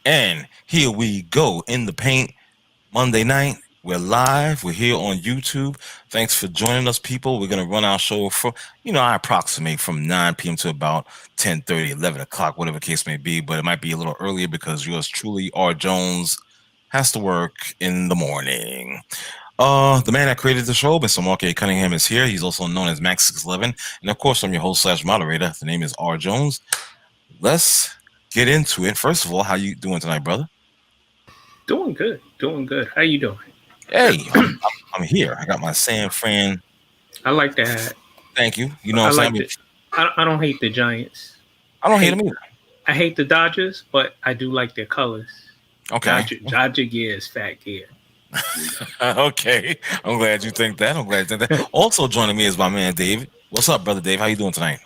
And here we go in the paint Monday night. We're live. We're here on YouTube. Thanks for joining us, people. We're going to run our show for, I approximate from 9 p.m. to about 10:30, 11 o'clock, whatever the case may be. But it might be a little earlier because yours truly, R. Jones, has to work in the morning. The man that created the show, Mr. Mark A. Cunningham, is here. He's also known as Max611. And of course, I'm your host / moderator. The name is R. Jones. Let's get into it. First of all, how you doing tonight, brother? Doing good. How you doing? Hey, I'm here. I got my San Fran. I like the hat. Thank you. You know what I'm saying? I don't hate the Giants. I don't hate them either. I hate the Dodgers, but I do like their colors. Okay. Dodger gear is fat gear. Okay. I'm glad you think that. Also joining me is my man David. What's up, brother Dave? How you doing tonight?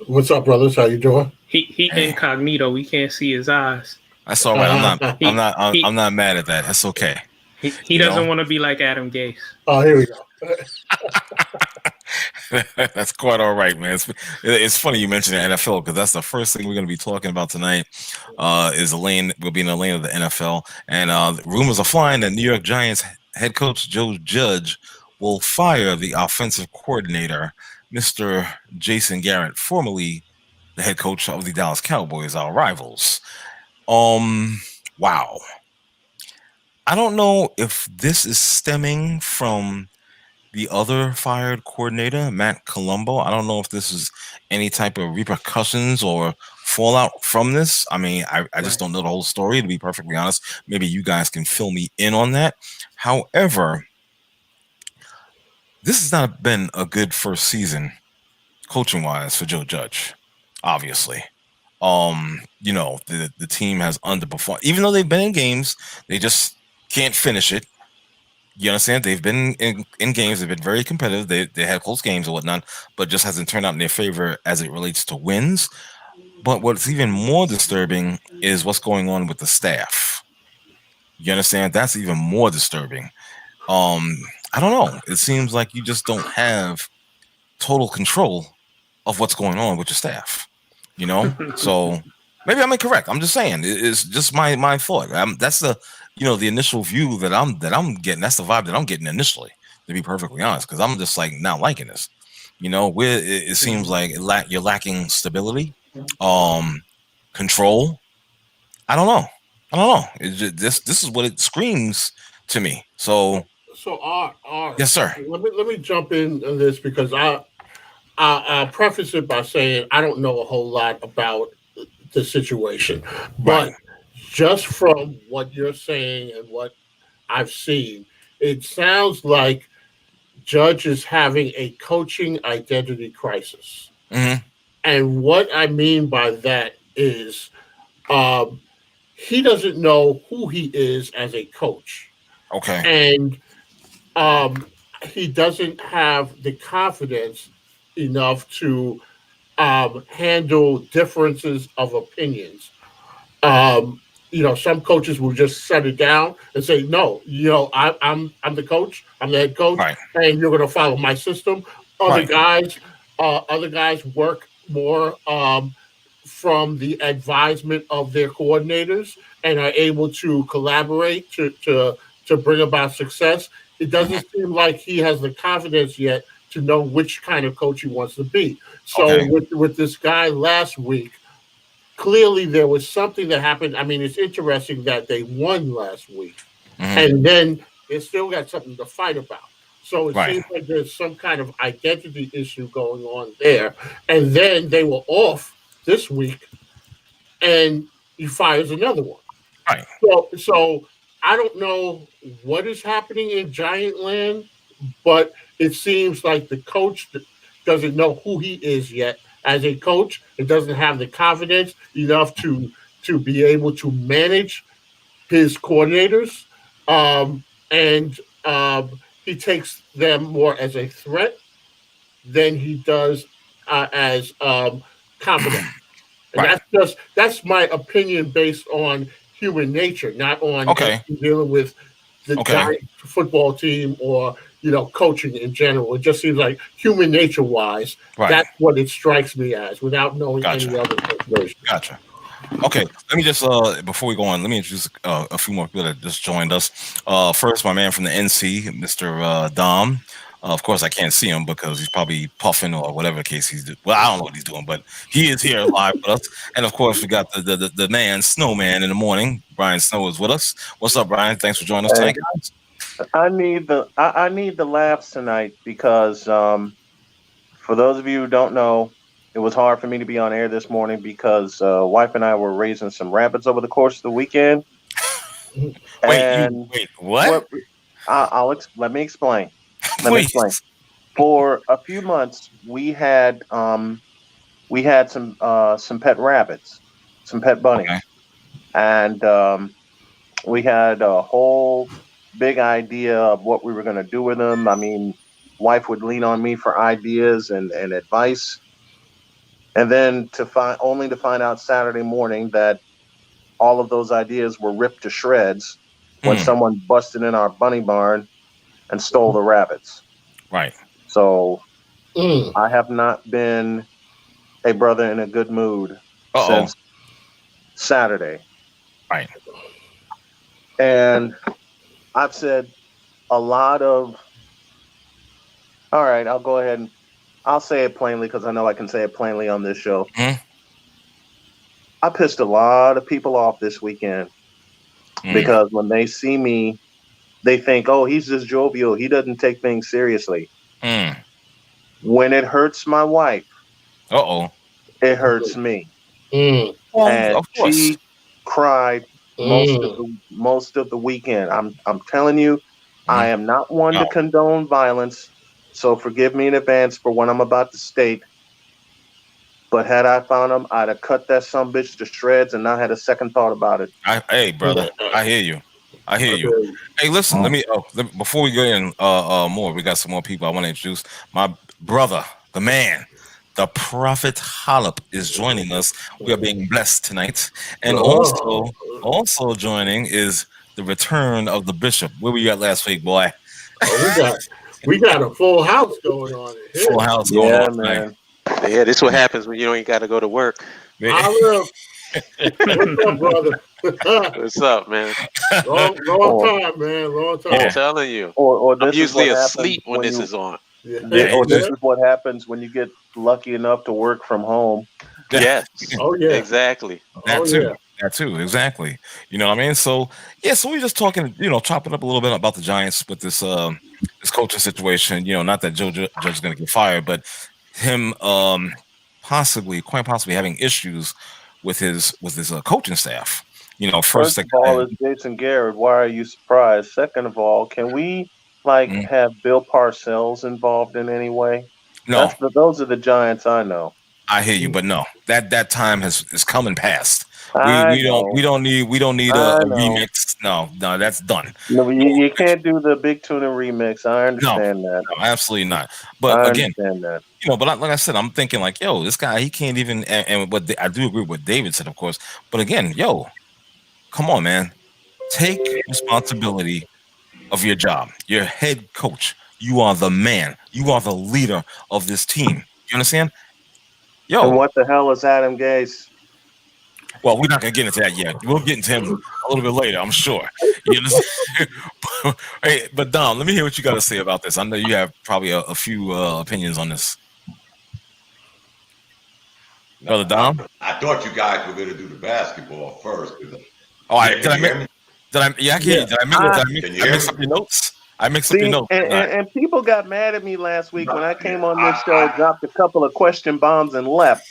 What's up, brothers? How you doing? He incognito. We can't see his eyes. That's all right. I'm not mad at that. That's okay. He doesn't want to be like Adam Gase. Oh, here we go. That's quite all right, man. It's funny you mentioned the NFL because that's the first thing we're going to be talking about tonight. Is the lane we'll be in the lane of the NFL, and rumors are flying that New York Giants head coach Joe Judge will fire the offensive coordinator, Mr. Jason Garrett, formerly the head coach of the Dallas Cowboys, our rivals. Wow. I don't know if this is stemming from the other fired coordinator, Matt Colombo. I don't know if this is any type of repercussions or fallout from this. I mean, I just don't know the whole story, to be perfectly honest. Maybe you guys can fill me in on that. However, this has not been a good first season coaching-wise for Joe Judge, obviously. The team has underperformed. Even though they've been in games, they just can't finish it. You understand? They've been in games. They've been very competitive. They had close games and whatnot, but just hasn't turned out in their favor as it relates to wins. But what's even more disturbing is what's going on with the staff. You understand? That's even more disturbing. I don't know. It seems like you just don't have total control of what's going on with your staff. So maybe I'm incorrect. I'm just saying it's just my thought. That's the the initial view that I'm getting. That's the vibe that I'm getting initially, to be perfectly honest, because I'm just like not liking this. Where it seems like you're lacking stability, control. I don't know. This is what it screams to me. So yes, sir. Let me jump in on this because I'll preface it by saying I don't know a whole lot about the situation, but just from what you're saying and what I've seen, it sounds like Judge is having a coaching identity crisis. Mm-hmm. And what I mean by that is he doesn't know who he is as a coach. Okay. And he doesn't have the confidence enough to handle differences of opinions. Some coaches will just shut it down and say, "No, I'm the coach, I'm the head coach, and you're going to follow my system." Other guys work more from the advisement of their coordinators and are able to collaborate to bring about success. It doesn't seem like he has the confidence yet to know which kind of coach he wants to be. So with this guy last week, clearly there was something that happened. I mean, it's interesting that they won last week, and then they still got something to fight about. So it seems like there's some kind of identity issue going on there. And then they were off this week, and he fires another one. Right. So I don't know what is happening in Giant Land, but it seems like the coach doesn't know who he is yet as a coach. It doesn't have the confidence enough to be able to manage his coordinators, and he takes them more as a threat than he does as confident. And that's my opinion based on human nature, not on dealing with the Giants football team or coaching in general. It just seems like human nature wise, that's what it strikes me as, without knowing any other information. Gotcha. Okay, let me just before we go on, let me introduce a few more people that just joined us. First, my man from the NC, Mr. Dom. Of course, I can't see him because he's probably puffing or whatever the case he's doing. Well, I don't know what he's doing, but he is here live with us. And of course, we got the man, Snowman, in the morning. Brian Snow is with us. What's up, Brian? Thanks for joining us tonight, guys. I need the laughs tonight because for those of you who don't know, it was hard for me to be on air this morning because wife and I were raising some rabbits over the course of the weekend. Wait, what? Let me explain. Wait. For a few months, we had some pet rabbits, some pet bunnies, Okay. and we had a whole big idea of what we were going to do with them. I mean, wife would lean on me for ideas and advice, and then to find out Saturday morning that all of those ideas were ripped to shreds when someone busted in our bunny barn and stole the rabbits. Right. So I have not been a brother in a good mood since Saturday. Right. And I've said a lot of, all right, I'll go ahead and I'll say it plainly because I know I can say it plainly on this show. I pissed a lot of people off this weekend because when they see me, they think, oh, he's just jovial. He doesn't take things seriously. When it hurts my wife, it hurts me. Well, and of course. She cried most of the weekend. I'm telling you, I am not one to condone violence, so forgive me in advance for what I'm about to state. But had I found him, I'd have cut that sumbitch to shreds and not had a second thought about it. Hey, brother, I hear you. Hey, listen, let me before we get in more, we got some more people I want to introduce. My brother, the man, the Prophet Hollop is joining us. We are being blessed tonight. And also joining is the return of the bishop. Where were you at last week, boy? We got a full house going on here. Full house going on, man. Yeah, this is what happens when you ain't got to go to work. What's up, brother? What's up, man? Long time, man. Long time. I'm telling you. Or I'm usually asleep when this is on. Or this is what happens when you get lucky enough to work from home. Yes. Oh yeah. Exactly. That too. Exactly. You know what I mean? So so we're just talking, chopping up a little bit about the Giants with this this coaching situation. Not that Judge is going to get fired, but him quite possibly having issues with his coaching staff. First of all, it's Jason Garrett. Why are you surprised? Second of all, can we have Bill Parcells involved in any way? No, those are the Giants I know. I hear you, but no, that time is coming past. We don't need a remix. No, that's done. No, you can't do the Big Tuna remix. I understand that. No, absolutely not. But I again, understand that. but like I said, I'm thinking this guy, he can't even. And what I do agree with what David said, of course. But again, come on, man, take responsibility of your job. You're head coach. You are the man. You are the leader of this team. You understand? And what the hell is Adam Gase? Well, we're not gonna get into that yet. We'll get into him a little bit later, I'm sure. You understand? Hey, but Dom, let me hear what you got to say about this. I know you have probably a few opinions on this. Brother Dom? I thought you guys were going to do the basketball first. Did I mix up your notes? I mixed up your notes. And people got mad at me last week when I came on this show, dropped a couple of question bombs and left.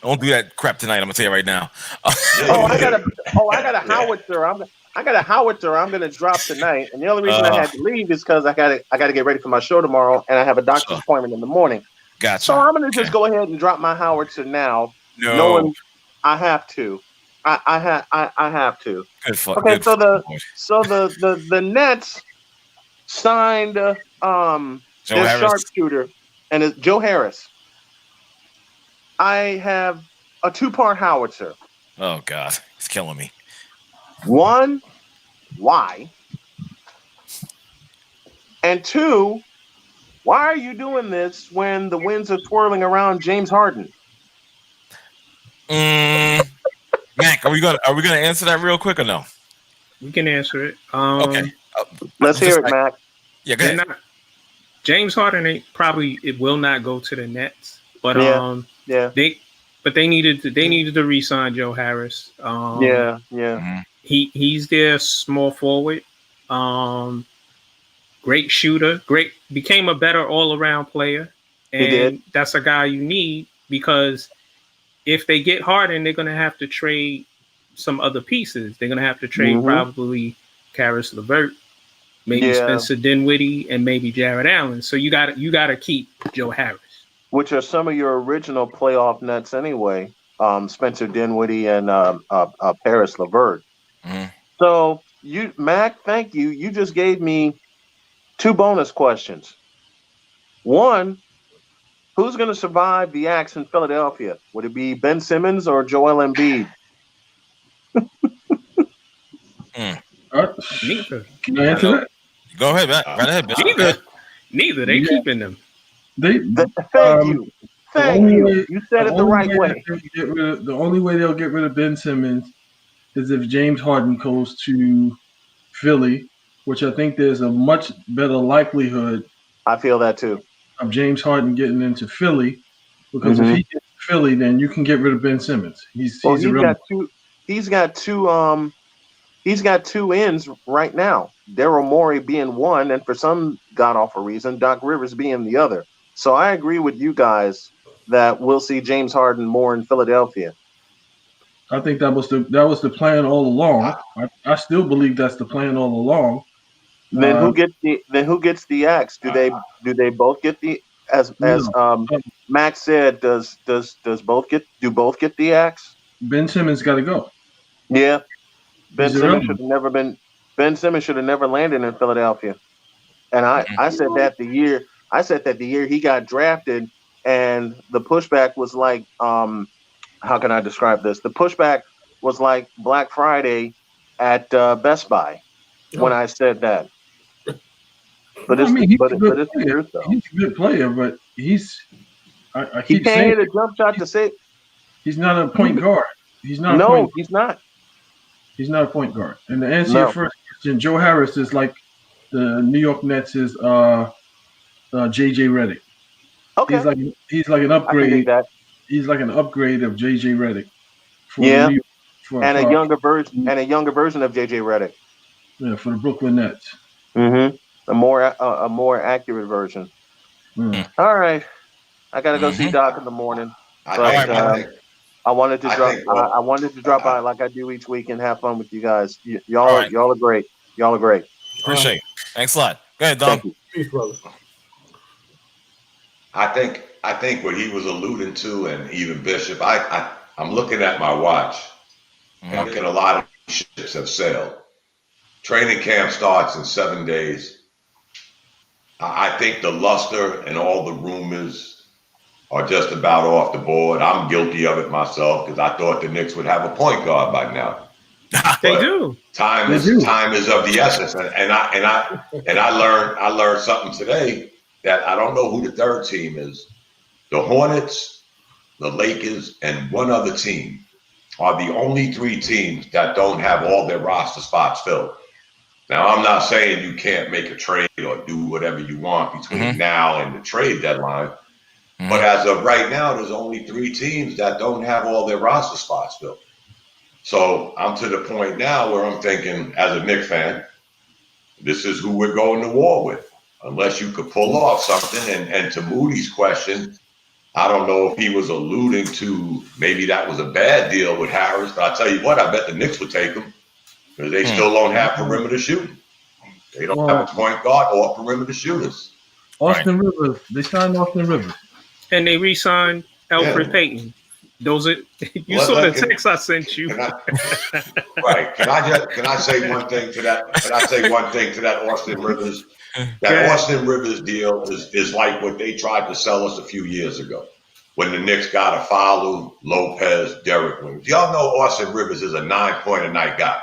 Don't do that crap tonight. I'm gonna tell you right now. I got a howitzer. I got a howitzer. I'm gonna drop tonight, and the only reason I had to leave is because I got to get ready for my show tomorrow, and I have a doctor's appointment in the morning. Gotcha. So I'm gonna just go ahead and drop my howitzer now, knowing I have to. I have to. Good fuck. Okay, good so the Nets signed their sharpshooter, and it's Joe Harris. I have a 2-part howitzer. Oh God, it's killing me. One, why? And two, why are you doing this when the winds are swirling around James Harden? Are we gonna answer that real quick or no? We can answer it. Okay. Let's hear it, Mac. Yeah, go ahead. James Harden it will not go to the Nets, but they needed to re-sign Joe Harris. He's their small forward. Great shooter, became a better all-around player, and that's a guy you need because if they get Harden, they're going to have to trade some other pieces. They're going to have to trade probably Karis LeVert, maybe Spencer Dinwiddie, and maybe Jared Allen. So you got to keep Joe Harris, which are some of your original playoff Nets anyway. Spencer Dinwiddie and Karis LeVert. So Mac, thank you. You just gave me 2 bonus questions. One, who's going to survive the axe in Philadelphia? Would it be Ben Simmons or Joel Embiid? Neither. Can I answer that? Go ahead, Matt. Right ahead, Bishop. Neither. They keeping them. Thank you. You said it the right way. The only way they'll get rid of Ben Simmons is if James Harden goes to Philly, which I think there's a much better likelihood. I feel that too. Of James Harden getting into Philly, because if he gets to Philly, then you can get rid of Ben Simmons. He's got two ends right now. Daryl Morey being one, and for some god-awful reason, Doc Rivers being the other. So I agree with you guys that we'll see James Harden more in Philadelphia. I think that was the plan all along. I still believe that's the plan all along. Then who gets the axe? Do they both get the as Max said? Do both get the axe? Ben Simmons got to go. Yeah, Ben Simmons should have never landed in Philadelphia. And I said that the year he got drafted, and the pushback was like, how can I describe this? The pushback was like Black Friday at Best Buy when I said that. But he's a good player, but he can't hit a jump shot to save. He's not a point guard. He's not. No, he's not. He's not a point guard. And to answer your first question, Joe Harris is like the New York Nets is JJ Redick. Okay. He's like an upgrade. He's like an upgrade of JJ Redick. And a younger version of JJ Redick. Yeah, for the Brooklyn Nets. Mm-hmm. A more accurate version. All right, I gotta go see Doc in the morning. But I wanted to drop by like I do each week and have fun with you guys. Y'all are great. Y'all are great. Appreciate it. Thanks a lot. Go ahead, Dom. Peace, brother. I think what he was alluding to, and even Bishop, I'm looking at my watch. I think a lot of ships have sailed. Training camp starts in 7 days. I think the luster and all the rumors are just about off the board. I'm guilty of it myself because I thought the Knicks would have a point guard by now. They do. Time is of the essence, and I learned something today that I don't know who the third team is. The Hornets, the Lakers, and one other team are the only 3 teams that don't have all their roster spots filled. Now, I'm not saying you can't make a trade or do whatever you want between now and the trade deadline, but as of right now, there's only 3 teams that don't have all their roster spots filled. So I'm to the point now where I'm thinking, as a Knicks fan, this is who we're going to war with, unless you could pull off something. And to Moody's question, I don't know if he was alluding to maybe that was a bad deal with Harris, but I'll tell you what, I bet the Knicks would take him. Because they still don't have perimeter shooting. They don't have a point guard or perimeter shooters. Austin Rivers. They signed Austin Rivers. And they re-signed Alfred Payton. Those are saw the text I sent you. Can I say one thing to that? Can I say one thing to that Austin Rivers? That Austin Rivers deal is like what they tried to sell us a few years ago when the Knicks got a Falu, Lopez, Derrick Williams. Y'all know Austin Rivers is a 9-point-a-night guy.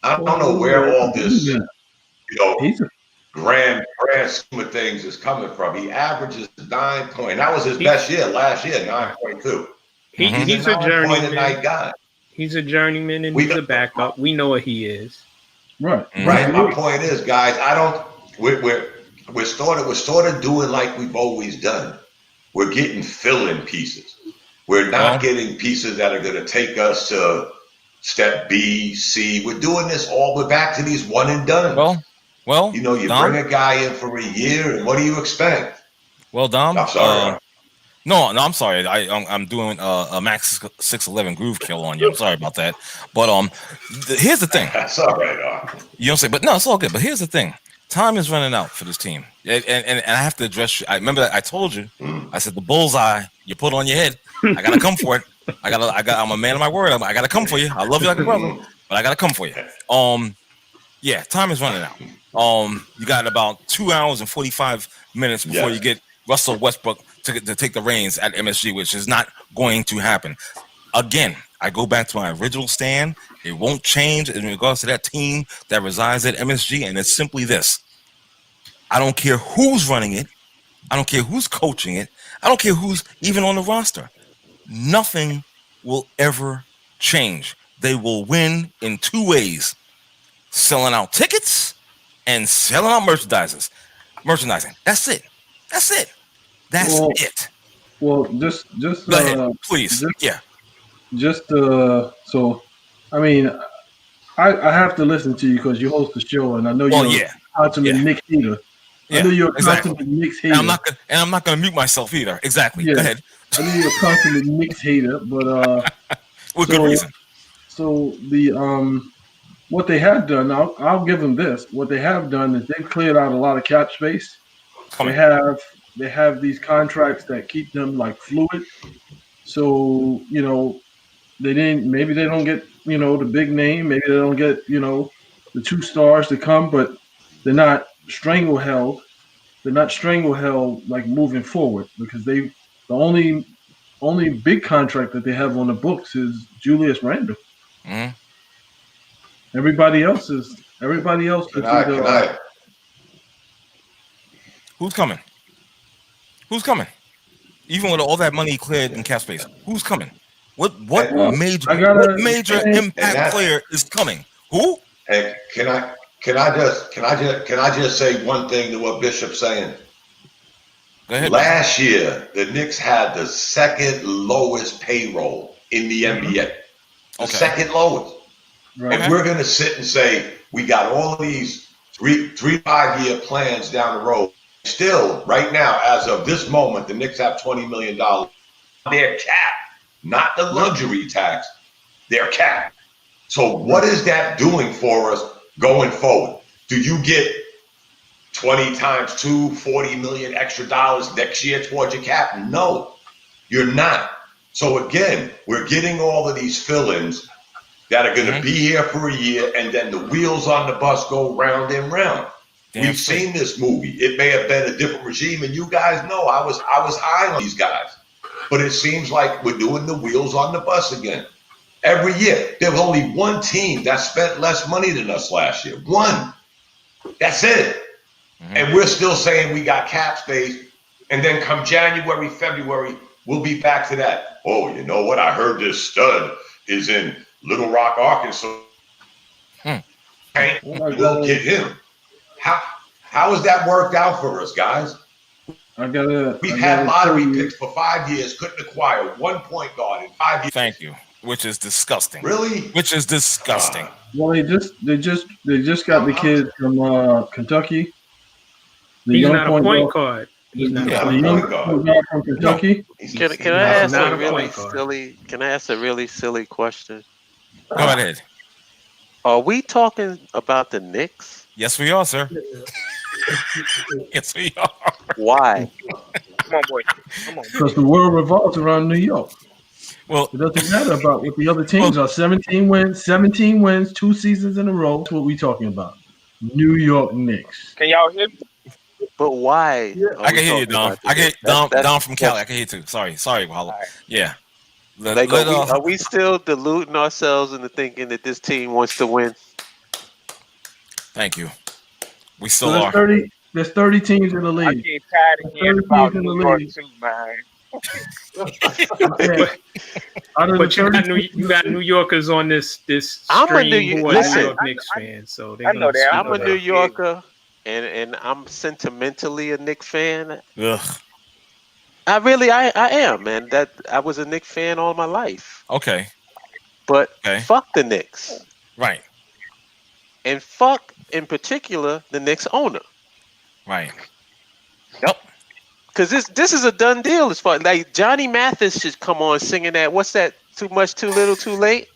I don't know where all this, grand scheme of things is coming from. He averages 9 points. That was his best year last year, 9.2. He's a journeyman. Night guy. He's a journeyman and he's a backup. We know what he is. Right. Right. My point is, guys, we're sort of doing like we've always done. We're getting fill-in pieces. We're not getting pieces that are going to take us to step B, C. We're doing this we're back to these one and done. Well, you Dom, bring a guy in for a year, and what do you expect? Well, Dom, I'm sorry. No, I'm sorry. I'm doing a Max 611 groove kill on you. I'm sorry about that. But here's the thing. That's all right. You don't say, but no, it's all good. But here's the thing. Time is running out for this team, and I have to address you. I remember that I told you. I said the bullseye you put on your head. I gotta come for it. I'm a man of my word. I gotta come for you. I love you like a brother, but I gotta come for you. Yeah, time is running out. You got about 2 hours and 45 minutes before you get Russell Westbrook to take the reins at MSG, which is not going to happen. Again, I go back to my original stand. It won't change in regards to that team that resides at MSG, and it's simply this. I don't care who's running it. I don't care who's coaching it. I don't care who's even on the roster. Nothing will ever change. They will win in two ways: selling out tickets and selling out merchandising. That's it. That's it. Well, just go ahead, please. So, I mean, I have to listen to you because you host the show, and I know you're a consummate Knicks hater. I know you're a consummate Knicks hater. And I'm not going to mute myself either. Exactly. Yeah. Go ahead. I know you're a consummate Knicks hater, but with good reason. So the what they have done, I'll give them this. What they have done is they've cleared out a lot of cap space. They have these contracts that keep them like fluid. So, maybe they don't get, the big name, maybe they don't get, the 2 stars to come, but they're not strangled. They're not strangled like moving forward because the only big contract that they have on the books is Julius Randle. Mm-hmm. Everybody else is Who's coming? Who's coming? Even with all that money cleared in cap space, who's coming? What major impact player is coming? Who? Hey, can I just say one thing to what Bishop's saying? Go ahead. Last year, the Knicks had the second lowest payroll in the NBA. The second lowest. Right. And we're going to sit and say we got all these 3-5 year plans down the road. Still, right now, as of this moment, the Knicks have $20 million. They're capped, not the luxury tax. They're capped. So what is that doing for us going forward? Do you get 20 times 2, $40 million extra dollars next year towards your cap? No, you're not. So again, we're getting all of these fill-ins that are going to be here for a year, and then the wheels on the bus go round and round. We've seen this movie. It may have been a different regime, and you guys know I was high on these guys. But it seems like we're doing the wheels on the bus again. Every year, there was only one team that spent less money than us last year. One. That's it. Mm-hmm. And we're still saying we got cap space. And then come January, February, we'll be back to that. Oh, you know what? I heard this stud is in Little Rock, Arkansas. We'll get him. How has that worked out for us, guys? We've had lottery picks for 5 years, couldn't acquire 1 point guard in 5 years. Thank you. Which is disgusting. Really? Which is disgusting. Well, they just got the kid from Kentucky. He's not a point guard. He's not a point guard from Kentucky. Can I ask a really silly? Can I ask a really silly question? Go ahead. Are we talking about the Knicks? Yes, we are, sir. Yes, we are. Why? Come on, boy. Come on. Because the world revolves around New York. Well, it doesn't matter about what the other teams are. 17 wins, 2 seasons in a row. That's what we're talking about. New York Knicks. Can y'all hear me? But why? Yeah. I can hear you, Dom. I get Dom from Cali. I can hear you too. Sorry, Wahala. Right. Yeah. Are we still deluding ourselves into thinking that this team wants to win? Thank you. We still are. There's 30 teams in the league. I get tired of hearing about New York too, man. But you got New Yorkers on this I'm a New York Knicks fan, so I know that. I'm a New Yorker, and I'm sentimentally a Knicks fan. Ugh. I am, man. That I was a Knicks fan all my life. Okay. But fuck the Knicks. Right. And fuck, in particular, the Knicks owner. Right. Yep. Because this is a done deal as far like Johnny Mathis should come on singing that. What's that? Too much, too little, too late.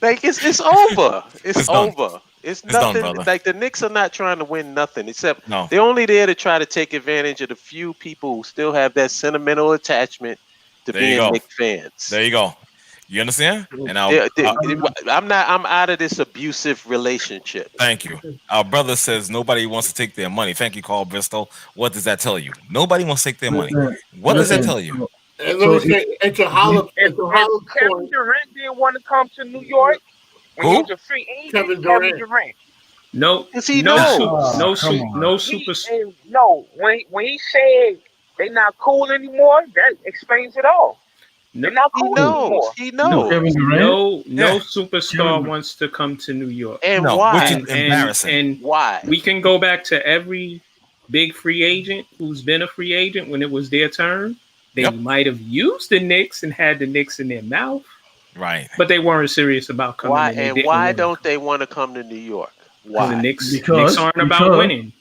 Like it's over. It's over. It's nothing. Done, like the Knicks are not trying to win nothing, except they're only there to try to take advantage of the few people who still have that sentimental attachment to being Knicks fans. There you go. You understand? And I'm out of this abusive relationship. Thank you. Our brother says nobody wants to take their money. Thank you, Carl Bristol. What does that tell you? Nobody wants to take their money. What does that tell you? And let me say, if Kevin Durant didn't want to come to New York when he was a free agent, Kevin Durant. No, superstar. No, when he said they're not cool anymore, that explains it all. They're not cool anymore. He knows. No superstar wants to come to New York. And why? Which is embarrassing. And why? We can go back to every big free agent who's been a free agent when it was their turn. They might have used the Knicks and had the Knicks in their mouth. Right. But they weren't serious about coming. Why? And why don't they want to come to New York? Why? The Knicks aren't about winning.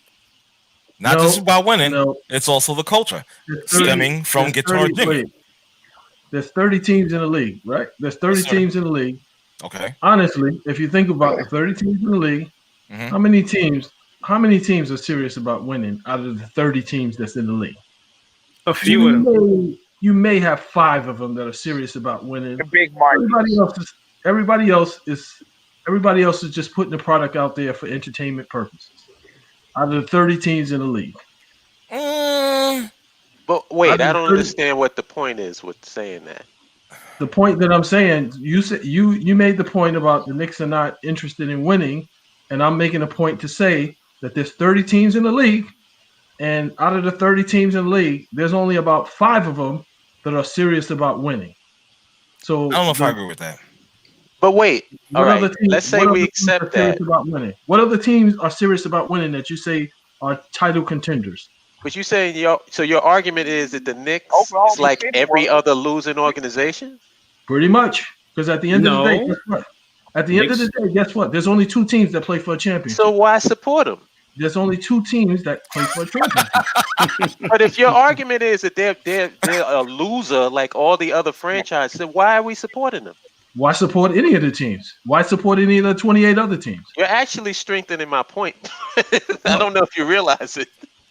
Not just about winning. It's also the culture stemming from Guitar Jimmy. There's 30 teams in the league, right? There's 30 teams in the league. Okay. Honestly, if you think about the 30 teams in the league, how many teams are serious about winning out of the 30 teams that's in the league? A few of them. You may have 5 of them that are serious about winning. The big market. Everybody else is just putting the product out there for entertainment purposes. Out of the 30 teams in the league. But wait, I don't understand what the point is with saying that. The point that I'm saying, you made the point about the Knicks are not interested in winning, and I'm making a point to say that there's 30 teams in the league, and out of the 30 teams in the league, there's only about 5 of them that are serious about winning. So I don't know if I agree with that. But wait, all right. Let's say we accept that. About winning. What other teams are serious about winning that you say are title contenders? But you saying your argument is that the Knicks is like every other losing organization? Pretty much, because at the end of the day, guess what? At the end of the day, guess what? There's only 2 teams that play for a championship. So why support them? There's only 2 teams that play for a championship. But if your argument is that they're a loser like all the other franchises, then why are we supporting them? Why support any of the teams? Why support any of the 28 other teams? You're actually strengthening my point. I don't know if you realize it.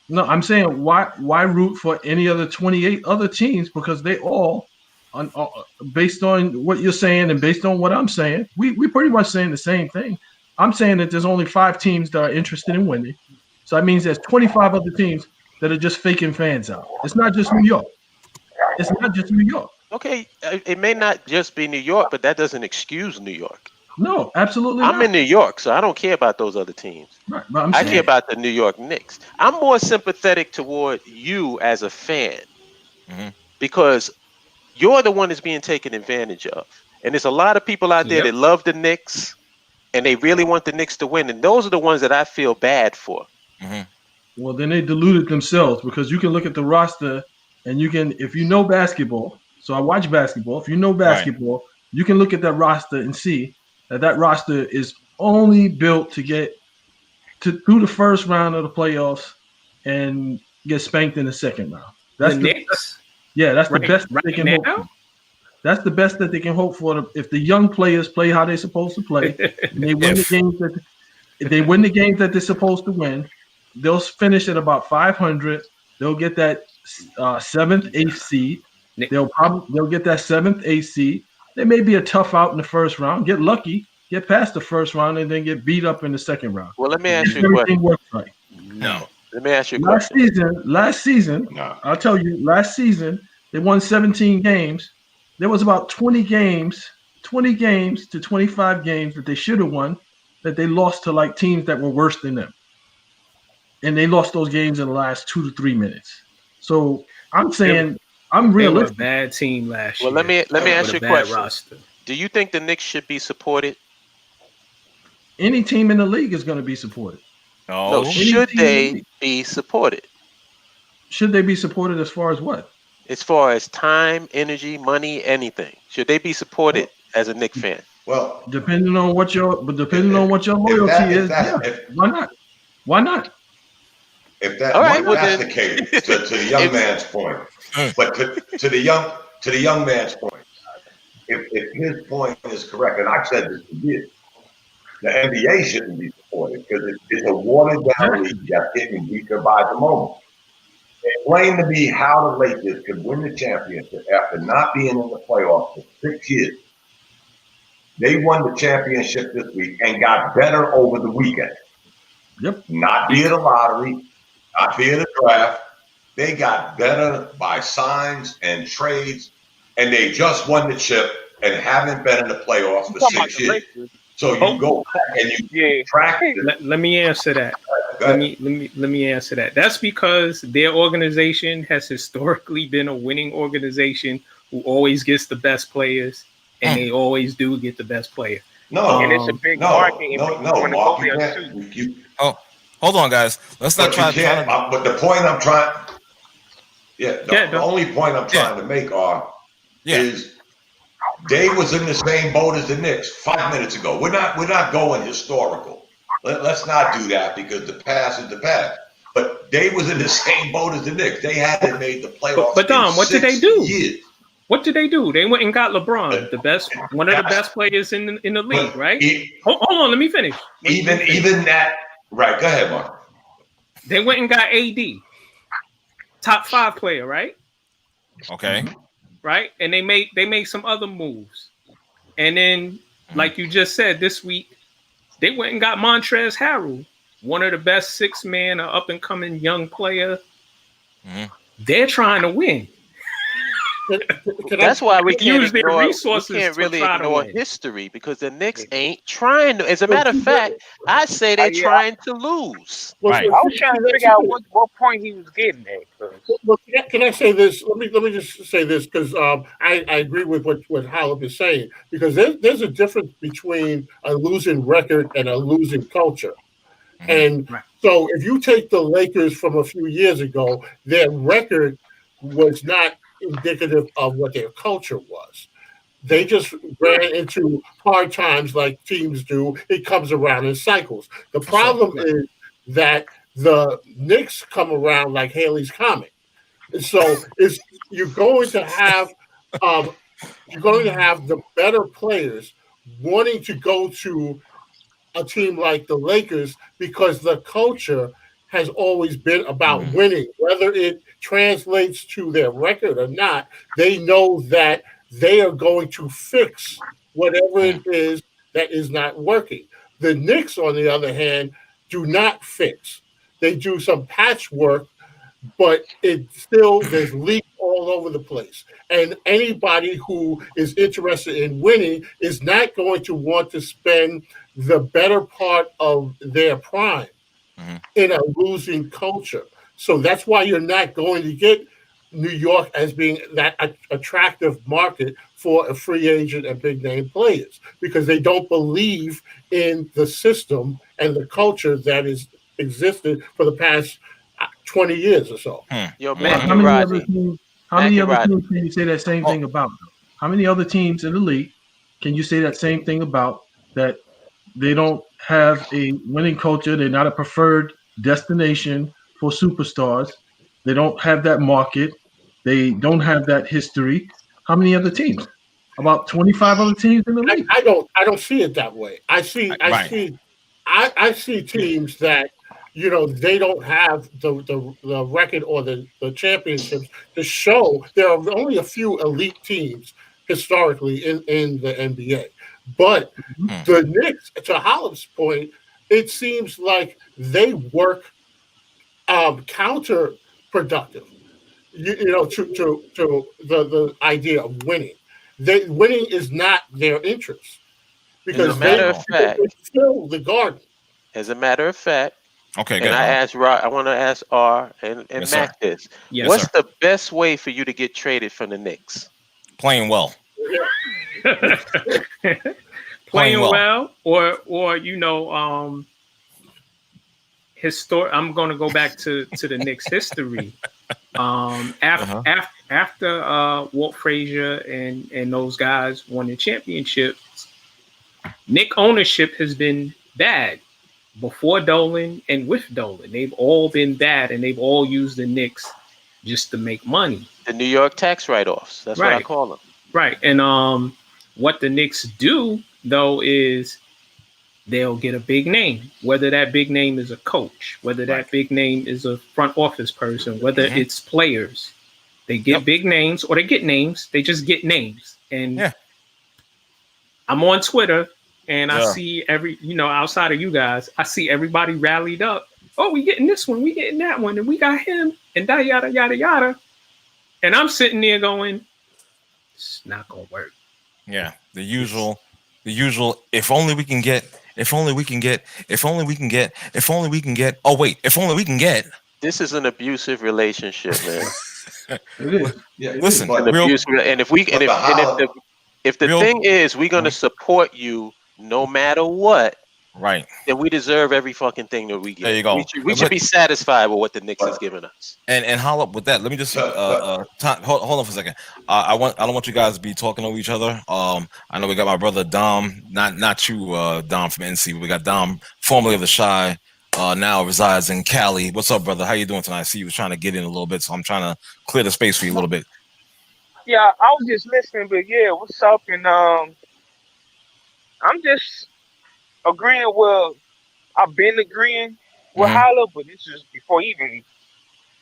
No, I'm saying why root for any other 28 other teams, because they all, based on what you're saying and based on what I'm saying, we pretty much saying the same thing. I'm saying that there's only 5 teams that are interested in winning. So that means there's 25 other teams that are just faking fans out. It's not just New York. It's not just New York. Okay, it may not just be New York, but that doesn't excuse New York. No, absolutely not. I'm in New York, so I don't care about those other teams. Right, but I care about the New York Knicks. I'm more sympathetic toward you as a fan because you're the one that's being taken advantage of. And there's a lot of people out there that love the Knicks and they really want the Knicks to win. And those are the ones that I feel bad for. Well, then they deluded themselves, because you can look at the roster and you can, if you know basketball, so I watch basketball. If you know basketball, you can look at that roster and see that roster is only built to get through the first round of the playoffs and get spanked in the second round. That's the Knicks? That's the best they can hope for. That's the best that they can hope for. If the young players play how they're supposed to play, and they win the games that they're supposed to win, they'll finish at about 500. They'll get that 7th, 8th seed. They'll get that 7th, 8th seed. They may be a tough out in the first round, get lucky, get past the first round, and then get beat up in the second round. Well, let me ask you a question. Works right. No. Let me ask you a question. Last season, I'll tell you, last season, they won 17 games. There was about 20 games to 25 games that they should have won that they lost to like teams that were worse than them. And they lost those games in the last 2 to 3 minutes. So I'm saying I'm realistic. They were a bad team last year. Well, let me ask you a question. Roster. Do you think the Knicks should be supported? Any team in the league is going to be supported. No, should they be supported? Should they be supported as far as what? As far as time, energy, money, anything. Should they be supported as a Knicks fan? Well, depending on what your loyalty is, why not? Why not? If that's the case, to the young man's point, but to the young man's point, if his point is correct, and I've said this for years, the NBA shouldn't be supported because it's a watered down league that's getting weaker by the moment. Explain to me how the Lakers could win the championship after not being in the playoffs for 6 years. They won the championship this week and got better over the weekend. Yep. Not via the lottery, not via the draft. They got better by signs and trades, and they just won the chip and haven't been in the playoffs for 6 years. So you go back and you track it. Let me answer that. Let me answer that. That's because their organization has historically been a winning organization who always gets the best players, and they always do get the best player. No, and it's a big market. Hold on, guys. Let's not try to. But the point I'm trying, the only point I'm trying to make is they was in the same boat as the Knicks 5 minutes ago. We're not going historical. Let's not do that because the past is the past. But they was in the same boat as the Knicks. They hadn't made the playoffs. But Dom, what did they do? Years. What did they do? They went and got LeBron, one of the best players in the league, right? Hold on, let me finish. Even that, right? Go ahead, Mark. They went and got AD, top 5 player, right? Okay. Right, and they made some other moves, and then like you just said, this week they went and got Montrezl Harrell, one of the best 6-man, up and coming young player. They're trying to win. That's why we can't use their resources. We can't really ignore history because the Knicks ain't trying to. As a matter of fact, I say they're trying to lose. Right. I was trying to figure out what point he was getting at. Can I say this? Let me just say this because I agree with what Halep is saying because there's a difference between a losing record and a losing culture. And so if you take the Lakers from a few years ago, their record was not indicative of what their culture was. They just ran into hard times like teams do. It comes around in cycles. The problem is that the Knicks come around like Haley's Comet. And so you're going to have the better players wanting to go to a team like the Lakers because the culture has always been about winning, whether it translates to their record or not. They know that they are going to fix whatever it is that is not working. The Knicks, on the other hand, do not fix. They do some patchwork, but there's leaks all over the place. And anybody who is interested in winning is not going to want to spend the better part of their prime in a losing culture. So that's why you're not going to get New York as being that attractive market for a free agent and big name players because they don't believe in the system and the culture that has existed for the past 20 years or so. Yo, how many other teams can you say that same thing about? How many other teams in the league can you say that same thing about, that they don't have a winning culture, they're not a preferred destination for superstars, they don't have that market, they don't have that history? How many other teams? About 25 other teams in the league. I don't see it that way. I see teams that they don't have the record or the championships to show. There are only a few elite teams historically in the NBA. But the Knicks, to Holland's point, it seems like they work counterproductive, to the idea of winning. Winning is not their interest because they fill the garden. As a matter of fact, Okay, and good. I want to ask R and Yes, Mac sir. this. Yes, What's sir. the best way for you to get traded from the Knicks? Playing well. Playing well, or I'm going to go back to the Knicks history. After Walt Frazier and those guys won the championships, Knick ownership has been bad. Before Dolan and with Dolan, they've all been bad, and they've all used the Knicks just to make money. The New York tax write-offs. That's what I call them. Right. And what the Knicks do though is they'll get a big name, whether that big name is a coach, whether that big name is a front office person, whether it's players. They get big names, or they get names. They just get names. And I'm on Twitter, and I see outside of you guys, I see everybody rallied up. Oh, we getting this one, we getting that one, and we got him, and da yada yada yada. And I'm sitting there going, it's not gonna work. Yeah, the usual. If only we can get. If only we can get. If only we can get. If only we can get. Oh wait, if only we can get. This is an abusive relationship, man. It is. Yeah, Listen, and if the thing is we're gonna support you no matter what, right? Then we deserve every fucking thing that we get. There you go. We should be satisfied with what the Knicks has given us. And holler up with that. Let me just hold on for a second. I don't want you guys to be talking over each other. I know we got my brother Dom, not you, Dom from NC. But we got Dom, formerly of the Shy, now resides in Cali. What's up, brother? How you doing tonight? I see you was trying to get in a little bit, so I'm trying to clear the space for you a little bit. Yeah, I was just listening, but yeah, what's up? And I'm just agreeing with. I've been agreeing with Holla, but this is before he even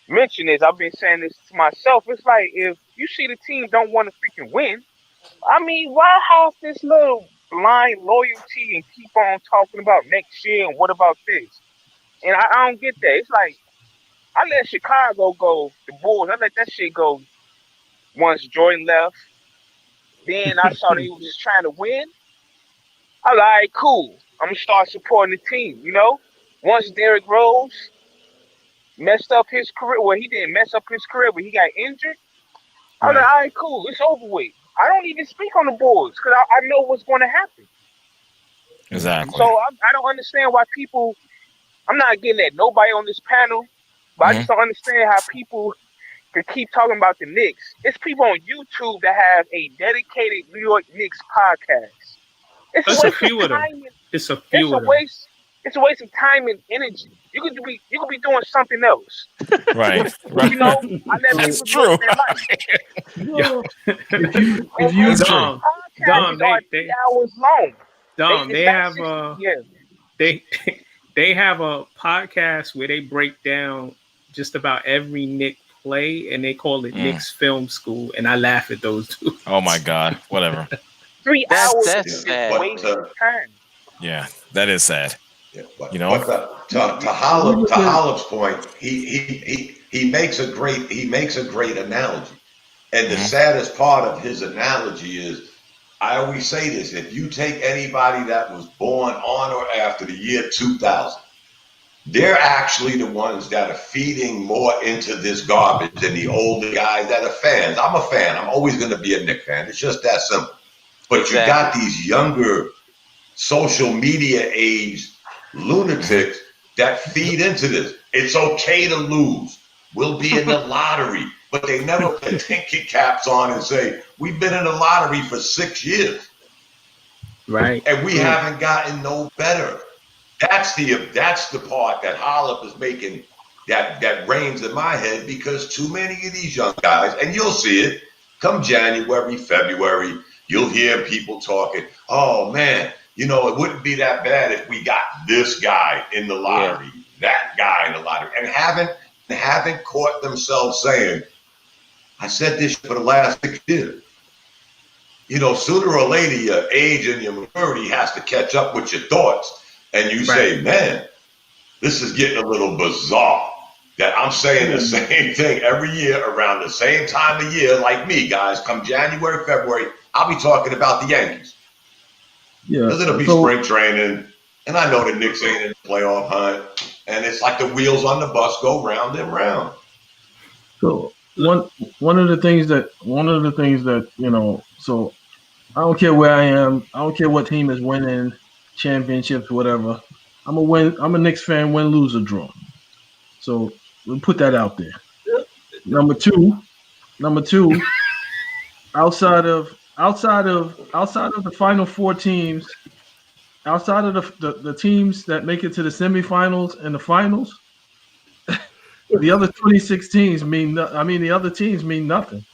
mention this. I've been saying this to myself. It's like, if you see the team don't want to freaking win, I mean, why have this little blind loyalty and keep on talking about next year and what about this? And I don't get that. It's like, I let Chicago go, the Bulls. I let that shit go once Jordan left. Then I saw they was just trying to win. I was like, all right, cool. I'm going to start supporting the team, Once Derrick Rose messed up his career, well, he didn't mess up his career, but he got injured. I was like, all right, cool. It's over with. I don't even speak on the Bulls because I know what's going to happen. Exactly. So I don't understand why people, I'm not getting at nobody on this panel, but I just don't understand how people could keep talking about the Knicks. It's people on YouTube that have a dedicated New York Knicks podcast. It's a few of them. It's a few of them. It's a waste of time and energy. You could be doing something else. Right. That's true. If you Dom, they hours long. Dom, they have a podcast where they break down just about every Knick play, and they call it Knicks Film School, and I laugh at those two. Oh my God! Whatever. 3 hours. That's sad. Waste of time. Yeah, that is sad. Yeah, but, to Hollop's point, he makes a great analogy, and the saddest part of his analogy is, I always say this: if you take anybody that was born on or after the year 2000, they're actually the ones that are feeding more into this garbage than the older guys that are fans. I'm a fan. I'm always going to be a Knicks fan. It's just that simple. But you got these younger social media age lunatics that feed into this. It's okay to lose. We'll be in the lottery. But they never put thinking caps on and say, we've been in the lottery for 6 years. Right. And we haven't gotten no better. That's the part that Hollop is making that reigns in my head, because too many of these young guys, and you'll see it come January, February, you'll hear people talking, oh man, it wouldn't be that bad if we got this guy in the lottery, that guy in the lottery, and haven't caught themselves saying, I said this for the last 6 years. Sooner or later, your age and your maturity has to catch up with your thoughts. And you say, man, this is getting a little bizarre that I'm saying the same thing every year around the same time of year, like me, guys. Come January, February, I'll be talking about the Yankees. Yeah. Because it'll be spring training, and I know the Knicks ain't in the playoff hunt, and it's like the wheels on the bus go round and round. So one of the things that so I don't care where I am. I don't care what team is winning championships, whatever. I'm a Knicks fan, win, lose, or draw. So we'll put that out there. Number two, outside of the final four teams, outside of the teams that make it to the semifinals and the finals, the other 26 teams the other teams mean nothing.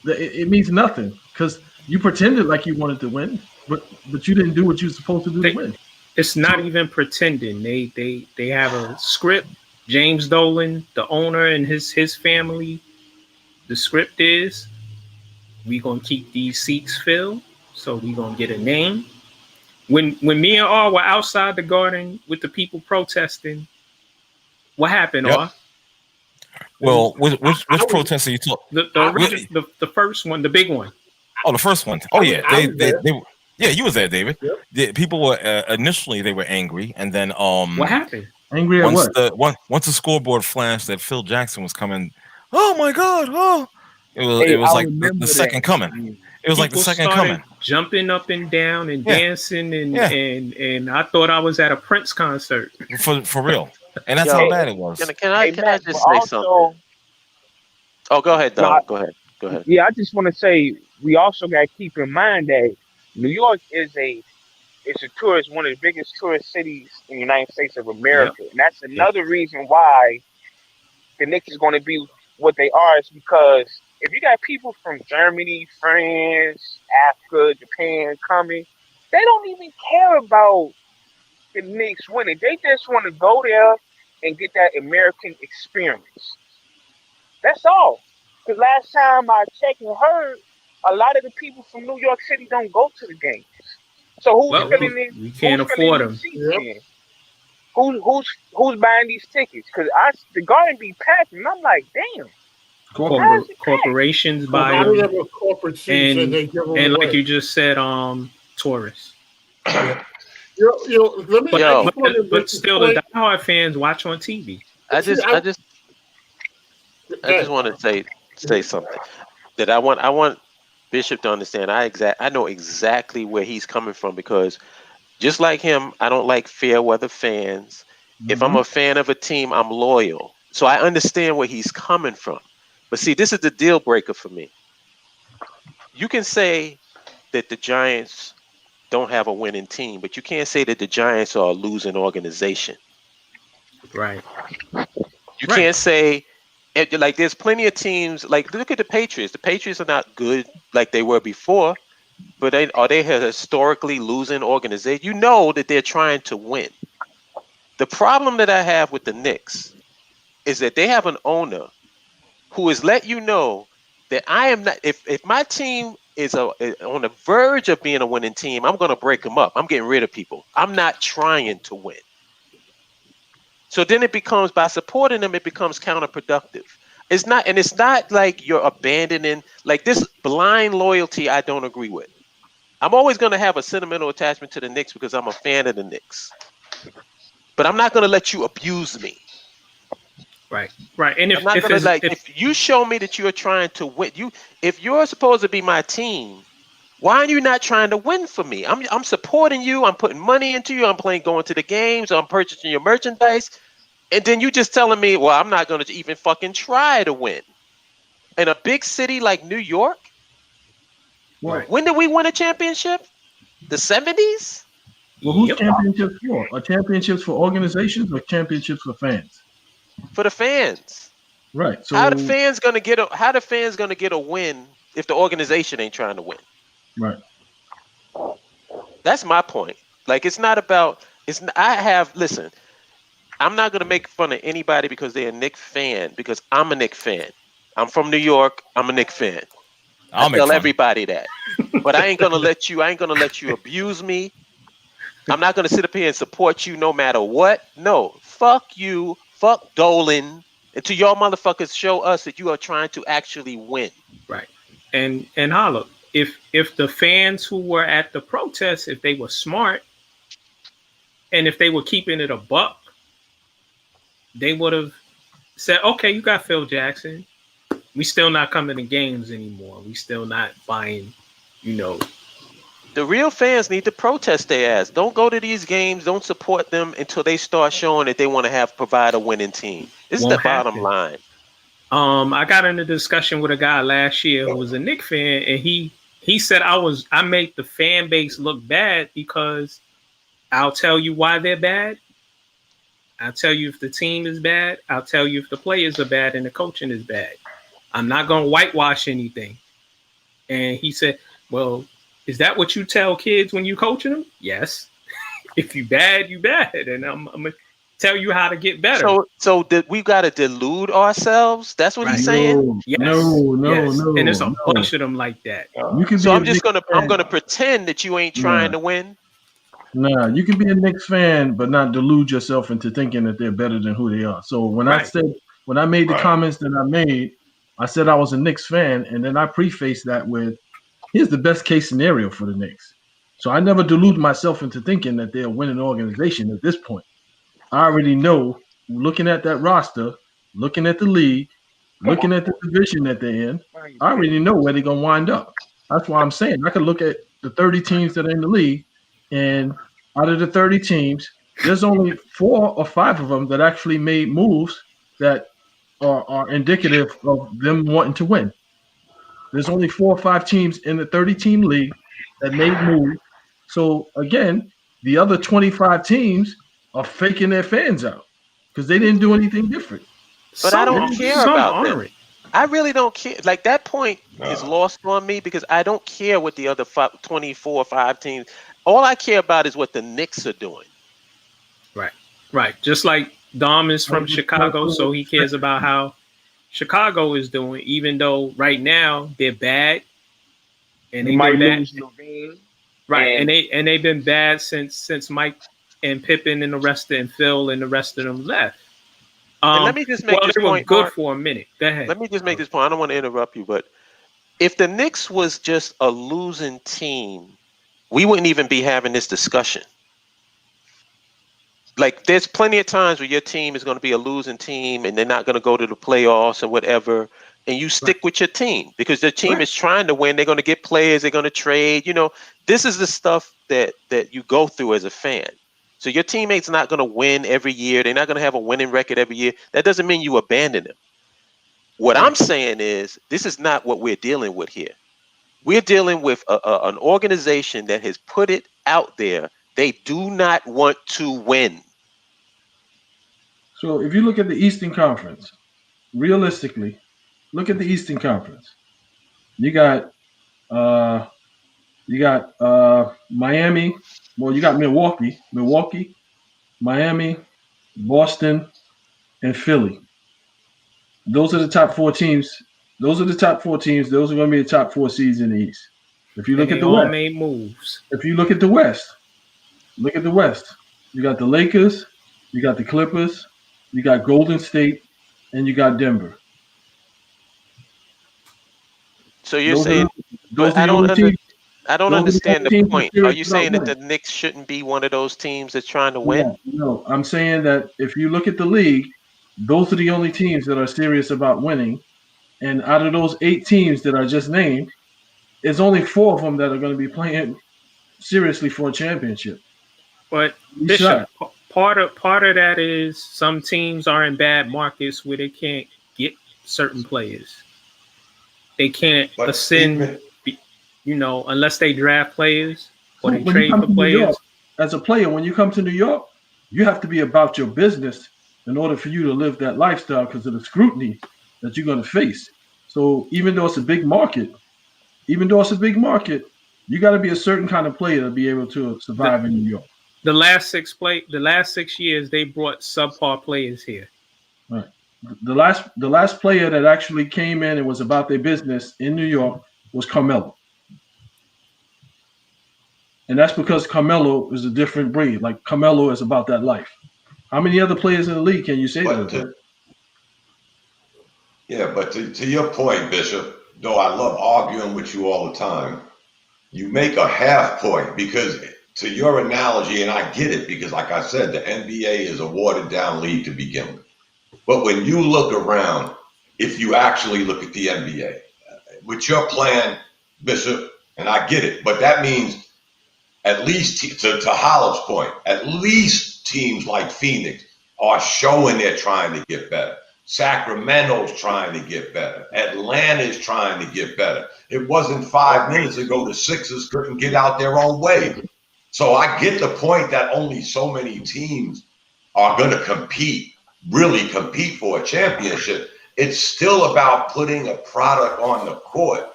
It means nothing because you pretended like you wanted to win, but you didn't do what you were supposed to do to win. It's not even pretending. They have a script. James Dolan, the owner, and his family. The script is we gonna keep these seats filled, so we gonna get a name. When me and R were outside the garden with the people protesting, what happened, Yep. R? Well, which protest are you talking? The first one, the big one. Oh, the first one. Oh yeah, yeah, you was there, David. Yep. The people were initially they were angry, and then What happened? Angry at what? Once the scoreboard flashed that Phil Jackson was coming. Oh my God! Oh, it was like the second coming. It was like the second coming. Jumping up and down and dancing and I thought I was at a Prince concert. For real. And that's how bad it was. Can I just say something? Oh, go ahead, Don. Go ahead. Yeah, I just want to say we also got to keep in mind that New York is one of the biggest tourist cities in the United States of America, and that's another reason why the Knicks is going to be what they are. Is because if you got people from Germany, France, Africa, Japan coming, they don't even care about the Knicks winning. They just want to go there and get that American experience. That's all. Because last time I checked and heard, a lot of the people from New York City don't go to the games. So who's filling in? We can't afford them. Yep. Who's buying these tickets? Because the Garden be packed, and I'm like, damn. Corporations buy them, and like you just said, tourists. But still, the diehard fans watch on TV. I just want to say something that I want Bishop to understand. I know exactly where he's coming from because just like him, I don't like fair weather fans. Mm-hmm. If I'm a fan of a team, I'm loyal. So I understand where he's coming from. But see, this is the deal breaker for me. You can say that the Giants don't have a winning team, but you can't say that the Giants are a losing organization. Right. You can't say, like, there's plenty of teams, like, look at the Patriots. The Patriots are not good like they were before, but are they a historically losing organization? You know that they're trying to win. The problem that I have with the Knicks is that they have an owner who has let you know that I am not, if my team is on the verge of being a winning team, I'm going to break them up. I'm getting rid of people. I'm not trying to win. So then it becomes, by supporting them, it becomes counterproductive. It's not like you're abandoning, like this blind loyalty I don't agree with. I'm always going to have a sentimental attachment to the Knicks because I'm a fan of the Knicks. But I'm not going to let you abuse me. Right. And if you show me that you're trying to win, if you're supposed to be my team, why are you not trying to win for me? I'm supporting you. I'm putting money into you. I'm going to the games. I'm purchasing your merchandise. And then you just telling me, well, I'm not going to even fucking try to win. In a big city like New York? Right. When did we win a championship? The 70s? Well, who's championships for? Are championships for organizations or championships for fans? For the fans. Right. So how the fans gonna get a win if the organization ain't trying to win? Right. That's my point. Like, listen, I'm not gonna make fun of anybody because they're a Knicks fan, because I'm a Knicks fan. I'm from New York, I'm a Knicks fan. I tell everybody that. But I ain't gonna let you abuse me. I'm not gonna sit up here and support you no matter what. No, fuck you. Fuck Dolan, until y'all motherfuckers show us that you are trying to actually win. Right. And holla, if the fans who were at the protest, if they were smart and if they were keeping it a buck, they would have said, okay, you got Phil Jackson. We still not coming to games anymore. We still not buying, The real fans need to protest their ass. Don't go to these games. Don't support them until they start showing that they want to provide a winning team. This is the bottom line. I got in a discussion with a guy last year who was a Knicks fan, and he said I made the fan base look bad because I'll tell you why they're bad. I'll tell you if the team is bad. I'll tell you if the players are bad and the coaching is bad. I'm not going to whitewash anything. And he said, well, is that what you tell kids when you coaching them? Yes. If you bad, you bad. And I'm going to tell you how to get better. So we've got to delude ourselves? That's what he's saying? Yes. No. And there's a bunch of them like that. I'm going to pretend that you ain't trying to win? Nah, you can be a Knicks fan, but not delude yourself into thinking that they're better than who they are. So when I made the comments that I made, I said I was a Knicks fan, and then I prefaced that with, here's the best case scenario for the Knicks. So I never delude myself into thinking that they're a winning organization at this point. I already know, looking at that roster, looking at the league, looking at the division that they're in, I already know where they're going to wind up. That's why I'm saying I could look at the 30 teams that are in the league, and out of the 30 teams, there's only 4 or 5 of them that actually made moves that are indicative of them wanting to win. There's only 4 or 5 teams in the 30-team league that made moves. So, again, the other 25 teams are faking their fans out because they didn't do anything different. But I don't care about them. I really don't care. Like, that point is lost on me because I don't care what the other 24 or 5 teams. All I care about is what the Knicks are doing. Right. Just like Dom is from Chicago, so he cares about how Chicago is doing, even though right now they're bad. And they might lose Levine. Right. And they've been bad since Mike and Pippen and the rest and Phil and the rest of them left. And let me just make this point. Good for a minute. Go ahead. Let me just make this point. I don't want to interrupt you, but if the Knicks was just a losing team, we wouldn't even be having this discussion. Like, there's plenty of times where your team is going to be a losing team and they're not going to go to the playoffs or whatever, and you stick with your team because the team is trying to win. They're going to get players. They're going to trade. This is the stuff that you go through as a fan. So your teammate's not going to win every year. They're not going to have a winning record every year. That doesn't mean you abandon them. What I'm saying is this is not what we're dealing with here. We're dealing with an organization that has put it out there. They do not want to win. So if you look at the Eastern Conference, realistically, look at the Eastern Conference. You got Miami. Well, you got Milwaukee, Miami, Boston, and Philly. Those are the top 4 teams. Those are the top 4 teams. Those are going to be the top 4 seeds in the East. If you look at the West, made moves. If you look at the West, you got the Lakers, you got the Clippers, you got Golden State, and you got Denver. So you're saying I don't understand the point. Are you saying that the Knicks shouldn't be one of those teams that's trying to win? No, I'm saying that if you look at the league, those are the only teams that are serious about winning. And out of those 8 teams that I just named, there's only 4 of them that are going to be playing seriously for a championship. But Bishop, part of that is some teams are in bad markets where they can't get certain players. They can't ascend, unless they draft players or they trade for players. York, as a player, when you come to New York, you have to be about your business in order for you to live that lifestyle because of the scrutiny that you're going to face. So even though it's a big market, you got to be a certain kind of player to be able to survive in New York. The last 6 years, they brought subpar players here. Right. The last player that actually came in and was about their business in New York was Carmelo. And that's because Carmelo is a different breed. Like, Carmelo is about that life. How many other players in the league can you say that? But to your point, Bishop, though I love arguing with you all the time, you make a half point because to your analogy, and I get it because, like I said, the NBA is a watered down league to begin with. But when you look around, if you actually look at the NBA, with your plan, Bishop, and I get it, but that means at least to Hollow's point, at least teams like Phoenix are showing they're trying to get better. Sacramento's trying to get better. Atlanta's trying to get better. It wasn't 5 minutes ago the Sixers couldn't get out their own way. So I get the point that only so many teams are going to really compete for a championship. It's still about putting a product on the court.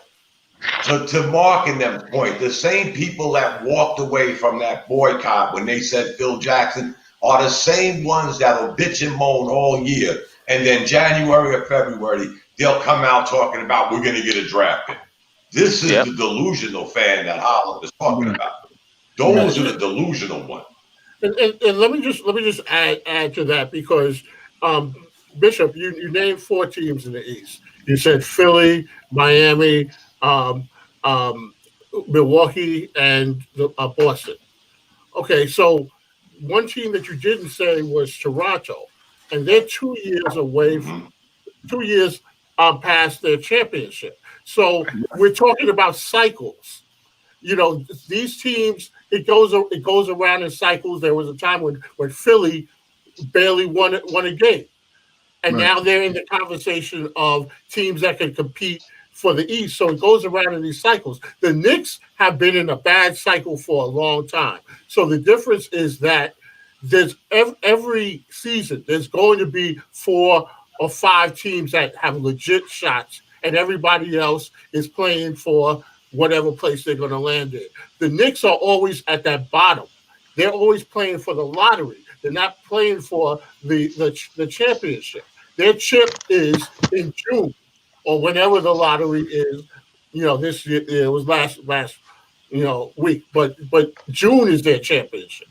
To Mark and them point, the same people that walked away from that boycott when they said Phil Jackson are the same ones that'll bitch and moan all year. And then January or February, they'll come out talking about we're going to get a draft pick. This is the delusional fan that Holland is talking about. Those are the delusional ones. And let me just add to that because Bishop, you named 4 teams in the East. You said Philly, Miami, Milwaukee, and Boston. Okay, so one team that you didn't say was Toronto, and they're 2 years away, 2 years past their championship. So we're talking about cycles. You know, these teams, it goes around in cycles. There was a time when Philly barely won a game. And now they're in the conversation of teams that can compete for the East. So it goes around in these cycles. The Knicks have been in a bad cycle for a long time. So the difference is that there's every season, there's going to be 4 or 5 teams that have legit shots, and everybody else is playing for whatever place they're going to land in. The Knicks are always at that bottom. They're always playing for the lottery. They're not playing for the championship. Their chip is in June or whenever the lottery is. You know, this year it was last week, but June is their championship,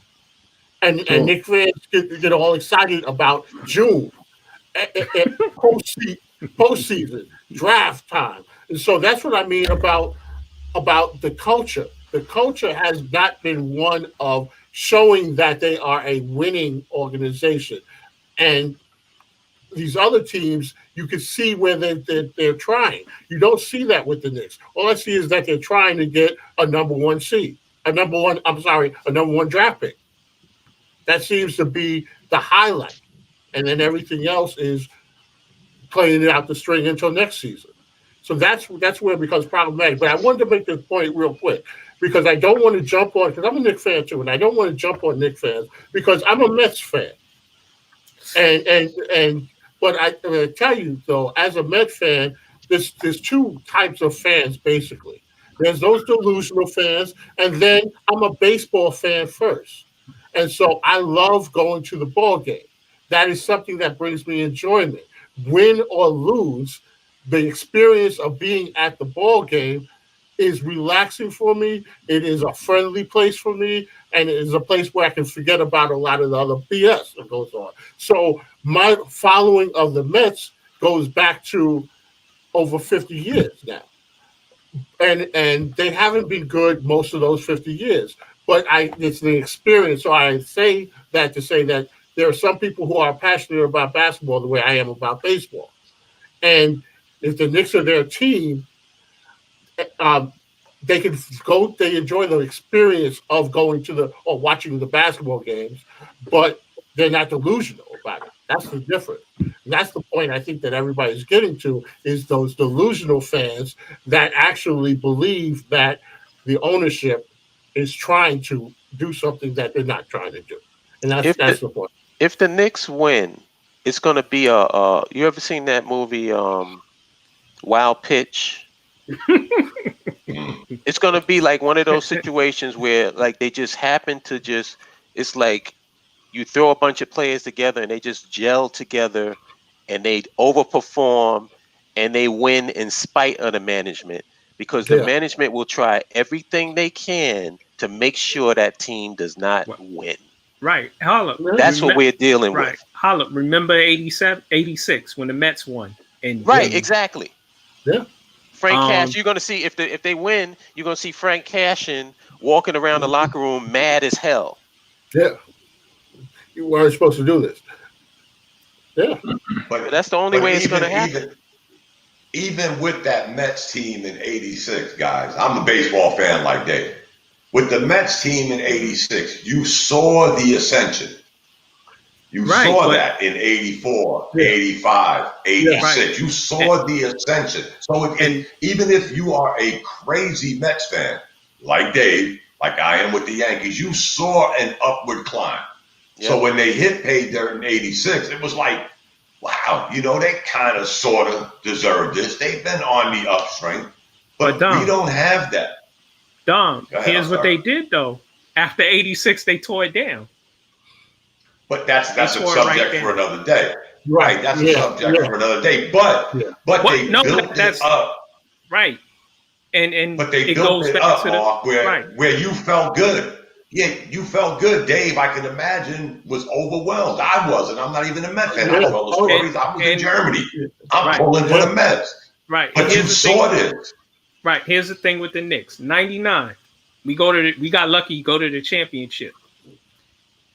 and Knicks fans get all excited about June, postseason, draft time, and so that's what I mean about the culture. The culture has not been one of showing that they are a winning organization. And these other teams, you can see where they're trying. You don't see that with the Knicks. All I see is that they're trying to get a number one draft pick. That seems to be the highlight. And then everything else is playing it out the string until next season. So that's where it becomes problematic. But I wanted to make this point real quick because I don't want to jump on, because I'm a Knicks fan too, and I don't want to jump on Knicks fans because I'm a Mets fan. But I tell you though, as a Mets fan, there's 2 types of fans basically. There's those delusional fans, and then I'm a baseball fan first. And so I love going to the ball game. That is something that brings me enjoyment. Win or lose, the experience of being at the ball game is relaxing for me. It is a friendly place for me, and it is a place where I can forget about a lot of the other BS that goes on. So my following of the Mets goes back to over 50 years now. And they haven't been good most of those 50 years. But it's the experience. So I say that to say that there are some people who are passionate about basketball the way I am about baseball. And if the Knicks are their team, they can go. They enjoy the experience of going to or watching the basketball games, but they're not delusional about it. That's the difference. And that's the point I think that everybody's getting to is those delusional fans that actually believe that the ownership is trying to do something that they're not trying to do, and that's the point. If the Knicks win, it's going to be you ever seen that movie Wild Pitch? It's going to be like one of those situations where like they just happen to it's like you throw a bunch of players together and they just gel together and they overperform and they win in spite of the management because the management will try everything they can to make sure that team does not win. Right. Holla. That's what we're dealing with. Holla. Remember 87, 86 when the Mets won. Exactly. Yeah. Frank Cash, you're going to see if they win, you're going to see Frank Cashin walking around the locker room mad as hell. Yeah. You weren't supposed to do this. Yeah. But that's the only way it's going to happen. Even with that Mets team in '86, guys, I'm a baseball fan like Dave. With the Mets team in '86, you saw the ascension. You saw that in '84, '85, '86. You saw the ascension. So even if you are a crazy Mets fan, like Dave, like I am with the Yankees, you saw an upward climb. Yep. So when they hit pay dirt in '86, it was like, wow, they kind of sort of deserve this. They've been on the upswing, but Dom, we don't have that. Dom, here's what they did, though. After '86, they tore it down. But that's a subject for another day. Right. That's a subject for another day. But they built it up. Right. But they built it up, Mark, where you felt good. Yeah, you felt good. Dave, I can imagine, was overwhelmed. I wasn't. I'm not even a Mets fan. I know all the stories. I was in Germany. I'm pulling for the Mets. Right. But you saw this. Right. Here's the thing with the Knicks. '99. We got lucky, go to the championship.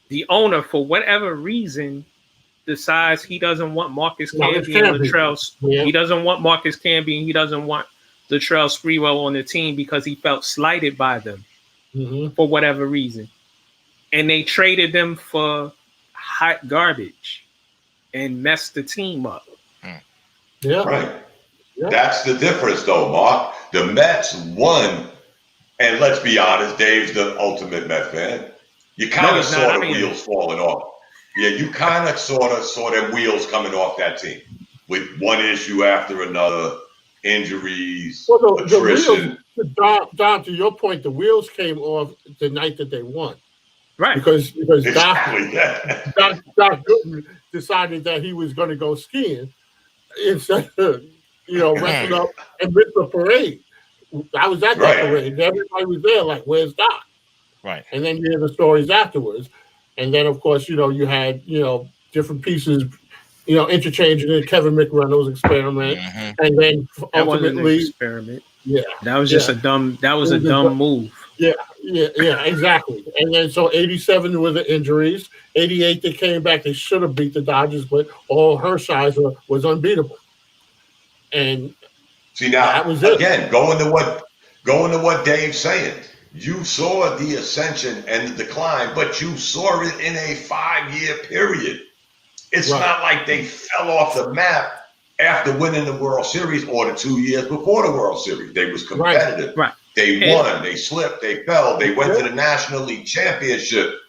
The owner, for whatever reason, decides he doesn't want Marcus Camby and Latrell. He doesn't want Marcus Camby and he doesn't want Latrell Sprewell on the team because he felt slighted by them for whatever reason. And they traded them for hot garbage and messed the team up. Yeah. Right. Yeah. That's the difference, though, Mark. The Mets won, and let's be honest, Dave's the ultimate Met fan. You kind of saw the wheels falling off. Yeah, you kind of sort of saw them wheels coming off that team with one issue after another, injuries, attrition. Don, to your point, the wheels came off the night that they won. Right. Because Doc Gooden decided that he was going to go skiing instead of, resting up and miss the parade. I was at that parade. Everybody was there like, where's Doc? Right. And then you hear the stories afterwards. And then, of course, you had, different pieces, interchanging the Kevin McReynolds experiment. And then ultimately. Experiment. Yeah. That was just a dumb move. Yeah, exactly. And then so 87 were the injuries. 88 they came back. They should have beat the Dodgers, but all Hershiser was unbeatable. And see now that was again going to what Dave's saying. You saw the ascension and the decline, but you saw it in a 5-year period. It's not like they fell off the map after winning the World Series or the 2 years before the World Series. They was competitive. Right. They won, they slipped, they fell, they went to the National League Championship.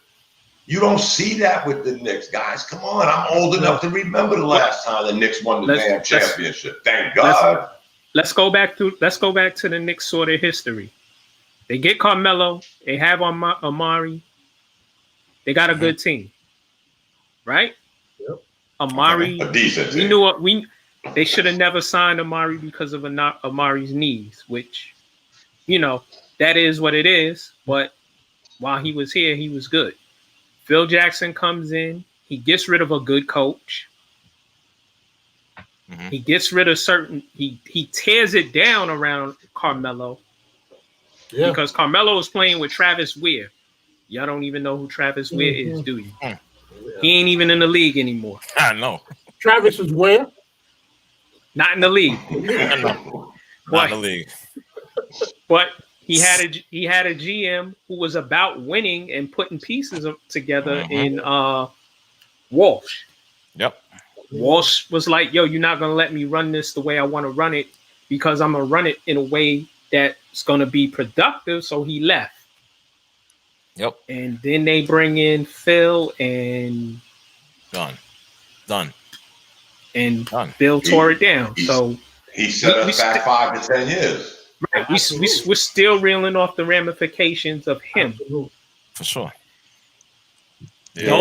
You don't see that with the Knicks, guys. Come on, I'm old enough to remember the last time the Knicks won the damn championship. Thank God. Let's go back to the Knicks sort of history. They get Carmelo, they have Amari, they got a good team, right? Yep. Amari, a decent team. They should have never signed Amari because of Amari's knees, which, that is what it is. But while he was here, he was good. Phil Jackson comes in, he gets rid of a good coach. He gets rid of he tears it down around Carmelo. Yeah. Because Carmelo is playing with Travis Weir. Y'all don't even know who Travis Weir is, do you? He ain't even in the league anymore. I know. Travis is where? Not in the league. Not in the league. But he had a GM who was about winning and putting pieces together in Walsh. Yep. Walsh was like, yo, you're not going to let me run this the way I want to run it because I'm going to run it in a way that's going to be productive. So he left. Yep. And then they bring in Phil and Done. And Phil tore it down. So he set us back 5 to 10 years. Right. We're still reeling off the ramifications of him. For sure. Yeah.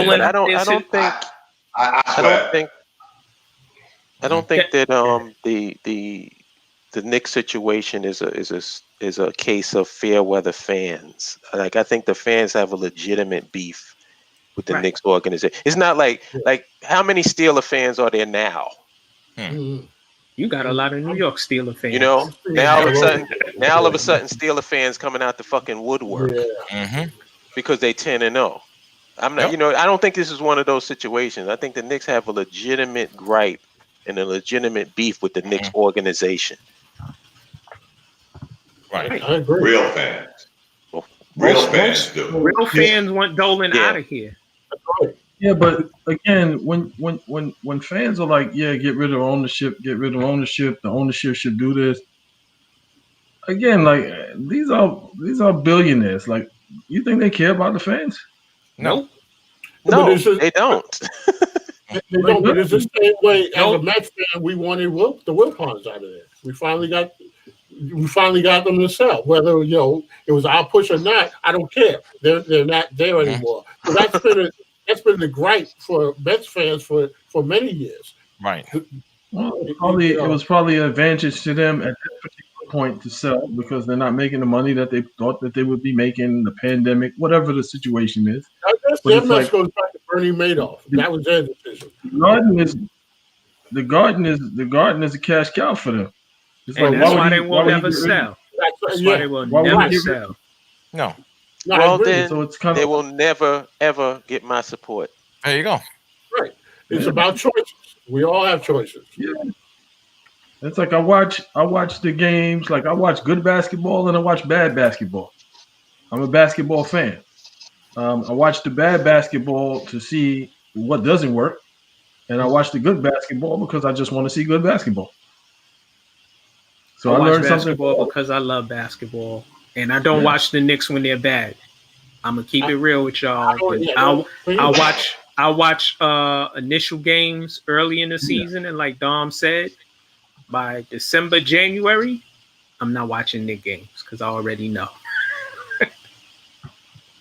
I don't think that the Knicks situation is a case of fair weather fans. Like I think the fans have a legitimate beef with the Knicks organization. It's not like how many Steeler fans are there now? You got a lot of New York Steeler fans. Now all of a sudden Steeler fans coming out the fucking woodwork because they 10-0. I'm not. I don't think this is one of those situations. I think the Knicks have a legitimate gripe and a legitimate beef with the Knicks organization. Right. I agree. Real fans. Real fans do. Real fans want Dolan out of here. Yeah, but again, when fans are like, yeah, get rid of ownership, the ownership should do this. Again, like these are billionaires. Like, you think they care about the fans? No. No, they don't. They don't. But it's the same way as a Mets fan, we wanted the Wilpons out of there. We finally got them to sell. Whether it was our push or not, I don't care. They're not there anymore. So that's been the gripe for Mets fans for many years. Right. Well, it was probably an advantage to them at that particular point to sell because they're not making the money that they thought that they would be making. The pandemic, whatever the situation is. I guess their mess goes back to Bernie Madoff. That was their decision. The Garden is a cash cow for them. It's and that's why they will never sell. That's why they will never sell. No. Well, then so it's they will never ever get my support. There you go. Right. It's about choices. We all have choices. Yeah. It's like I watch the games. Like I watch good basketball and I watch bad basketball. I'm a basketball fan. I watch the bad basketball to see what doesn't work, and I watch the good basketball because I just want to see good basketball. So I learned basketball because I love basketball, and I don't watch the Knicks when they're bad. I'm gonna keep it real with y'all. I watch initial games early in the season, and like Dom said, by December, January, I'm not watching Knicks games because I already know.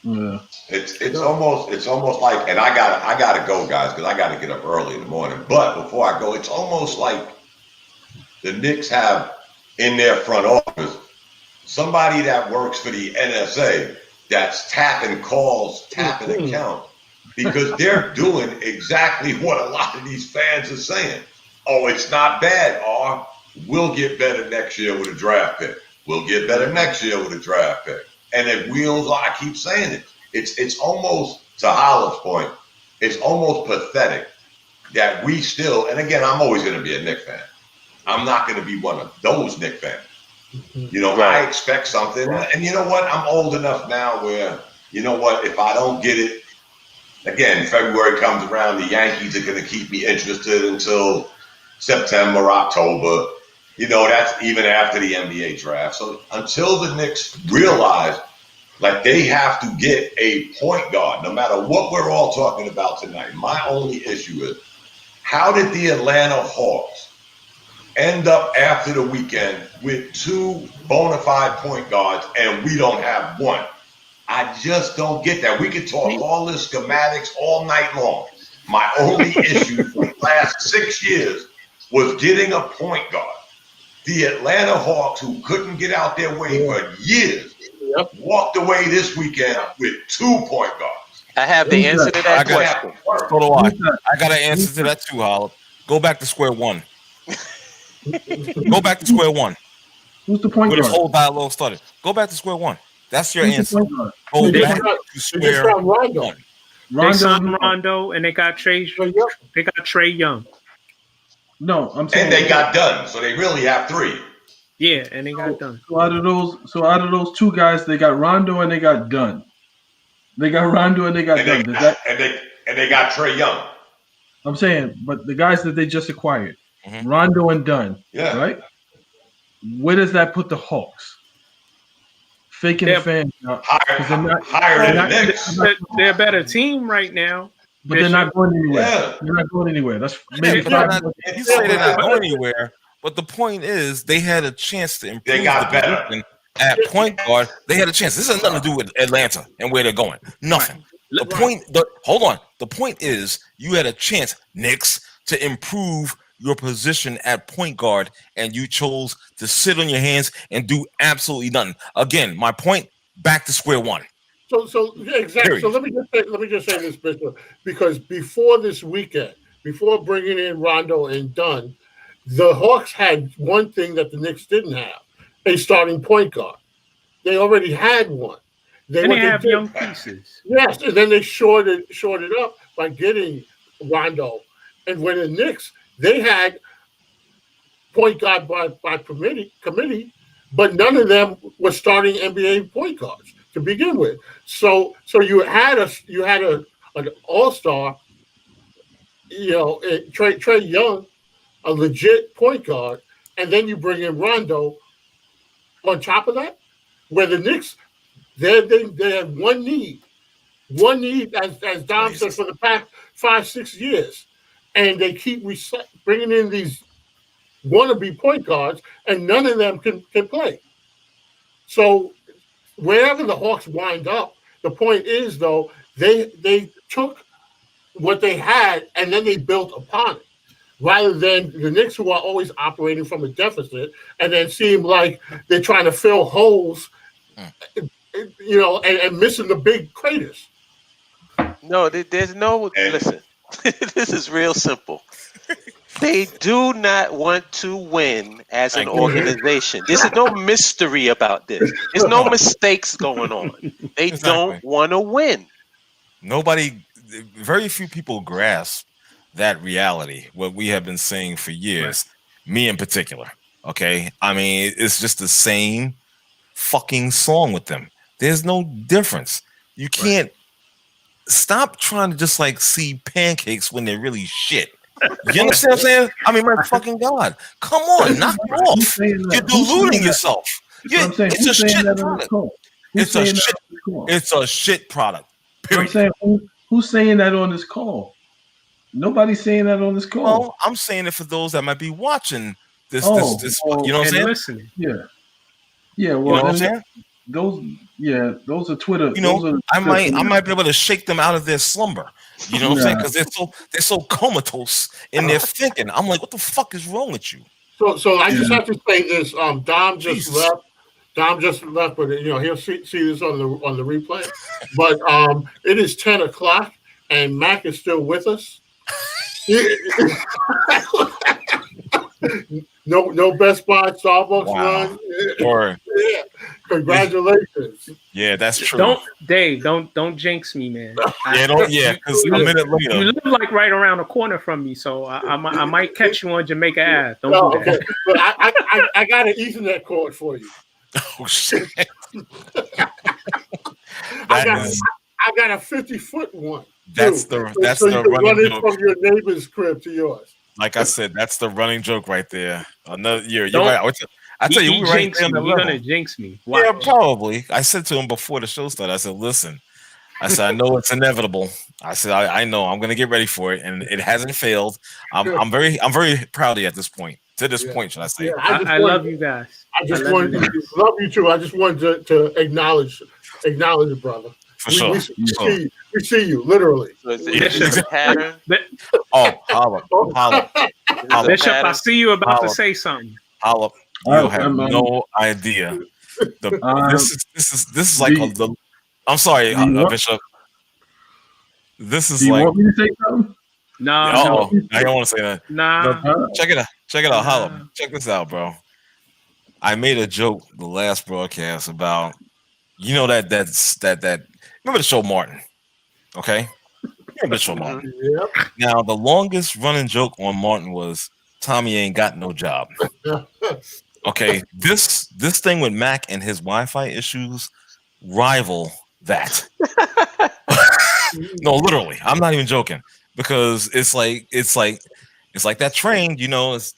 Yeah. It's almost like, and I gotta go, guys, because I gotta get up early in the morning. But before I go, it's almost like the Knicks have in their front office somebody that works for the NSA that's tapping calls, tapping accounts, because they're doing exactly what a lot of these fans are saying. Oh, it's not bad. Oh, we'll get better next year with a draft pick. We'll get better next year with a draft pick. And it wheels, I keep saying it. It's almost, to Hollow's point, it's almost pathetic that we still, and again, I'm always going to be a Knicks fan. I'm not going to be one of those Knicks fans. I expect something. And you know what? I'm old enough now where, you know what, if I don't get it, again, February comes around, the Yankees are going to keep me interested until September, October. That's even after the NBA draft. So until the Knicks realize like they have to get a point guard, no matter what we're all talking about tonight, my only issue is how did the Atlanta Hawks end up after the weekend with two bona fide point guards and we don't have one? I just don't get that. We could talk all this schematics all night long. My only issue for the last 6 years was getting a point guard. The Atlanta Hawks, who couldn't get out their way for years, walked away this weekend with 2 point guards. I have the answer to that question. So do I. I got an answer to that too, Howard. Go back to square one. Go back to square one. Who's the point guard? Where this whole dialogue started. Go back to square one. That's your answer. Go back to square one. They signed Rondo and they got Trey Young. No, I'm saying, and they got done, so they really have 3. Yeah, and they got done. So out of those 2 guys, they got Rondo and they got Dunn. They got Rondo and they got Dunn. And they got Trey Young. I'm saying, but the guys that they just acquired, Rondo and Dunn, right? Where does that put the Hawks? Faking the fans out. Higher than the Knicks. They're a better team right now. But they're not going anywhere. Yeah. They're not going anywhere. That's maybe you say they're not going anywhere, but the point is they had a chance to improve. They got better at point guard. They had a chance. This has nothing to do with Atlanta and where they're going. Nothing. The point is you had a chance, Knicks, to improve your position at point guard, and you chose to sit on your hands and do absolutely nothing. Again, my point, back to square one. So exactly. Period. So let me just say this, Bishop, because before this weekend, before bringing in Rondo and Dunn, the Hawks had one thing that the Knicks didn't have: a starting point guard. They already had one. They have young pieces. Yes, and then they shorted up by getting Rondo. And when the Knicks, they had point guard by committee, but none of them were starting NBA point guards to begin with. So you had an all-star, Trey Young, a legit point guard, and then you bring in Rondo on top of that, where the Knicks, they have one need, as Dom said, for the past 5-6 years, and they keep bringing in these wannabe point guards, and none of them can play. So wherever the Hawks wind up, the point is, though, they took what they had and then they built upon it, rather than the Knicks, who are always operating from a deficit and then seem like they're trying to fill holes, and missing the big craters. No, there's no. Listen, this is real simple. They do not want to win as an organization. There's no mystery about this. There's no mistakes going on. They don't want to win. Very few people grasp that reality, what we have been saying for years, me in particular. Okay. I mean, it's just the same fucking song with them. There's no difference. You can't stop trying to just like see pancakes when they're really shit. You understand what I'm saying? I mean, my fucking God. Come on, knock it off. You're deluding yourself. It's a shit product. It's a shit product. Period. I'm saying, who's saying that on this call? Nobody's saying that on this call. Well, I'm saying it for those that might be watching this. You know what I'm saying? Listening. Yeah. Well, you know what I'm saying? Those are Twitter. I might be able to shake them out of their slumber. You know what I'm saying? Because they're so comatose in their thinking. I'm like, what the fuck is wrong with you? So I just have to say this. Dom just left. But he'll see this on the replay. But it is 10:00, and Mac is still with us. No Best Buy, Starbucks run. Yeah. Congratulations. Yeah, that's true. Don't jinx me, man. Because a minute later, you live like right around the corner from me, so I might catch you on Jamaica Ave. Don't do that. Okay. But I got an Ethernet cord for you. Oh shit! I got a 50-foot one. That's the running joke from your neighbor's crib to yours. Like I said, that's the running joke right there. Another year, you're right. I tell you, we were right there on the level. You're gonna jinx me. Wow. Yeah, probably. I said to him before the show started, I said, listen, I know it's inevitable. I said, I know I'm gonna get ready for it, and it hasn't failed. I'm very proud of you at this point. To this point, should I say? Yeah, I love you guys. I just wanted to love you too. I just wanted to acknowledge it, brother. For sure. We see you literally. So is it pattern? Holla. Bishop, I see you about to say something. Holla. You have no idea. This is like the. I'm sorry, Bishop. This is like. You want me to say something? No, I don't want to say that. Nah. Check it out. Holla. Check this out, bro. I made a joke the last broadcast about, that. Remember the show Martin? Okay. Remember the show Martin? Yep. Now the longest running joke on Martin was Tommy ain't got no job. Okay. This thing with Mac and his Wi-Fi issues rival that. No, literally. I'm not even joking. Because it's like that train, It's,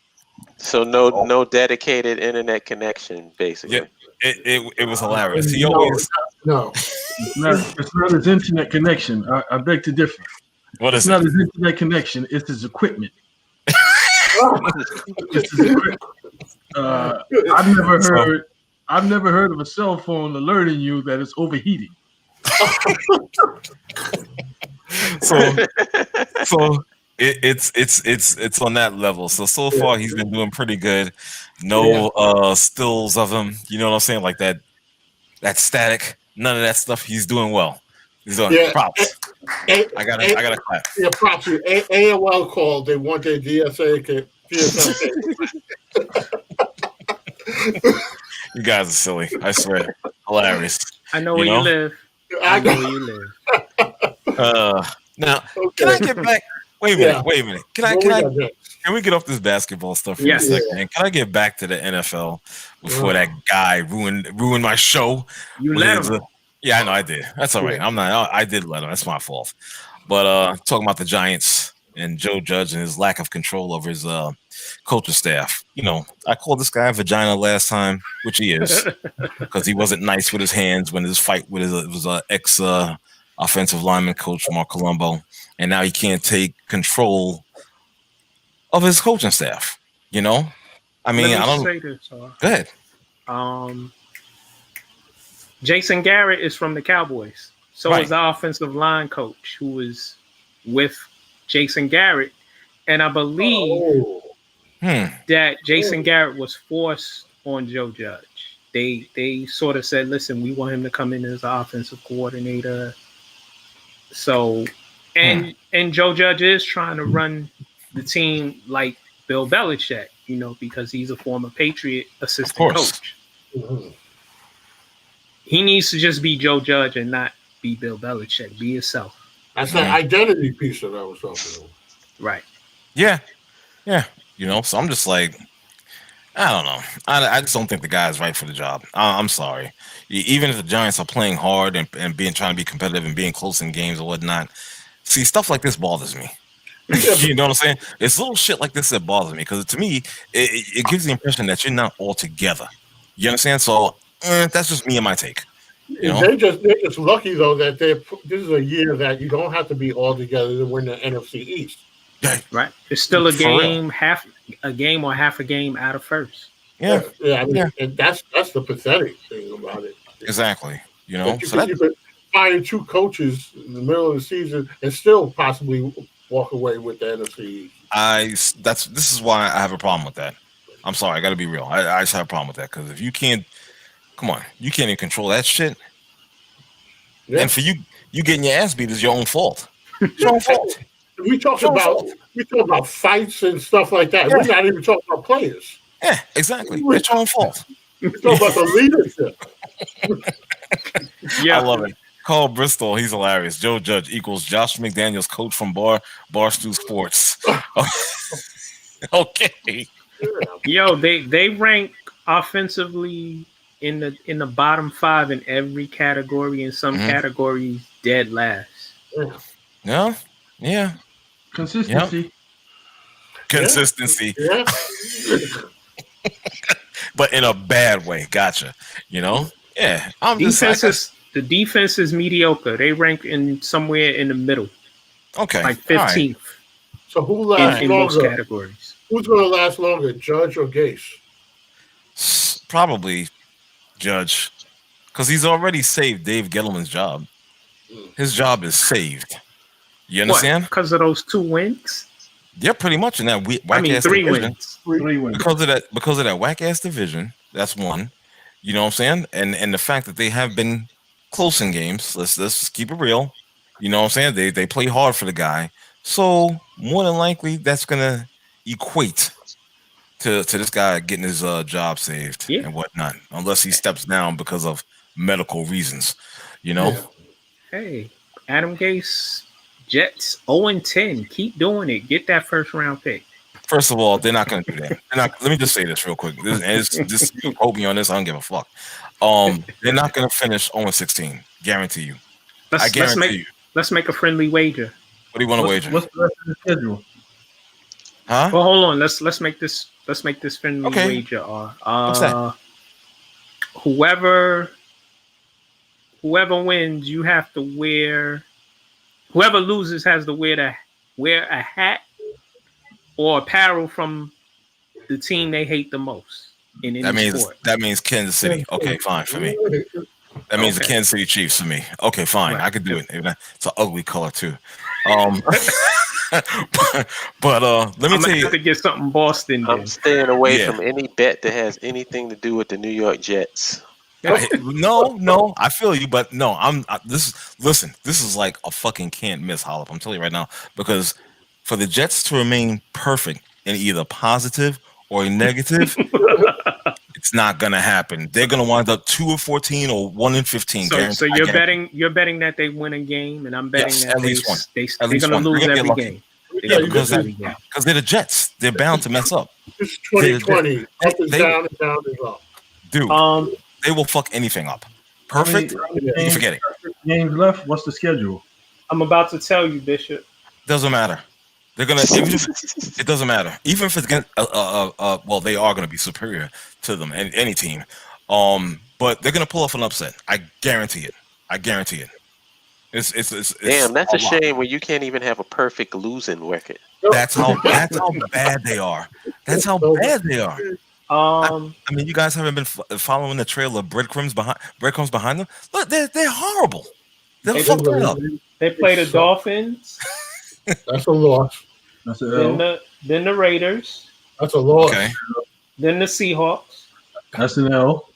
so no dedicated internet connection, basically. Yeah, it was hilarious. He always it's not his internet connection. I beg to differ. What is it's not his internet connection? It's his equipment. It's his equipment. I've never heard of a cell phone alerting you that it's overheating. So it's on that level. So far he's been doing pretty good. No stills of him. You know what I'm saying? Like that static. None of that stuff. He's doing well. He's doing props. I gotta clap. Yeah, props. AOL called. They want their DSL. You guys are silly. I swear. Hilarious. I know where you live. I know where you live. Now, can I get back? Wait a minute. Can we get off this basketball stuff for a second? Man? Can I get back to the NFL before that guy ruined my show? You let him. Yeah, I know I did. That's all right. I did let him. That's my fault. But talking about the Giants and Joe Judge and his lack of control over his coaching staff. You know, I called this guy vagina last time, which he is, because he wasn't nice with his hands when his fight with his ex offensive lineman coach Mark Colombo, and now he can't take control of his coaching staff. You know, I mean, I don't say this. Go ahead. Jason Garrett is from the Cowboys. So is the offensive line coach who was with Jason Garrett. And I believe that Jason Garrett was forced on Joe Judge. They sort of said, listen, we want him to come in as an offensive coordinator. So, and Joe Judge is trying to run the team like Bill Belichick, you know, because he's a former Patriot assistant coach. Mm-hmm. He needs to just be Joe Judge and not be Bill Belichick. Be yourself. That's that identity piece that I was talking about. Right. Yeah. Yeah. You know, so I'm just like, I don't know. I just don't think the guy is right for the job. I'm sorry. Even if the Giants are playing hard and trying to be competitive and being close in games or whatnot, see, stuff like this bothers me. You know what I'm saying? It's little shit like this that bothers me because to me, it gives the impression that you're not all together. You understand? So that's just me and my take. You know? They're just lucky though that this is a year that you don't have to be all together to win the NFC East. Right. It's still a game, half a game out of first. Yeah. I mean, and that's the pathetic thing about it. Exactly. You know, you could fire two coaches in the middle of the season and still possibly walk away with the NFC East. This is why I have a problem with that. I'm sorry, I got to be real. I just have a problem with that because if you can't, come on, you can't even control that shit. Yeah. And for you getting your ass beat is your own fault. It's your own fault. We talk about fights and stuff like that. Yeah. We're not even talking about players. Yeah, exactly. It's your own fault. We talk about the leadership. Yeah, I love it. Carl Bristol, he's hilarious. Joe Judge equals Josh McDaniels, coach from Barstool Sports. Okay. Yo, they rank offensively in the bottom 5 in every category. In some categories, dead last. Yeah. Consistency. Yeah. But in a bad way. Gotcha. You know? Yeah. The defense is mediocre. They rank in somewhere in the middle. Okay. Like 15th. Right. So who lasts in longer? Most categories. Who's going to last longer, Judge or Gase? Probably Judge. Because he's already saved Dave Gettleman's job. His job is saved. You understand? Because of those 2 wins? Yeah, pretty much in that whack-ass 3 division. wins. 3 wins. Because of that whack-ass division, that's one. You know what I'm saying? And the fact that they have been close in games. Let's just keep it real. You know what I'm saying? They play hard for the guy. So more than likely that's gonna equate to this guy getting his job saved and whatnot. Unless he steps down because of medical reasons. You know? Yeah. Hey, Adam Gase, Jets 0-10. Keep doing it. Get that first round pick. First of all, they're not going to do that. Let me just say this real quick. Just quote me on this. I don't give a fuck. They're not going to finish 0-16. Guarantee you. I guarantee you. Let's make a friendly wager. What do you want to wager? What's the rest of the schedule? Huh? Well, hold on. Let's make this friendly wager. What's that? Whoever wins, you have to wear. Whoever loses has to wear a hat or apparel from the team they hate the most in any sport. That means Kansas City. Okay, fine for me. That means the Kansas City Chiefs for me. Okay, fine. Right. I could do it. It's an ugly color too. But let me tell you. Have to get something Boston. I'm staying away from any bet that has anything to do with the New York Jets. No, I feel you, but no, this is like a fucking can't miss, Hollop. I'm telling you right now, because for the Jets to remain perfect in either positive or negative, It's not gonna happen. They're gonna wind up 2-14 or 1-15. So you're betting that they win a game, and I'm betting that at least one. They're gonna lose every game. Yeah, because they're the Jets. They're bound to mess up. It's 2020. Up is down and down is up. Dude, they will fuck anything up. Perfect. You forget it. Games left. What's the schedule? I'm about to tell you, Bishop. Doesn't matter. They're gonna. It doesn't matter. Even if it's against, well, they are gonna be superior to them, any team. But they're gonna pull off an upset. I guarantee it. It's damn. That's a shame when you can't even have a perfect losing record. That's how bad they are. That's how bad they are. I mean, you guys haven't been following the trail of breadcrumbs behind them. Look, they're horrible. They're fucked up. They play the Dolphins. That's a loss. That's an L. Then the Raiders. That's a loss. Okay. Then the Seahawks. That's an L.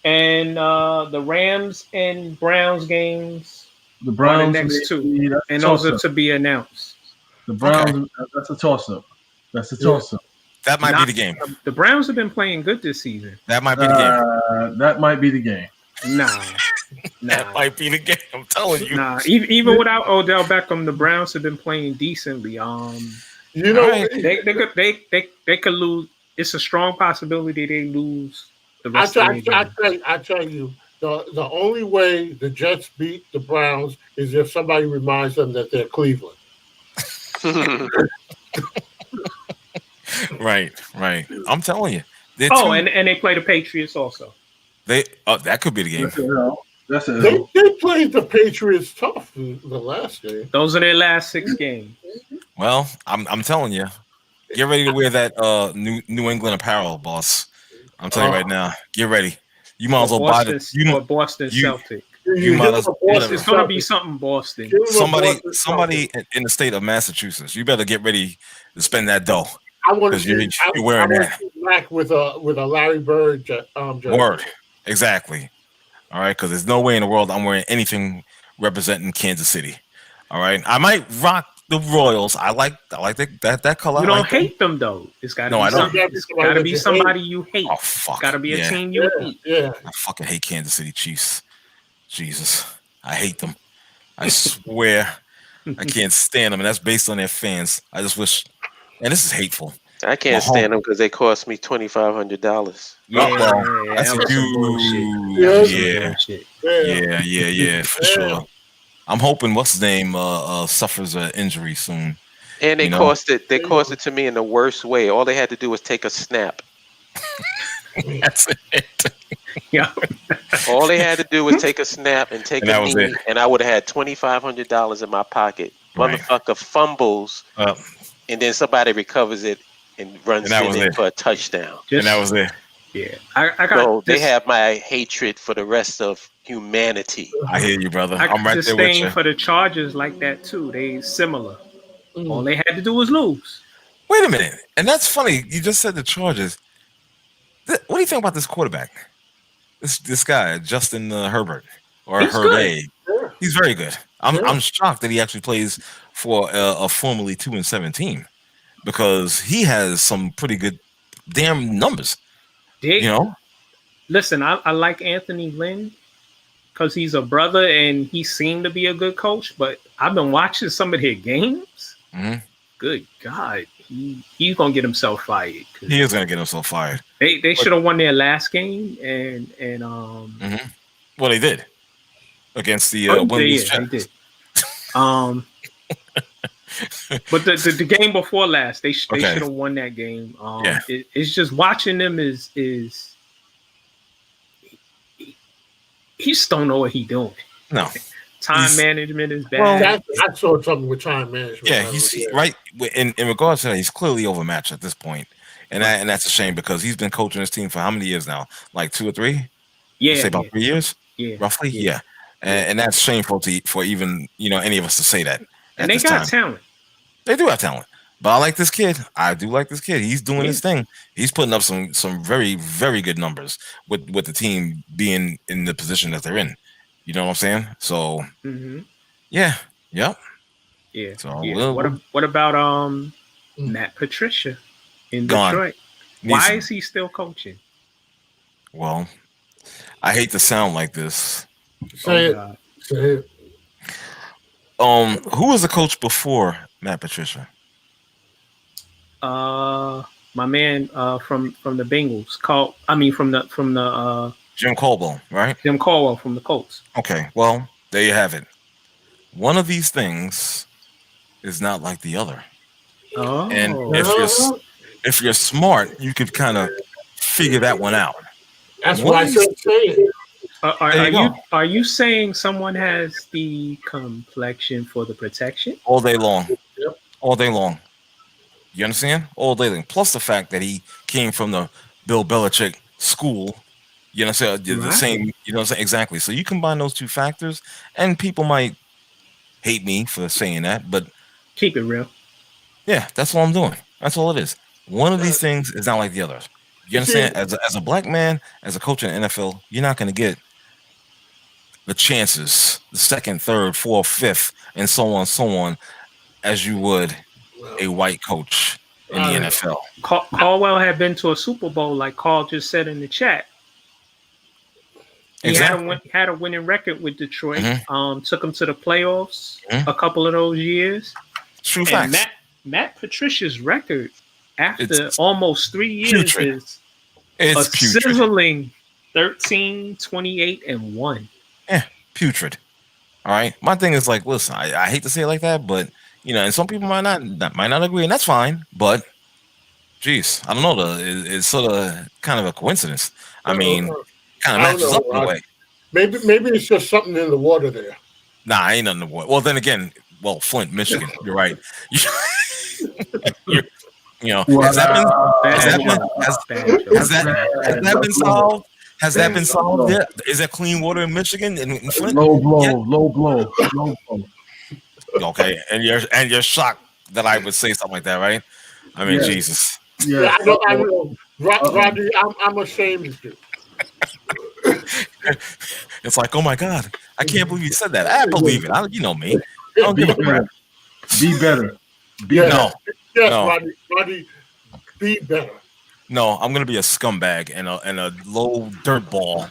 And the Rams and Browns games. The Browns are the next two, and those are to be announced. The Browns. Okay. That's a toss-up. That might be the game. The Browns have been playing good this season. That might be the game. That might be the game. Nah. That might be the game. I'm telling you. Nah, even without Odell Beckham, the Browns have been playing decently. They could lose. It's a strong possibility they lose the rest of the game. I tell you, the only way the Jets beat the Browns is if somebody reminds them that they're Cleveland. Right. I'm telling you. And they play the Patriots also. That could be the game. That's it. They played the Patriots tough in the last game. Those are their last 6 games. Well, I'm telling you, get ready to wear that New England apparel, boss. I'm telling you right now, get ready. You might as well buy the Boston Celtic. You might as well. It's going to be something Boston. Somebody in the state of Massachusetts. You better get ready to spend that dough. I want to see Mac with a Larry Bird jersey. Word, exactly. All right, because there's no way in the world I'm wearing anything representing Kansas City. All right, I might rock the Royals. I like that color. You don't hate them though. It's got to be somebody you hate. Oh fuck! It's got to be a team you hate. Yeah, I fucking hate Kansas City Chiefs. Jesus, I hate them. I swear, I can't stand them, and that's based on their fans. I just wish. And this is hateful. I can't stand them because they cost me $2,500. That's huge. For sure. I'm hoping what's his name suffers an injury soon. And they cost it. They cost it to me in the worst way. All they had to do was take a snap. That's it. Yeah. All they had to do was take a snap and take a knee, and I would have had $2,500 in my pocket. Motherfucker fumbles. And then somebody recovers it and runs it in for a touchdown. And that was it. Yeah. I got they have my hatred for the rest of humanity. I hear you, brother. I'm right there with you. for the Chargers like that too. They similar. All they had to do was lose. Wait a minute. And that's funny. You just said the Chargers. What do you think about this quarterback? This guy, Justin Herbert or Herbert. He's very good. I'm shocked that he actually plays for a formerly 2-7 team because he has some pretty good damn numbers. Listen, I like Anthony Lynn because he's a brother and he seemed to be a good coach. But I've been watching some of their games. Mm-hmm. Good God, he's gonna get himself fired. He is gonna get himself fired. They should have won their last game and Well, they did against the winless Jets. They did. But the game before last, they should have won that game. It's just watching them is he just don't know what he's doing. No, time management is bad. I saw something with time management. Yeah, he's right in regards to that. He's clearly overmatched at this point, and that's a shame because he's been coaching this team for how many years now? Like 2 or 3? Yeah, say about 3 years. Yeah, roughly. Yeah. And that's shameful for even any of us to say that. And they got talent. They do have talent. But I like this kid. I do like this kid. He's doing his thing. He's putting up some very, very good numbers with the team being in the position that they're in. You know what I'm saying? So yeah. So what about Matt Patricia in Detroit? Why is he still coaching? Well, I hate to sound like this. Say it. Say it. Who was the coach before Matt Patricia? My man from the Bengals from the Jim Caldwell, right? Jim Caldwell from the Colts. Okay, well, there you have it. One of these things is not like the other. Oh. And if you're smart, you could kind of figure that one out. That's why I said say it. Are you saying someone has the complexion for the protection? All day long. Yep. All day long. You understand? All day long. Plus the fact that he came from the Bill Belichick school. You know what I'm saying? The same, you know what I'm saying? Exactly. So you combine those two factors, and people might hate me for saying that, but keep it real. Yeah, that's all I'm doing. That's all it is. One of these things is not like the other. You understand? As a black man, as a coach in the NFL, you're not going to get the chances, the second, third, fourth, fifth, and so on, as you would a white coach in the NFL. Caldwell had been to a Super Bowl, like Carl just said in the chat. He had a winning record with Detroit. Mm-hmm. Took him to the playoffs a couple of those years. True facts. Matt Patricia's record after almost 3 years is a sizzling 13, 28, and 1. Yeah, putrid. All right. My thing is like, listen, I hate to say it like that, but you know, and some people might not agree, and that's fine. But, geez, I don't know. It's sort of kind of a coincidence. I mean, kind of matches up in a way. Maybe it's just something in the water there. Nah, ain't nothing in the water. Well, then again, Flint, Michigan. You're right. Has that been solved? Has that been solved yet? Is that clean water in Michigan? In Flint? Low blow. Okay, and you're shocked that I would say something like that, right? I mean, Jesus. Yeah, I know. Roger, I'm ashamed of you. It's like, oh my God, I can't believe you said that. I believe it. You know me. I don't give a crap. Be better. No. Rodney, be better. No, I'm gonna be a scumbag and a low dirt ball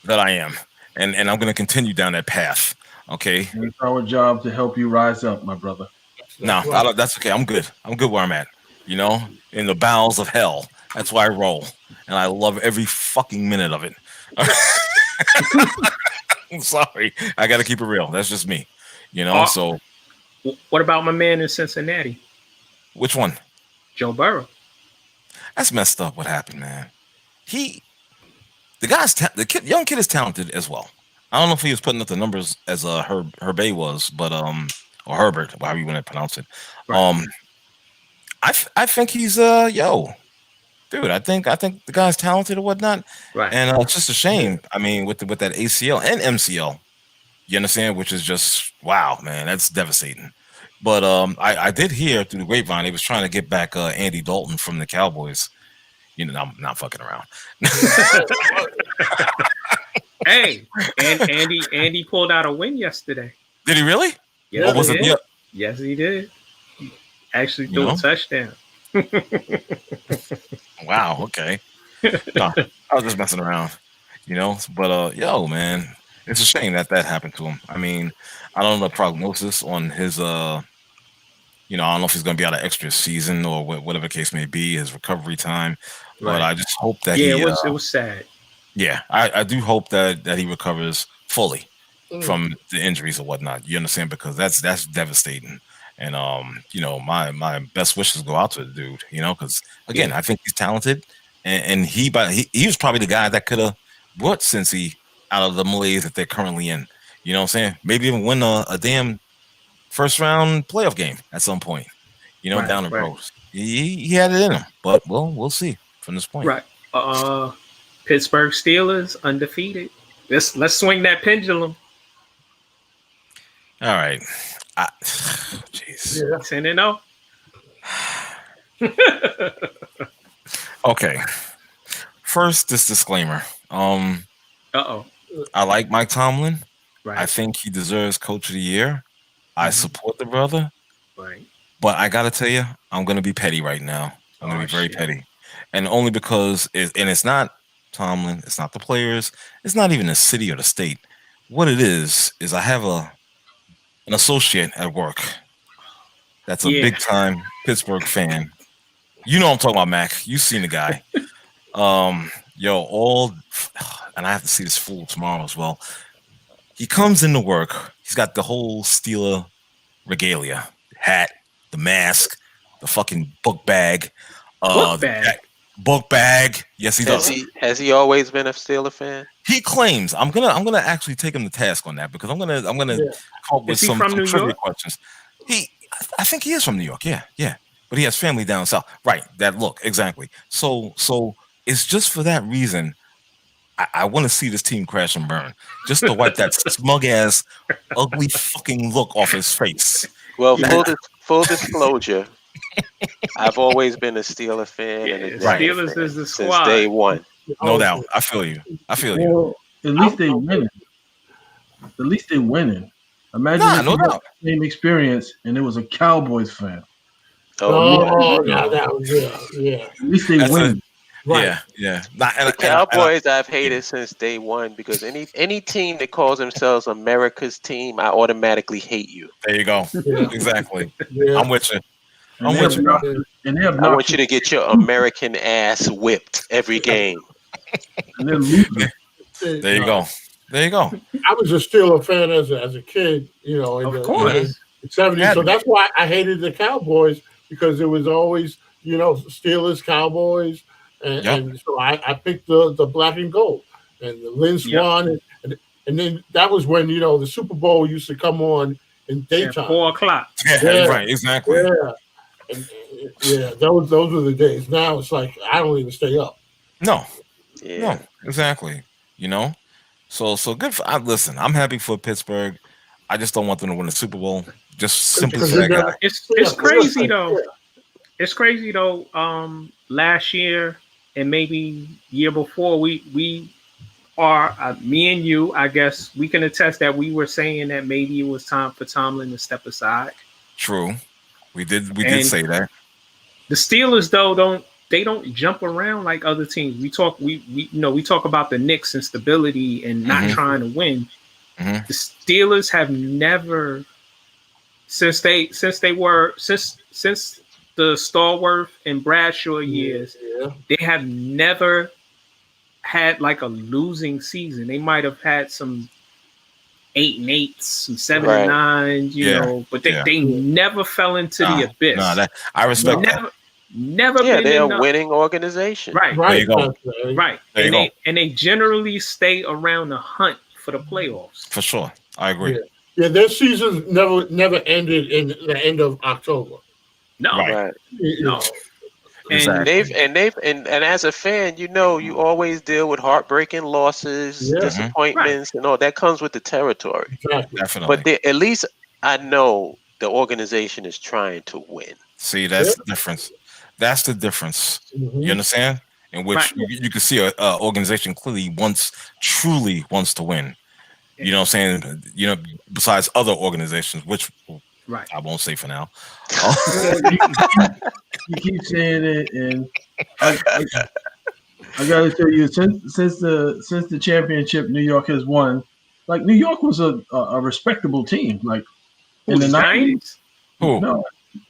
that I am, and I'm gonna continue down that path. Okay. And it's our job to help you rise up, my brother. That's okay. I'm good. I'm good where I'm at. You know, in the bowels of hell. That's why I roll, and I love every fucking minute of it. I'm sorry. I got to keep it real. That's just me. You know. So, what about my man in Cincinnati? Which one? Joe Burrow. That's messed up. What happened, man? The young kid is talented as well. I don't know if he was putting up the numbers as Herbay was, but or Herbert, however you want to pronounce it. Right. I think he's dude. I think the guy's talented or whatnot. Right. And it's just a shame. I mean, with that ACL and MCL, you understand, which is just wow, man. That's devastating. But I did hear through the grapevine he was trying to get back Andy Dalton from the Cowboys. You know, I'm not fucking around. Hey, and Andy pulled out a win yesterday. Did he really? Yes, was it? Yes, he did. He actually threw a touchdown. Wow. Okay. No, I was just messing around, you know. But man, it's a shame that happened to him. I mean, I don't know the prognosis on his I don't know if he's going to be out of extra season or whatever the case may be, his recovery time. Right. But I just hope that it was sad. Yeah, I do hope that he recovers fully from the injuries or whatnot. You understand? Because that's devastating. And my best wishes go out to the dude. You know, because again, I think he's talented, and he was probably the guy that could have brought Cincy out of the malaise that they're currently in. You know what I'm saying? Maybe even win a damn first round playoff game at some point. You know, down the road. He had it in him, but we'll see from this point. Right. Pittsburgh Steelers undefeated. Let's swing that pendulum. All right. Jeez. 10-0. Okay. First, this disclaimer. I like Mike Tomlin. Right. I think he deserves Coach of the Year. I support the brother. Right. But I gotta tell you, I'm gonna be petty right now. I'm gonna be very petty, and only because it's not Tomlin. It's not the players. It's not even the city or the state. What it is I have an associate at work that's a big time Pittsburgh fan. You know what I'm talking about, Mac. You've seen the guy. And I have to see this fool tomorrow as well. He comes into work. He's got the whole Steeler regalia, hat, the mask, the fucking book bag. Book bag. Yes, he does. Has he always been a Steeler fan? He claims. I'm gonna actually take him to task on that because I'm gonna come up with some trivia questions. I think he is from New York. Yeah. But he has family down south. Right. That look exactly. So it's just for that reason. I want to see this team crash and burn, just to wipe that smug ass, ugly fucking look off his face. Well, full disclosure, I've always been a Steeler fan, and Steelers is the squad since day one. No doubt. I feel you. Well, at least they winning. At least they winning. Imagine if you had the same experience and it was a Cowboys fan. That was At least they win. Right. Yeah. The Cowboys I've hated since day one because any team that calls themselves America's team, I automatically hate you. There you go. Yeah. Exactly. Yeah. I'm with you. I want you to get your American ass whipped every game. And then losing. There you go. I was a Steeler fan as a kid, in the 70s. So that's why I hated the Cowboys because it was always, Steelers, Cowboys. And so I picked the black and gold and the Lynn Swan. And then that was when, the Super Bowl used to come on in daytime. 4:00. Yeah, right, exactly. Yeah. And, those were the days. Now it's like I don't even stay up. No. Yeah. No, exactly. So good. Listen, I'm happy for Pittsburgh. I just don't want them to win the Super Bowl. Just simply for that guy. It's crazy though. Yeah. It's crazy though. Last year and maybe year before, we are me and you. I guess we can attest that we were saying that maybe it was time for Tomlin to step aside. True, we did say that. The Steelers though don't jump around like other teams. We talk about the Knicks and stability and not trying to win. Mm-hmm. The Steelers have never since the Stallworth and Bradshaw years, they have never had like a losing season. They might have had some 8-8s, some 7-9s, but they never fell into the abyss. I respect that. Never been they're enough. A winning organization. Right. There you go. Right. And they generally stay around the hunt for the playoffs. For sure. I agree. Yeah, their season never ended in the end of October. No. Right. No. And as a fan, you always deal with heartbreaking losses, disappointments, and all that comes with the territory. Exactly. Definitely. But at least I know the organization is trying to win. See, that's the difference. That's the difference. Mm-hmm. You understand? In which you can see an organization clearly truly wants to win. You know what I'm saying? Besides other organizations, which I won't say for now. You keep saying it, and I got to tell you, since the championship New York has won, like New York was a respectable team. Like in the 90s. Who? No,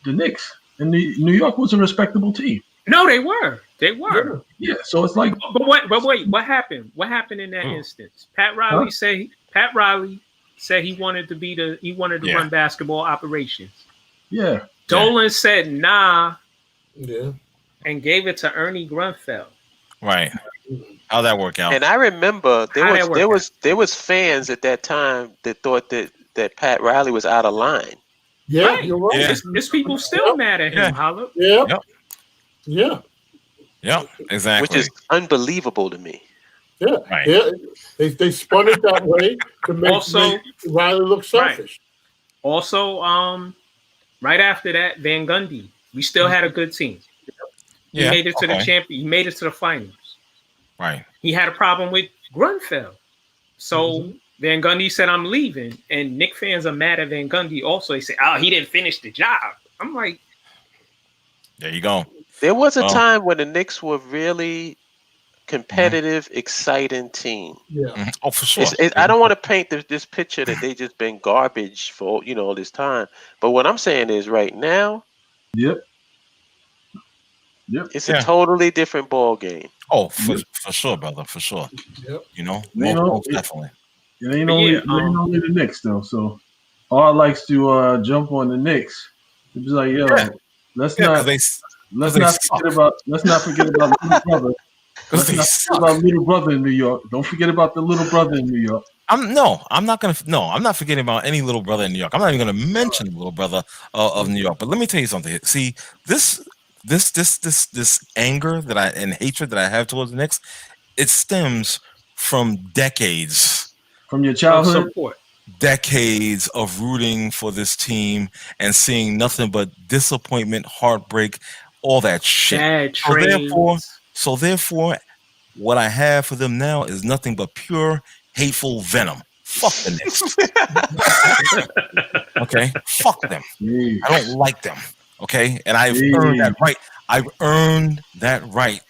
the Knicks. And New York was a respectable team. No, they were. They were. Yeah. So it's like. But wait. What happened? What happened in that instance? Pat Riley said he wanted to run basketball operations. Yeah. Dolan said nah. Yeah. And gave it to Ernie Grunfeld. Right. How'd that work out? And I remember there was fans at that time that thought that Pat Riley was out of line. Yeah, you're right. Yeah. There's people still mad at him, Holla. Yeah. Yep. Yeah. Yep. Exactly. Which is unbelievable to me. Yeah. Right. Yeah. They spun it that way to make Riley look selfish. Right. Also, right after that, Van Gundy. We still had a good team. He made it to the champion. He made it to the finals. Right. He had a problem with Grunfeld. So Van Gundy said, I'm leaving. And Knick fans are mad at Van Gundy also. They say, he didn't finish the job. I'm like, there you go. There was a time when the Knicks were really competitive, exciting team. Yeah. Oh, for sure. I don't want to paint this picture that they just been garbage for all this time. But what I'm saying is, right now, Yep. it's a totally different ball game. Oh, for sure, brother, for sure. Yep. Most definitely. It ain't only the Knicks though. So R likes to jump on the Knicks. It's like, yo, let's not forget about little brother. Let's not forget about little brother in New York. Don't forget about the little brother in New York. I'm not forgetting about any little brother in New York. I'm not even gonna mention the little brother of New York. But let me tell you something. See, this anger and hatred that I have towards the Knicks, it stems from decades. From your childhood? Decades of rooting for this team and seeing nothing but disappointment, heartbreak, all that shit. So therefore, what I have for them now is nothing but pure hateful venom. Fuck the Knicks. Okay? Fuck them. I don't like them. Okay? And I've earned that right. I've earned that right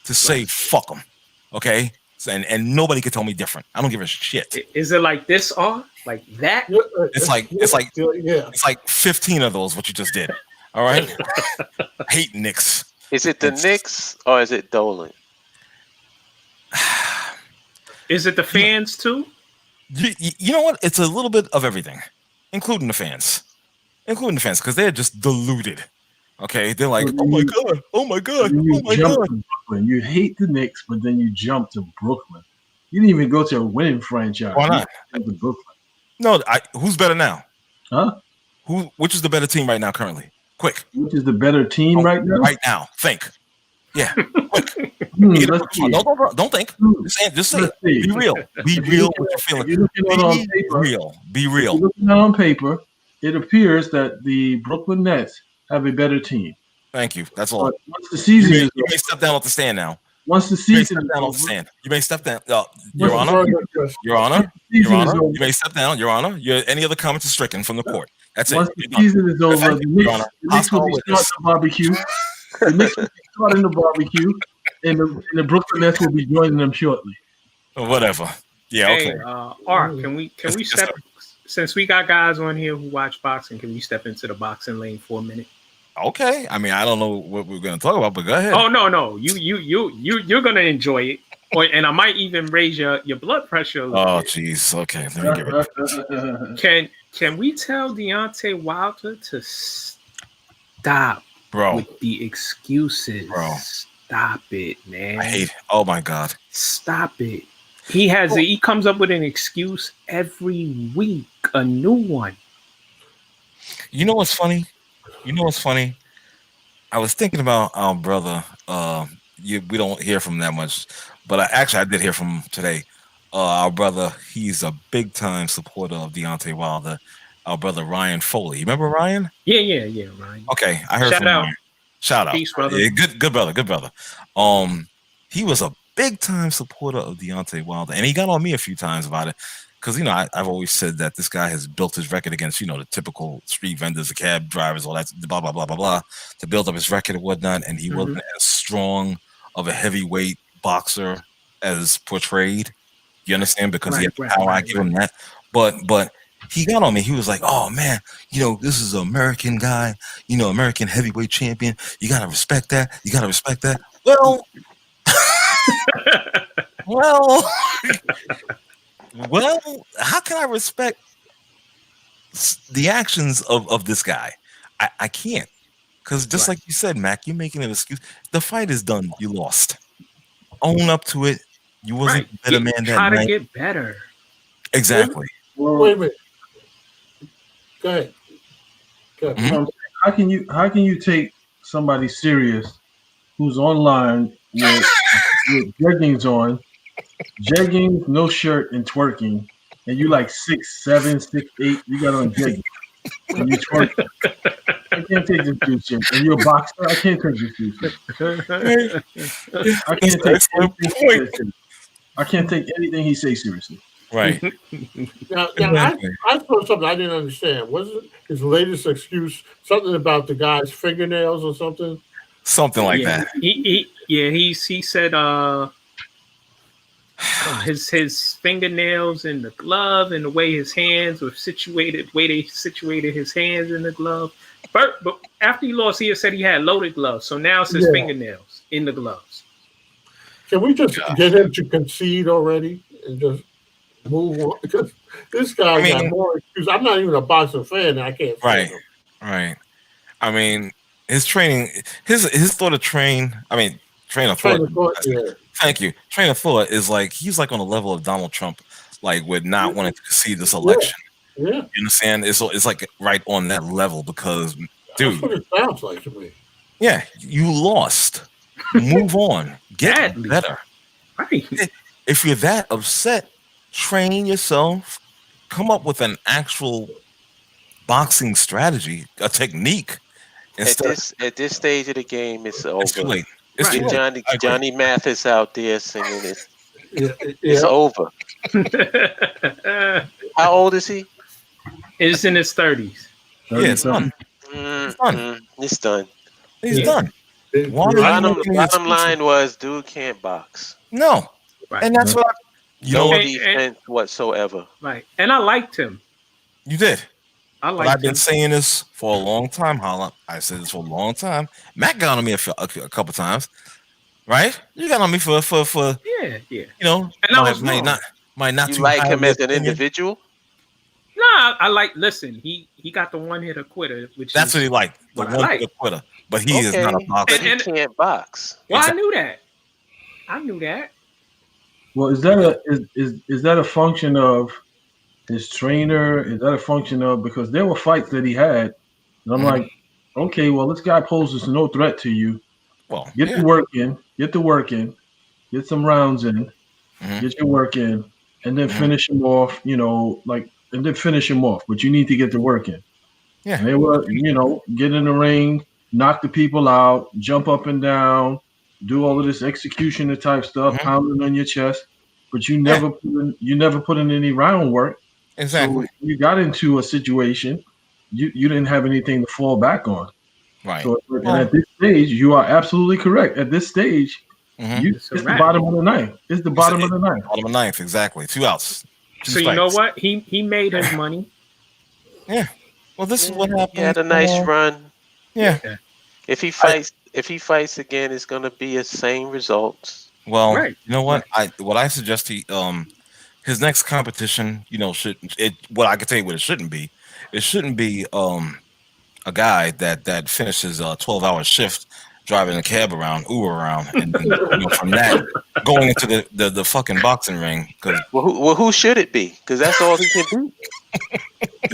to say fuck them. Okay? And nobody can tell me different. I don't give a shit. Is it like this or like that? It's like 15 of those what you just did. All right? I hate Knicks. Is it the Knicks or is it Dolan? Is it the fans too? You know what? It's a little bit of everything, including the fans, because they're just deluded. Okay, they're like, oh my god, oh my god. Brooklyn. You hate the Knicks, but then you jump to Brooklyn. You didn't even go to a winning franchise. Why not? To Brooklyn. No, who's better now? Huh? Which is the better team right now currently? Quick. Which is the better team right now? Right now, think. Yeah, quick. Don't think. Just say it. Be real. Be real with your feelings. Be real. Looking at on paper, it appears that the Brooklyn Nets have a better team. Thank you. That's all. Once the season is over, you may step down off the stand now. Once the season is over, you may step down. Your Honor. You may step down. Your Honor. Any other comments are stricken from the court. That's Once it. the season is over, the Knicks will be starting the barbecue. The Knicks will be starting the barbecue, and the Brooklyn Nets will be joining them shortly. Whatever. Yeah. Hey, okay. Art, can we step? Since we got guys on here who watch boxing, can we step into the boxing lane for a minute? Okay. I mean, I don't know what we're going to talk about, but go ahead. Oh no. You're going to enjoy it, and I might even raise your blood pressure a little bit. Jeez. Okay. Let me get rid of this. Can we tell Deontay Wilder to stop with the excuses? Bro. Stop it, man. I hate it. Oh my God. Stop it. He comes up with an excuse every week, a new one. You know what's funny? I was thinking about our brother. We don't hear from him that much, but I did hear from him today. Our brother, he's a big time supporter of Deontay Wilder. Our brother Ryan Foley. You remember Ryan? Yeah, Ryan. Okay, I heard from Ryan. Shout out. Peace, brother. Yeah, good brother. He was a big time supporter of Deontay Wilder, and he got on me a few times about it because I've always said that this guy has built his record against the typical street vendors, the cab drivers, all that blah blah blah blah blah, to build up his record and whatnot. And he wasn't as strong of a heavyweight boxer as portrayed. You understand? Because he had the power. I give him that. But he got on me. He was like, "Oh man, this is an American guy. American heavyweight champion. You gotta respect that. You gotta respect that." Well, how can I respect the actions of this guy? I can't, because just like you said, Mac, you're making an excuse. The fight is done. You lost. Own up to it. You wasn't a better man that night. Try to get better. Exactly. Wait a minute. Go ahead. Mm-hmm. How can you take somebody serious who's online with jeggings on, no shirt, and twerking, and you like 6'7", 6'8", you got on jeggings and you twerking? I can't take this dude serious. And you're a boxer, I can't take this dude serious. I can't take anything he says seriously. Right. Now I saw something I didn't understand. Wasn't his latest excuse something about the guy's fingernails or something? Something like that. He said His fingernails in the glove and the way his hands were situated, way they situated his hands in the glove. But after he lost, he said he had loaded gloves. So now it's his fingernails in the gloves. Can we just get him to concede already and just move on? Because this guy got more excuses. I'm not even a boxing fan, and I can't stand him. Right. I mean, his training, his thought of train of thought. Thank you. Train of thought is like he's like on the level of Donald Trump, like with not wanting to concede this election. Yeah. You understand? It's like right on that level because, dude, that's what it sounds like to me. Yeah, you lost. Move on. Get better. Right. If you're that upset, train yourself. Come up with an actual boxing strategy, a technique. At this stage of the game, it's over. It's too late. It's too late. Johnny Mathis out there singing it. It's over. How old is he? He's in his 30s. Yeah, it's done. It's done. He's done. Bottom line was, dude can't box. No. Right. And that's what no defense whatsoever. Right. And I liked him. You did. I've been saying this for a long time, Holla. I said this for a long time. Matt got on me a couple times. Right? You got on me for yeah. You know, and I was might not you like him as an individual? No, I like. Listen, he got the one hitter quitter, which that's what he liked. The one hitter quitter, but he is not a boxer. But he can't box. Well, I knew that. Well, is that a function of his trainer? Is that a function of because there were fights that he had, and I'm like, okay, well, this guy poses no threat to you. Well, get the work in, get some rounds in, get your work in, and then finish him off. And then finish him off. But you need to get the work in. Yeah. And they were, get in the ring, knock the people out, jump up and down, do all of this executioner type stuff, pounding on your chest. But you never put in any round work. Exactly. So you got into a situation, you didn't have anything to fall back on. Right. So and at this stage, you are absolutely correct. At this stage, it's the bottom of the ninth. It's the bottom of the ninth. Bottom of the ninth, exactly. 2 outs. So you know what? He made his money. Yeah. Well, this is what happened. He had a nice run. Yeah. If he fights again, it's gonna be the same results. Well, you know what? I suggest his next competition, what I can tell you what it shouldn't be. It shouldn't be a guy that finishes a 12-hour shift driving a cab around, Uber around, and then from that going into the fucking boxing ring. Who should it be? Because that's all he can do.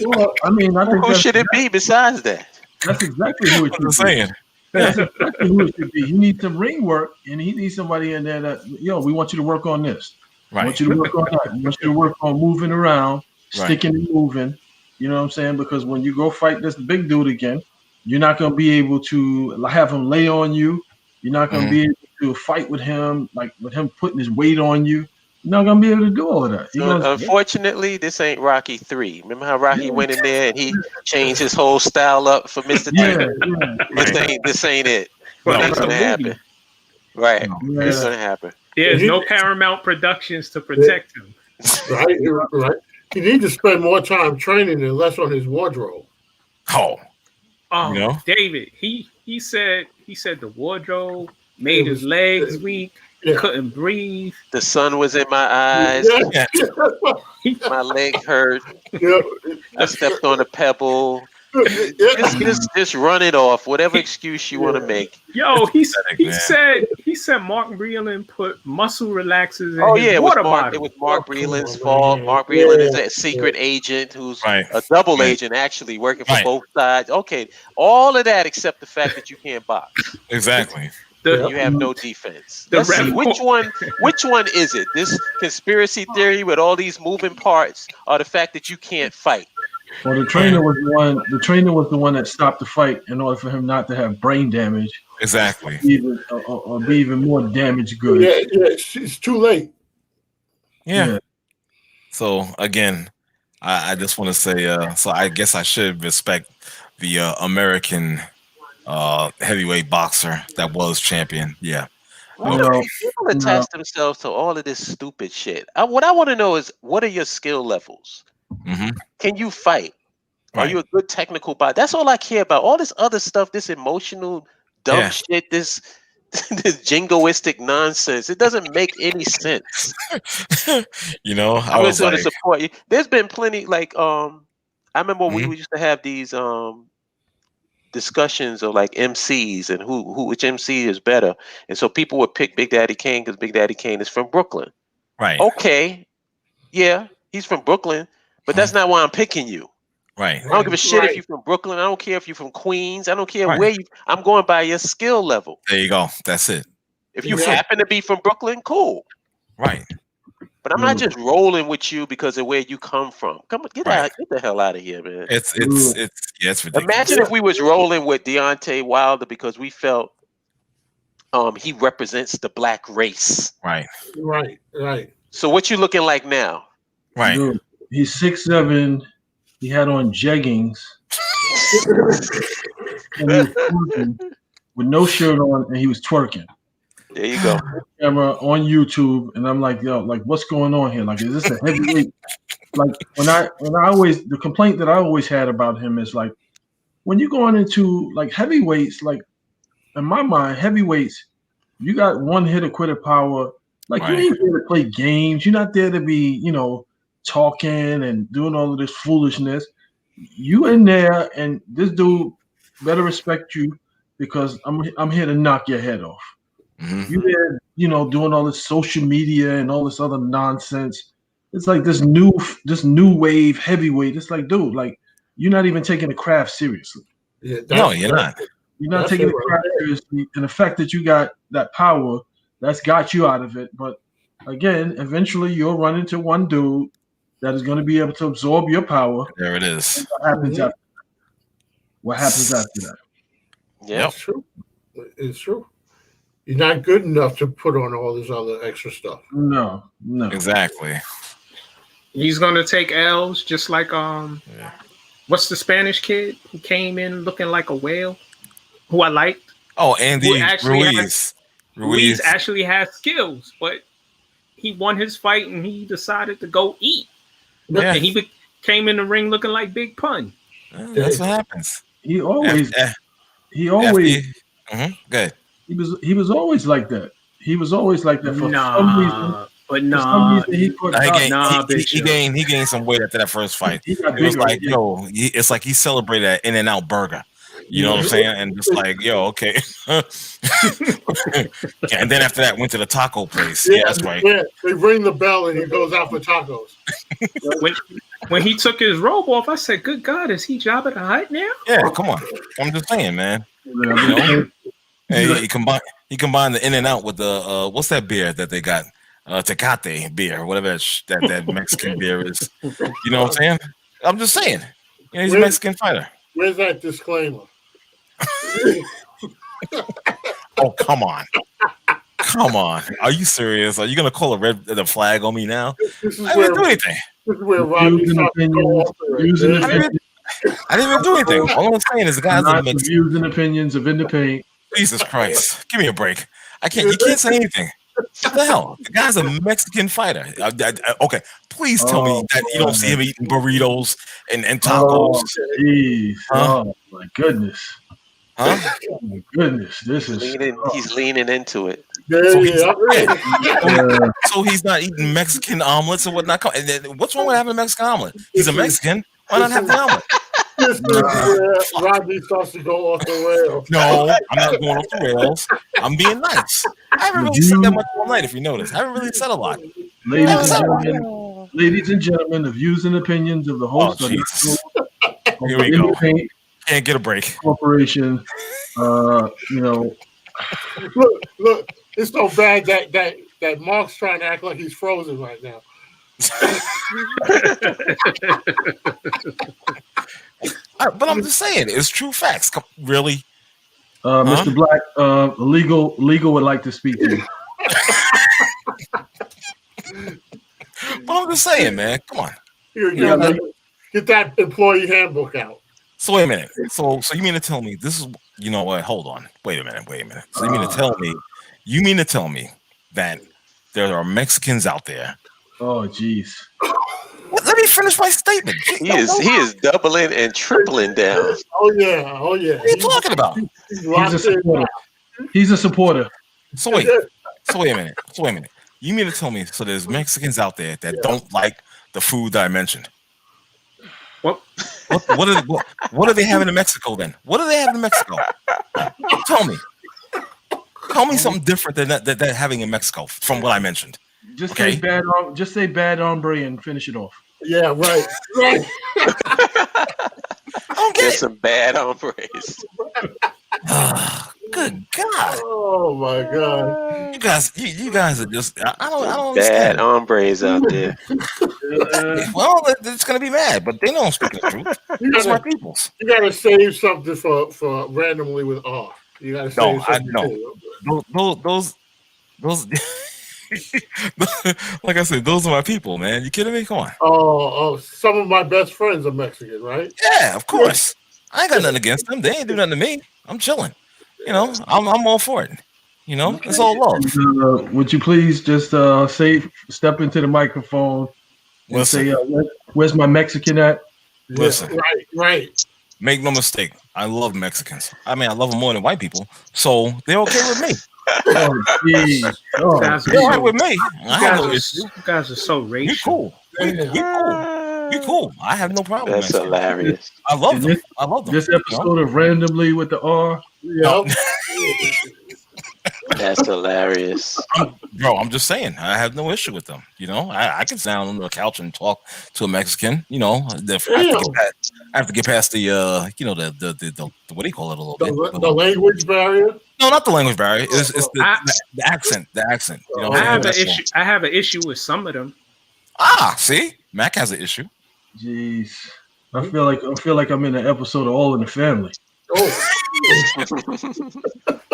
Well, I think who should it be besides that? That's exactly who it should be. Saying. That's exactly who it should be. He needs some ring work, and he needs somebody in there that, we want you to work on this. Right. I want you to work on that. We want you to work on moving around, sticking and moving. You know what I'm saying? Because when you go fight this big dude again, you're not going to be able to have him lay on you. You're not going to be able to fight with him, like with him putting his weight on you. You're not going to be able to do all of that. Unfortunately, this ain't Rocky 3. Remember how Rocky went in there and he changed his whole style up for Mr. T? This ain't it. That's going to happen. Right. It's going to happen. There's no Paramount Productions to protect him. Right. He needs to spend more time training and less on his wardrobe. David, he said the wardrobe made his legs weak. He couldn't breathe. The sun was in my eyes. My leg hurt. I stepped on a pebble. Just run it off. Whatever excuse you want to make. Yo, he said Mark Breland put muscle relaxers in his water bottle. It was Mark Breland's fault. Mark Breland is a secret agent who's a double agent, actually working for both sides. Okay, all of that except the fact that you can't box. Exactly. You have no defense. Let's see which one is it? This conspiracy theory with all these moving parts, or the fact that you can't fight? Well, the trainer was the one that stopped the fight in order for him not to have brain damage. Exactly. Or be even more damaged goods. Yeah, it's too late. Yeah. So again, I just want to say, so I guess I should respect the American heavyweight boxer that was champion. Yeah. People attach themselves to all of this stupid shit. What I want to know is, what are your skill levels? Can you fight? Are you a good technical body? That's all I care about. All this other stuff, this emotional dumb shit, this jingoistic nonsense. It doesn't make any sense. I was going to support you. There's been plenty. I remember we used to have these discussions of like MCs and which MC is better, and so people would pick Big Daddy Kane because Big Daddy Kane is from Brooklyn. Right. Okay. Yeah, he's from Brooklyn, but that's not why I'm picking you. Right. I don't give a shit if you're from Brooklyn. I don't care if you're from Queens. I don't care where you. I'm going by your skill level. There you go. That's it. If you happen to be from Brooklyn, cool. Right. But I'm not just rolling with you because of where you come from. Come on, get the hell out of here, man. It's ridiculous. Imagine if we was rolling with Deontay Wilder because we felt he represents the black race. Right. So what you looking like now? Right. Dude, he's 6'7". He had on jeggings and he was twerking with no shirt on, and he was twerking. There you go. Camera on YouTube, and I'm like, yo, like, what's going on here? Like, is this a heavyweight? Like, when I always, the complaint that I always had about him is like, when you're going into like heavyweights, like in my mind, heavyweights, you got one hitter quitter power. Like, you ain't there to play games. You're not there to be, talking and doing all of this foolishness. You in there, and this dude better respect you because I'm here to knock your head off. You there, doing all this social media and all this other nonsense. It's like this new wave heavyweight. It's like, dude, like, you're not even taking the craft seriously. Yeah, no, you're not. You're not taking the craft seriously, and the fact that you got that power, that's got you out of it. But again, eventually you'll run into one dude that is going to be able to absorb your power. There it is. What happens after that? Yeah, it's true. It's true. You're not good enough to put on all this other extra stuff. No. Exactly. He's going to take L's just like what's the Spanish kid who came in looking like a whale, who I liked? Oh, Andy Ruiz. Ruiz actually has skills, but he won his fight and he decided to go eat. Yeah. And he came in the ring looking like Big Pun. That's what happens. He always. Good. He was always like that. He was always like that for some reason. But nah, he gained some weight after that first fight. It was like, it's like he celebrated that In-N-Out burger. You know what I'm saying? And just like, okay. And then after that, went to the taco place. Yeah, that's right. Yeah, they ring the bell and he goes out for tacos. when he took his robe off, I said, "Good God, is he Jabba the Hutt now?" Yeah, come on. I'm just saying, man. Hey, he combined the In-N-Out with the what's that beer that they got? Tecate beer, whatever that Mexican beer is. You know what I'm saying? I'm just saying. He's a Mexican fighter. Where's that disclaimer? Oh, come on. Come on. Are you serious? Are you going to call the flag on me now? I didn't even do anything. This is where Rodney starts to go off. I didn't even do anything. All I'm saying is the guys are the views and opinions of Independent. Jesus Christ. Give me a break. You can't say anything. What the hell? The guy's a Mexican fighter. Okay, please tell me that you don't see him eating burritos and tacos. Oh my goodness. Huh? Oh my goodness. This is he's leaning into it. So he's not eating Mexican omelets or whatnot. What's wrong with having a Mexican omelet? He's a Mexican. Why not have the omelet? This is where Rodney starts to go off the rails. No, I'm not going off the rails. I'm being nice. I haven't really said that much all night, if you notice. I haven't really said a lot. Ladies and gentlemen, the views and opinions of the host of Here we go. Can't get a break. Corporation, Look, it's so bad that Mark's trying to act like he's frozen right now. But I'm just saying, it's true facts. Really? Mr. Black, legal would like to speak to you. But I'm just saying, man. Come on. Get that employee handbook out. So wait a minute. So you mean to tell me this is? You know what? Hold on. Wait a minute. So you mean to tell me You mean to tell me that there are Mexicans out there? Oh, jeez. Let me finish my statement. He is doubling and tripling down. Oh yeah. What are you talking about? He's a supporter. He's a supporter. So wait a minute. You mean to tell me there's Mexicans out there that don't like the food that I mentioned? What are they having in Mexico then? What do they have in Mexico? Tell me something different than that they're having in Mexico from what I mentioned. Just say bad hombre and finish it off. Yeah, right. I don't get some bad hombres. Good God! Oh my God! You guys are just I don't bad understand. Hombres out there. Well, it's gonna be mad, but they know I'm speaking the truth. That's my peoples. You gotta save something for randomly with R. You gotta save something. Those like I said, those are my people, man. You kidding me? Come on. Oh, some of my best friends are Mexican, right? Yeah, of course. I ain't got nothing against them. They ain't do nothing to me. I'm chilling. You know, I'm all for it. You know, it's all love. Would you please just step into the microphone and say, where's my Mexican at? Listen. Right. Make no mistake. I love Mexicans. I mean, I love them more than white people. So they're okay with me. Oh, geez. Oh, they're all right with me. You guys are so racial. You cool. I have no problem. That's hilarious. I love them. This episode of Randomly with the R. Yep. That's hilarious. Bro, I'm just saying, I have no issue with them. You know, I can sit on the couch and talk to a Mexican. You know, I have to get past the the what do you call it a little bit? The language barrier. No, not the language barrier. It's the accent. The accent. You know, I have an issue with some of them. See, Mac has an issue. Jeez, I feel like I'm in an episode of All in the Family. Oh,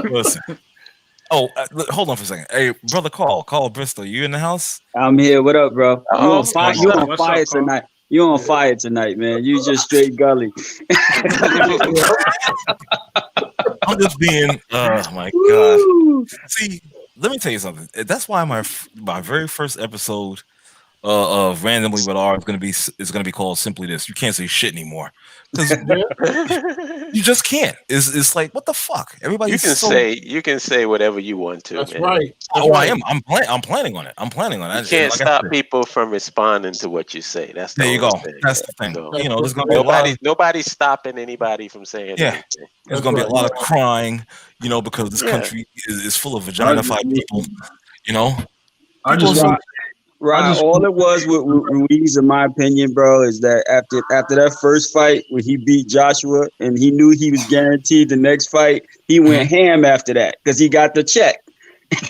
listen. Oh, hold on for a second. Hey, brother, Call Bristol. You in the house? I'm here. What up, bro? You on fire What's up, tonight? You on fire tonight, man? You just straight gully. I'm just being. Oh my God. See, let me tell you something. That's why my very first episode of Randomly with R is gonna be called simply this. You can't say shit anymore. You just can't. It's like, what the fuck? Everybody. You can say whatever you want to. That's man. right. I am. I'm planning on it. You can't stop people from responding to what you say. That's there. You go. That's the thing. So, you know, there's gonna be nobody's stopping anybody from saying anything. There's gonna be a lot of crying. You know, because this country is full of vagina-fied people. You know, Right. All it was with Ruiz, in my opinion, bro, is that after that first fight when he beat Joshua and he knew he was guaranteed the next fight, he went ham after that because he got the check.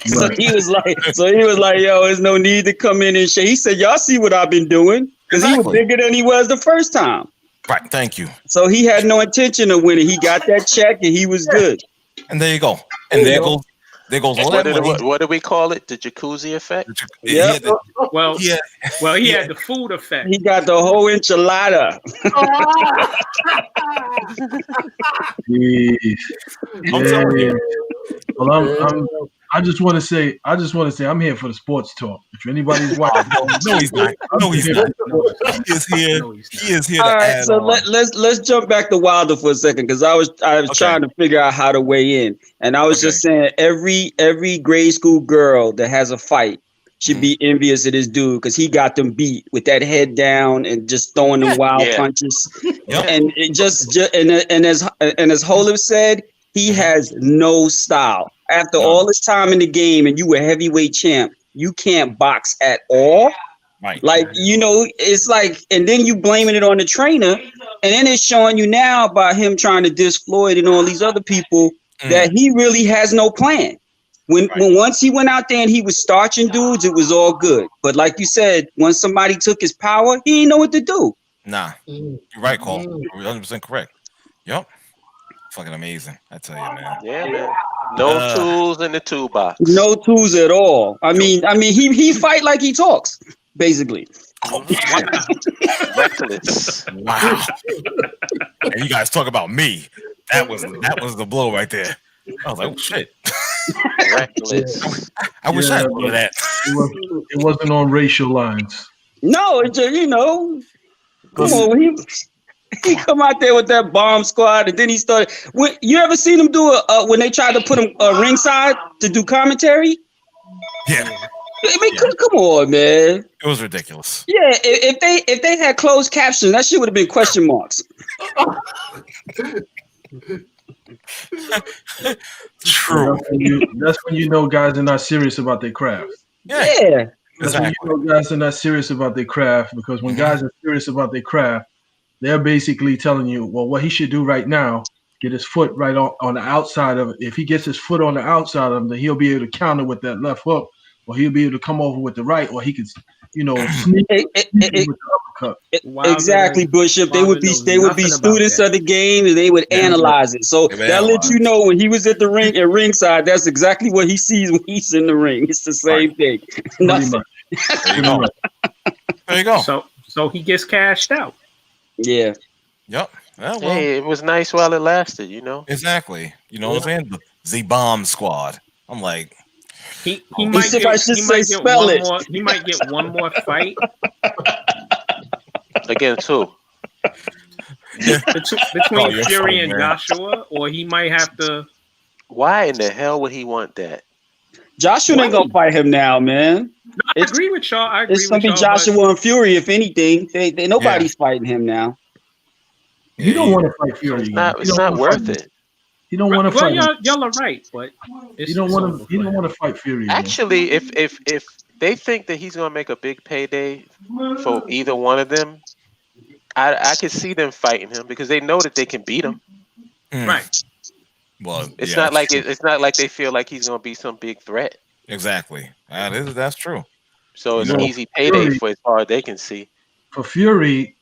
So he was like, yo, there's no need to come in and shake. He said, y'all see what I've been doing? Because he was bigger than he was the first time. Right. Thank you. So he had no intention of winning. He got that check and he was good. And there you go. And there goes all that money. What do we call it? The jacuzzi effect? He had the food effect. He got the whole enchilada. I'm telling you. Well, I just want to say, I'm here for the sports talk. If anybody's watching, no, he's not. He is here. All right, so let's jump back to Wilder for a second because I was trying to figure out how to weigh in, and I was just saying every grade school girl that has a fight should be envious of this dude because he got them beat with that head down and just throwing them wild punches, and it and as Holif said, he has no style. After all this time in the game and you were heavyweight champ, you can't box at all. Right. Like, you know, it's like, and then you blaming it on the trainer, and then it's showing you now by him trying to diss Floyd and all these other people that he really has no plan. When once he went out there and he was starching dudes, it was all good. But like you said, once somebody took his power, he didn't know what to do. Nah, you're right, Cole. You're 100% correct. Yep. Fucking amazing, I tell you, man. Yeah, man. No tools in the toolbox. No tools at all. I mean, he fight like he talks, basically. Oh, reckless. Wow. And you guys talk about me. That was the blow right there. I was like, oh shit. reckless. I wish I knew that. It wasn't on racial lines. No, it's just, come on. He come out there with that bomb squad, and then he started. You ever seen him do when they tried to put him ringside to do commentary? Yeah. I mean, come on, man. It was ridiculous. Yeah, if they had closed captions, that shit would have been question marks. True. That's when you know guys are not serious about their craft. Yeah. That's when you know guys are not serious about their craft, because when guys are serious about their craft, they're basically telling you, well, what he should do right now, get his foot right on the outside of it. If he gets his foot on the outside of him, then he'll be able to counter with that left hook, or he'll be able to come over with the right, or he could, sneak with the uppercut. Exactly, Bishop. They would be students of the game, and they would analyze it. So that lets you know when he was at the ring at ringside, that's exactly what he sees when he's in the ring. It's the same thing. Nothing. There you go. So he gets cashed out. Yeah. Yep. Yeah, well, hey, it was nice while it lasted, Exactly. You know what I'm saying? The bomb squad. I'm like, he might get one more fight against who? Between Fury and Joshua, or he might have to. Why in the hell would he want that? Joshua ain't gonna fight him now, man. No, I agree with y'all. It's gonna be Joshua and Fury, if anything. Nobody's fighting him now. You don't want to fight Fury. It's not worth it. You don't want to fight. Y'all are right, but you don't want to fight Fury. Actually, if they think that he's gonna make a big payday for either one of them, I could see them fighting him because they know that they can beat him. Right. Well, it's not like they feel like he's gonna be some big threat. Exactly. That's true. So it's an easy payday for as far as they can see. For Fury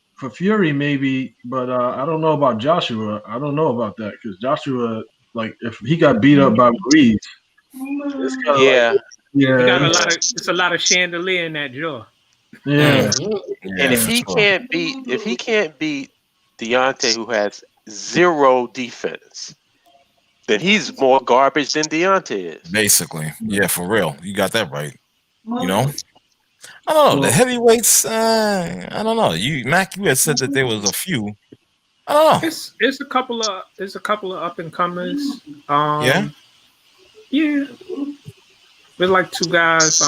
maybe, but I don't know about Joshua. I don't know about that because Joshua, like, if he got beat up by Breeze, it's kind of it's a lot of chandelier in that jaw. Yeah. And if he can't beat Deontay, who has zero defense, then he's more garbage than Deontay is. Basically. Yeah, for real. You got that right. I don't know. The heavyweights, I don't know. Mac, you had said that there was a few. I don't know. It's a couple of up and comers. Yeah. There's like two guys.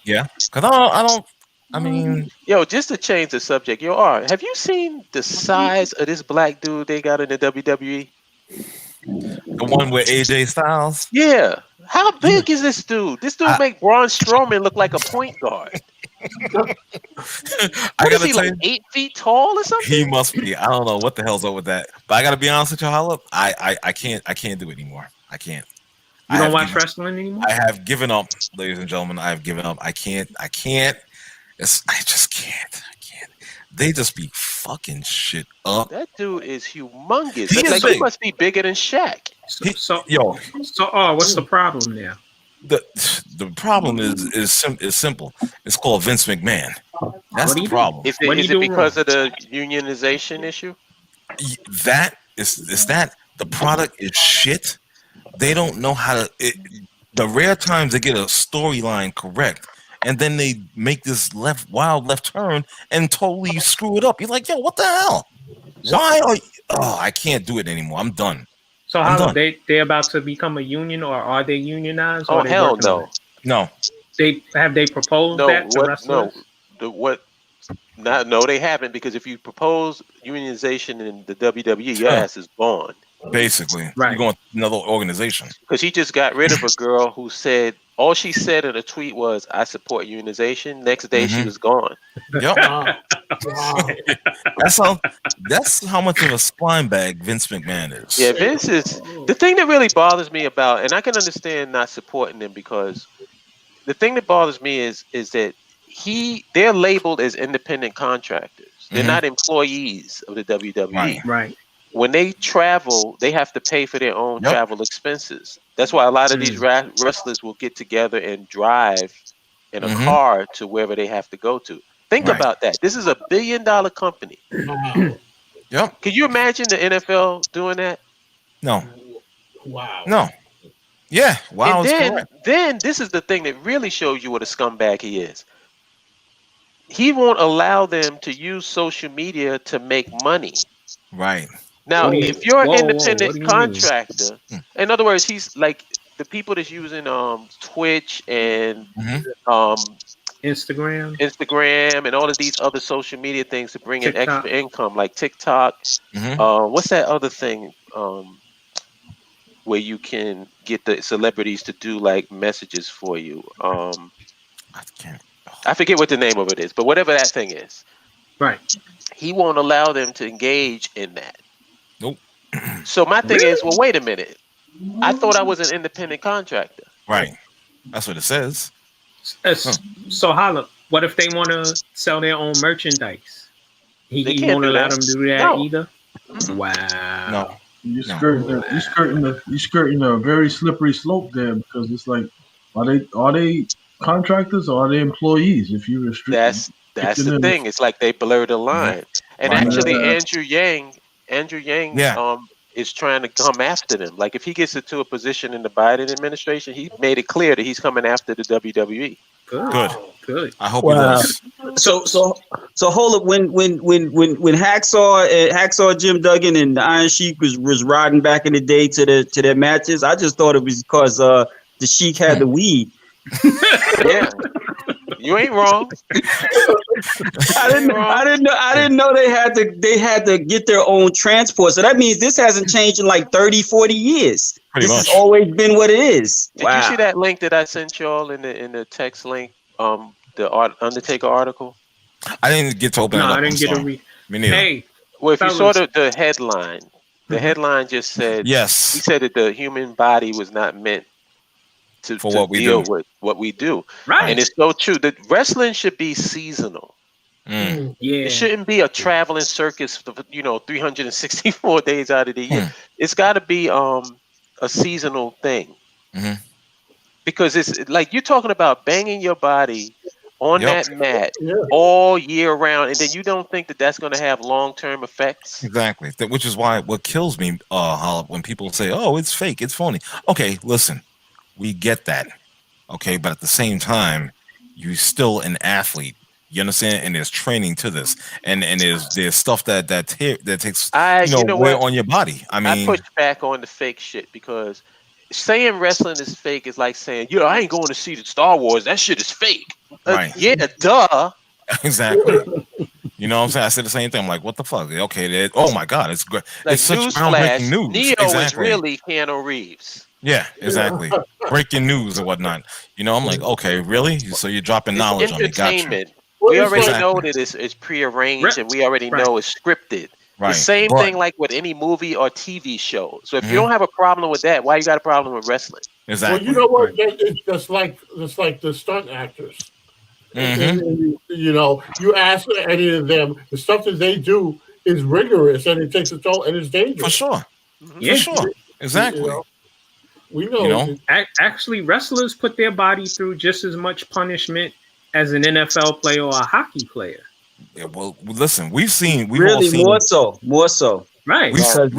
Yeah. Because I mean, just to change the subject, have you seen the size of this black dude they got in the WWE? The one with AJ Styles? Yeah. How big is this dude? This dude make Braun Strowman look like a point guard. What is he, like 8 feet tall or something? He must be. I don't know what the hell's up with that. But I gotta be honest with you, Holla. I can't do it anymore. I can't. You don't watch wrestling anymore? I have given up, ladies and gentlemen. I have given up. I can't. I just can't. They just be fucking shit up. That dude is humongous. He must be bigger than Shaq. What's the problem there? The problem is simple. It's called Vince McMahon. That's the problem. Is it because of the unionization issue? That is that the product is shit. They don't know how to. The rare times they get a storyline correct, and then they make this wild left turn and totally screw it up. You're like, yo, what the hell? Why are you? Oh, I can't do it anymore. I'm done. So how are they about to become a union, or are they unionized? Oh, hell no. No. They proposed that to wrestlers? No, they haven't, because if you propose unionization in the WWE, your ass is gone. Basically. Right. You're going to another organization. Because he just got rid of a girl who said, all she said in a tweet was, I support unionization. Next day, she was gone. Yep. That's how much of a spine bag Vince McMahon is. Yeah, Vince is the thing that really bothers me about, and I can understand not supporting them, because the thing that bothers me is that they're labeled as independent contractors. They're not employees of the WWE. Right. When they travel, they have to pay for their own travel expenses. That's why a lot of these wrestlers will get together and drive in a car to wherever they have to go to. Think about that. This is $1 billion company. Yep. Can you imagine the NFL doing that? No. Wow. No. Yeah, wow. And then this is the thing that really shows you what a scumbag he is. He won't allow them to use social media to make money. Right. Now, if you're an independent contractor, mean? in other words, he's like the people that's using Twitch and Instagram and all of these other social media things to bring in extra income, like TikTok. What's that other thing where you can get the celebrities to do like messages for you? I forget what the name of it is, but whatever that thing is. Right. He won't allow them to engage in that. Nope. So my thing is, well, wait a minute. I thought I was an independent contractor. Right. That's what it says. So Holla, what if they want to sell their own merchandise? He won't allow them to do that either. Wow. No. You're skirting a very slippery slope there, because it's like, are they contractors or are they employees? If you restrict, that's the thing. It's like they blur the line. And actually, Andrew Yang, is trying to come after them. Like if he gets into a position in the Biden administration, he made it clear that he's coming after the WWE. Good. I hope he does. So hold up. When Hacksaw Jim Duggan and the Iron Sheik was riding back in the day to their matches, I just thought it was because the Sheik had the weed. Yeah. You ain't wrong. I didn't know they had to get their own transport. So that means this hasn't changed in like 30, 40 years. Pretty this much. has always been what it is. Did you see that link that I sent y'all in the text link? The Undertaker article? I didn't get to open it up. I didn't get to read. Me neither. Hey, well, if you saw the headline, the headline just said, yes. He said that the human body was not meant to deal with what we do. Right. And it's so true. The wrestling should be seasonal. Yeah. It shouldn't be a traveling circus for 364 days out of the year. It's got to be a seasonal thing. Because it's like you're talking about banging your body on that mat all year round, and then you don't think that that's going to have long-term effects. Exactly. Which is why what kills me, when people say, "Oh, it's fake, it's phony." Okay, listen, we get that. Okay, but at the same time, you're still an athlete. You understand? And there's training to this, and there's stuff that takes wear on your body. I mean, I push back on the fake shit because saying wrestling is fake is like saying, I ain't going to see the Star Wars. That shit is fake. Right. Yeah, duh. Exactly. You know what I'm saying? I said the same thing. I'm like, what the fuck? Okay, oh my God, it's great. Like, it's such groundbreaking news. Neo is really Keanu Reeves. Yeah, exactly. Breaking news or whatnot. I'm like, okay, really? So you're dropping knowledge on me. Gotcha. We already know that it's prearranged and we already know it's scripted. Right. The same thing like with any movie or TV show. So if you don't have a problem with that, why you got a problem with wrestling? Exactly. Well, you know what? It's just like the stunt actors. And, you ask any of them, the stuff that they do is rigorous and it takes a toll and it's dangerous. For sure. For sure. Exactly. We know. Actually, wrestlers put their body through just as much punishment as an NFL player or a hockey player. Yeah, well, listen, we've really all seen more so. Right. Because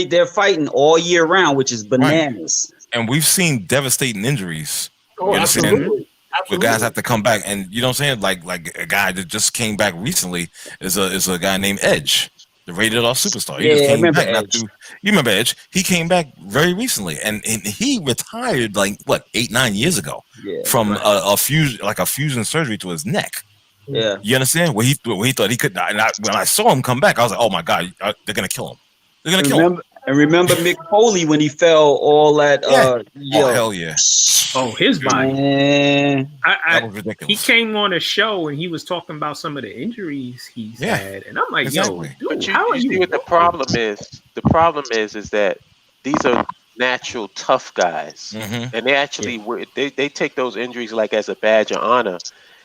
they're fighting all year round, which is bananas. Right. And we've seen devastating injuries. Oh, absolutely. Where guys have to come back, and you know what I'm saying? Like a guy that just came back recently is a guy named Edge, the rated R superstar. He just came back. You remember Edge? He came back very recently, and he retired 8-9 years ago from a fusion surgery to his neck. Yeah, you understand? Where he thought he could. When I saw him come back, I was like, "Oh my God, they're gonna kill him! They're gonna kill him!" And remember Mick Foley when he fell all that? Oh hell yeah! Oh, his body. That was ridiculous. He came on a show and he was talking about some of the injuries he's had, and I'm like, exactly. "Yo, dude, but how are you?" See what the problem is? The problem is that these are natural tough guys, and they actually they take those injuries like as a badge of honor.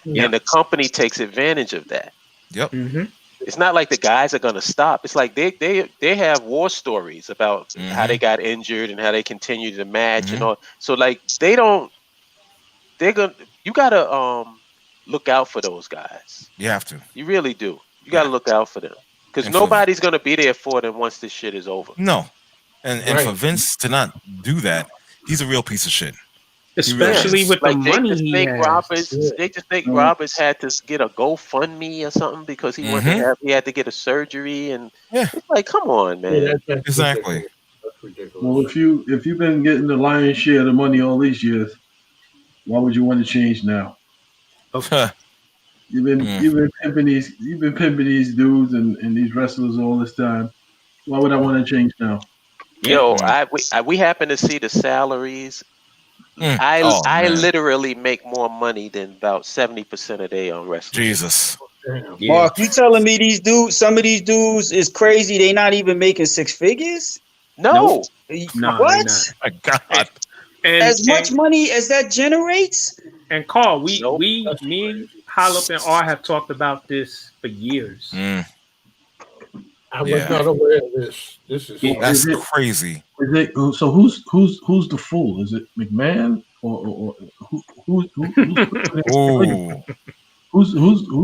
And the company takes advantage of that. Yep. It's not like the guys are gonna stop. It's like they have war stories about how they got injured and how they continue to match and all. So like you gotta look out for those guys. You have to. You really do. You gotta look out for them because nobody's gonna be there for them once this shit is over. No, and for Vince to not do that he's a real piece of shit. Especially with the money he has. They just think Roberts had to get a GoFundMe or something because he wanted to he had to get a surgery, and it's like, come on, man. Yeah, that's Exactly. That's ridiculous. Well, if you've been getting the lion's share of the money all these years, why would you want to change now? You've been pimping these dudes and these wrestlers all this time. Why would I want to change now? Yo, we happen to see the salaries. I literally make more money than about 70% a day on wrestling. Jesus. Yeah. Mark, you telling me some of these dudes is crazy? They not even making six figures? No. No, what? My God. As much money as that generates? And Carl, me, Hollop, and R have talked about this for years. I was not aware of this. That's crazy. So who's the fool? Is it McMahon or who's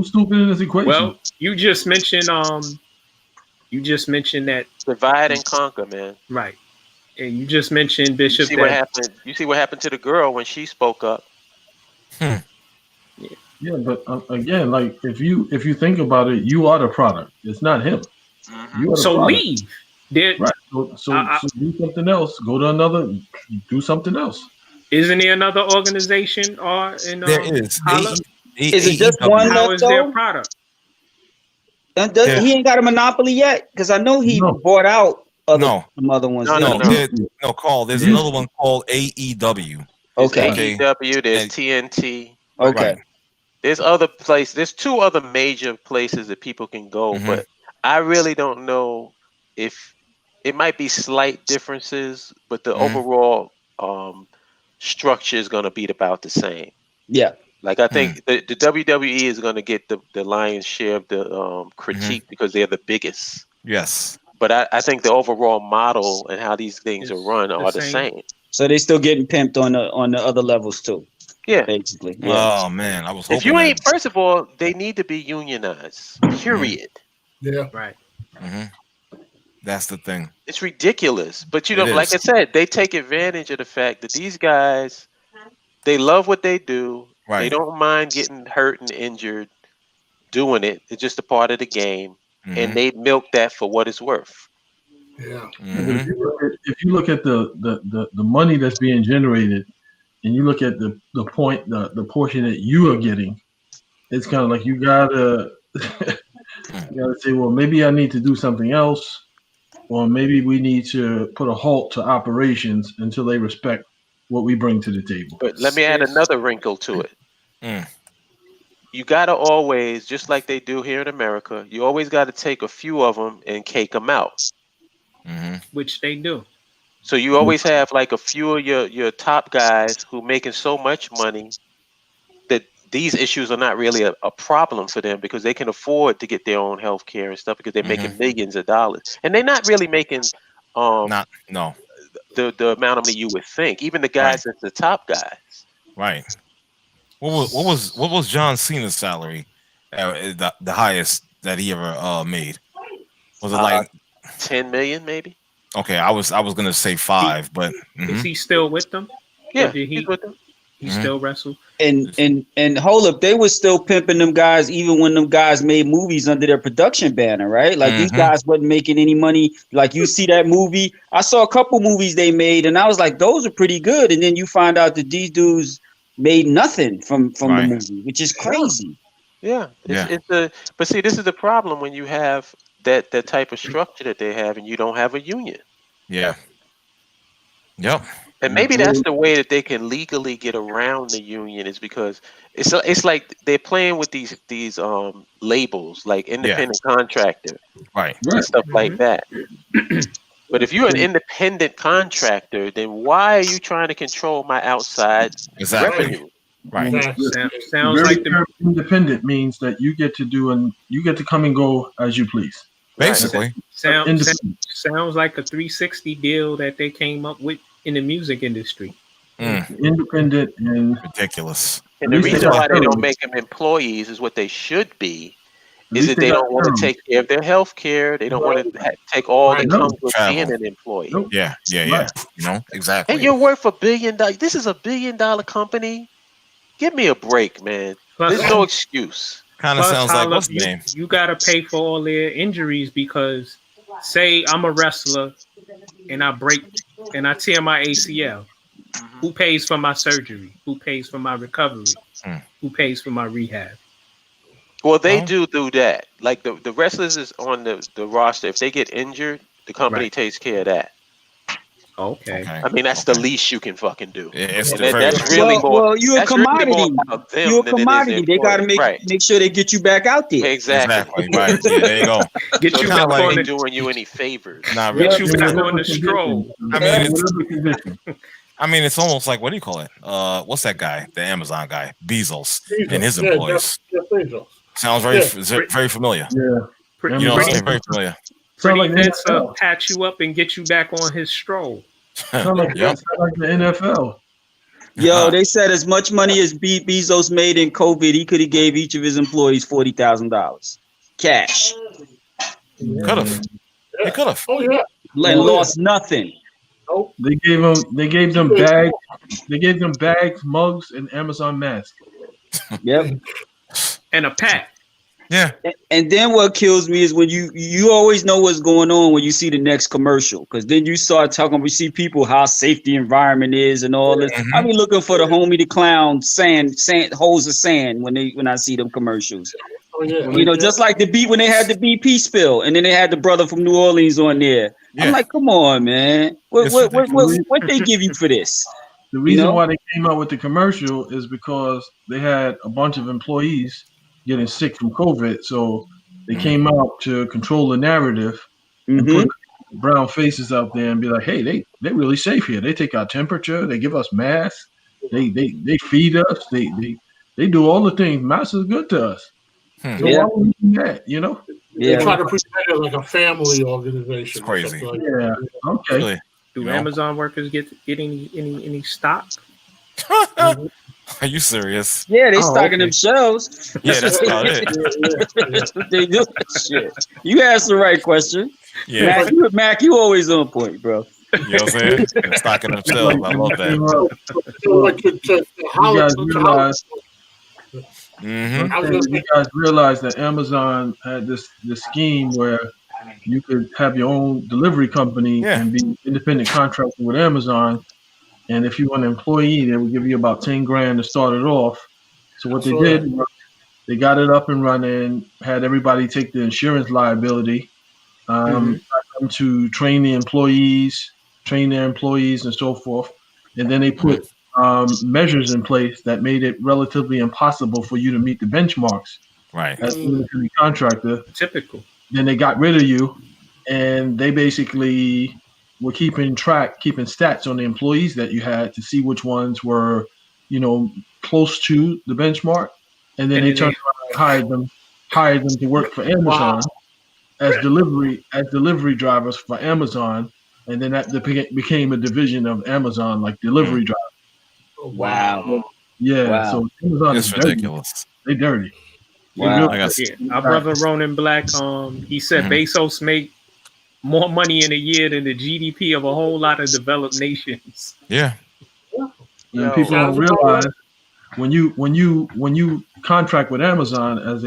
stupid in this equation? Well, you just mentioned that divide and conquer, man. Right. And you just mentioned Bishop. What happened? You see what happened to the girl when she spoke up. Yeah, but again, like if you think about it, you are the product. It's not him. You are the so product. leave. Right. So do something else. Go to another. Do something else. Isn't there another organization or there is? Is it just one? How is their product? He ain't got a monopoly yet, because I know he bought out some other ones. No, Carl. There's another one called AEW. Okay. AEW. There's TNT. Okay. Right. There's other places. There's two other major places that people can go, but I really don't know if it might be slight differences, but the overall structure is going to be about the same. Yeah. Like I think the WWE is going to get the lion's share of the critique because they're the biggest. Yes. But I think the overall model and how these things are run are the same. So they still getting pimped on the other levels too. Yeah, basically. Yeah. Oh man, I was hoping. If you ain't, first of all, they need to be unionized. Period. Yeah. Right. That's the thing. It's ridiculous, but like I said, they take advantage of the fact that these guys, they love what they do. Right. They don't mind getting hurt and injured doing it. It's just a part of the game, and they milk that for what it's worth. Yeah. If you look at the money that's being generated, and you look at the portion that you are getting, it's kind of like you gotta say, well, maybe I need to do something else, or maybe we need to put a halt to operations until they respect what we bring to the table. But let me add another wrinkle to it. You gotta always, just like they do here in America, you always got to take a few of them and cake them out, which they do. So you always have like a few of your top guys who making so much money that these issues are not really a problem for them because they can afford to get their own health care and stuff because they're making millions of dollars. And they're not really making the amount of money you would think. Even the guys that's the top guys. Right. What was John Cena's salary? The highest that he ever made? Was it like 10 million maybe? Okay, I was gonna say 5, but is he still with them? Yeah, he's with them. He still wrestle. And hold up, they were still pimping them guys even when them guys made movies under their production banner, right? Like these guys wasn't making any money. Like you see that movie, I saw a couple movies they made, and I was like, those are pretty good. And then you find out that these dudes made nothing from the movie, which is crazy. Yeah, but see, this is the problem when you have that type of structure that they have, and you don't have a union. Yeah. Yep. And maybe that's the way that they can legally get around the union, is because it's like they're playing with these labels like independent contractor, right, and stuff like that. But if you're an independent contractor, then why are you trying to control my outside revenue? Right. Sounds like independent means that you get to come and go as you please. Basically, sounds like a 360 deal that they came up with in the music industry. Independent and ridiculous. And the reason why they don't make them employees is what they should be, Is it they don't want to take care of their health care? They don't want to take all that comes with being an employee. Nope. Yeah. Exactly. And you're worth $1 billion. This is $1 billion company. Give me a break, man. There's no excuse. Kind of sounds like what's the name? You got to pay for all their injuries because, say, I'm a wrestler and I tear my ACL. Who pays for my surgery? Who pays for my recovery? Who pays for my rehab? Well, they do that. Like the wrestlers is on the roster. If they get injured, the company takes care of that. Okay. I mean, that's the least you can fucking do. It's that's really more. Well, you're a commodity. You're a commodity. They got to make sure they get you back out there. Exactly. Right. Yeah, there you go. Get you back on doing you any favors. Get you back on the stroll. I mean, it's almost like, what do you call it? What's that guy? The Amazon guy, Bezos and his employees. Sounds very familiar. Yeah. Very familiar. Pretty Vince patch you up and get you back on his stroll. Sound like the NFL. Yo, they said as much money as Bezos made in COVID, he could have gave each of his employees $40,000 cash. Could have. They could have. Oh yeah. And lost nothing. Oh, They gave them bags. They gave them bags, mugs, and Amazon masks. Yep. And a pack. Yeah. And then what kills me is when you always know what's going on when you see the next commercial, because then you start talking. We see people how safe the environment is and all this. I be looking for the homie the clown sand holes of sand when I see them commercials. oh yeah. You know, just like when they had the BP spill, and then they had the brother from New Orleans on there. Yeah. I'm like, come on, man. What they give you for this? The reason why they came out with the commercial is because they had a bunch of employees getting sick from COVID, so they came out to control the narrative and put brown faces out there and be like, "Hey, they really safe here. They take our temperature. They give us masks. They feed us. They do all the things. Masks is good to us. So why would we do that? You know? They try to present it like a family organization. It's crazy. Like Yeah. Okay. Really. Do Amazon workers get any stock? Are you serious? Yeah, they stocking them shelves. Yeah, that's about it. That's what they do. Shit. You asked the right question. Yeah. Mac, you always on point, bro. You know what I'm saying? Stocking themselves. I love that. You guys realize that Amazon had this scheme where you could have your own delivery company and be independent contractor with Amazon. And if you were an employee, they would give you about $10,000 to start it off. So what they did was they got it up and running, had everybody take the insurance liability, got them to train their employees and so forth. And then they put measures in place that made it relatively impossible for you to meet the benchmarks. Right. As an independent contractor. Typical. Then they got rid of you, and they basically were keeping stats on the employees that you had to see which ones were, close to the benchmark. And then they turned around and hired them to work for Amazon as delivery drivers for Amazon. And then that became a division of Amazon, like delivery drivers. Wow. Yeah. Wow. So Amazon is ridiculous. They dirty. Wow. Our brother Ronan Black, he said Bezos make more money in a year than the GDP of a whole lot of developed nations. Yeah. And people don't realize when you contract with Amazon as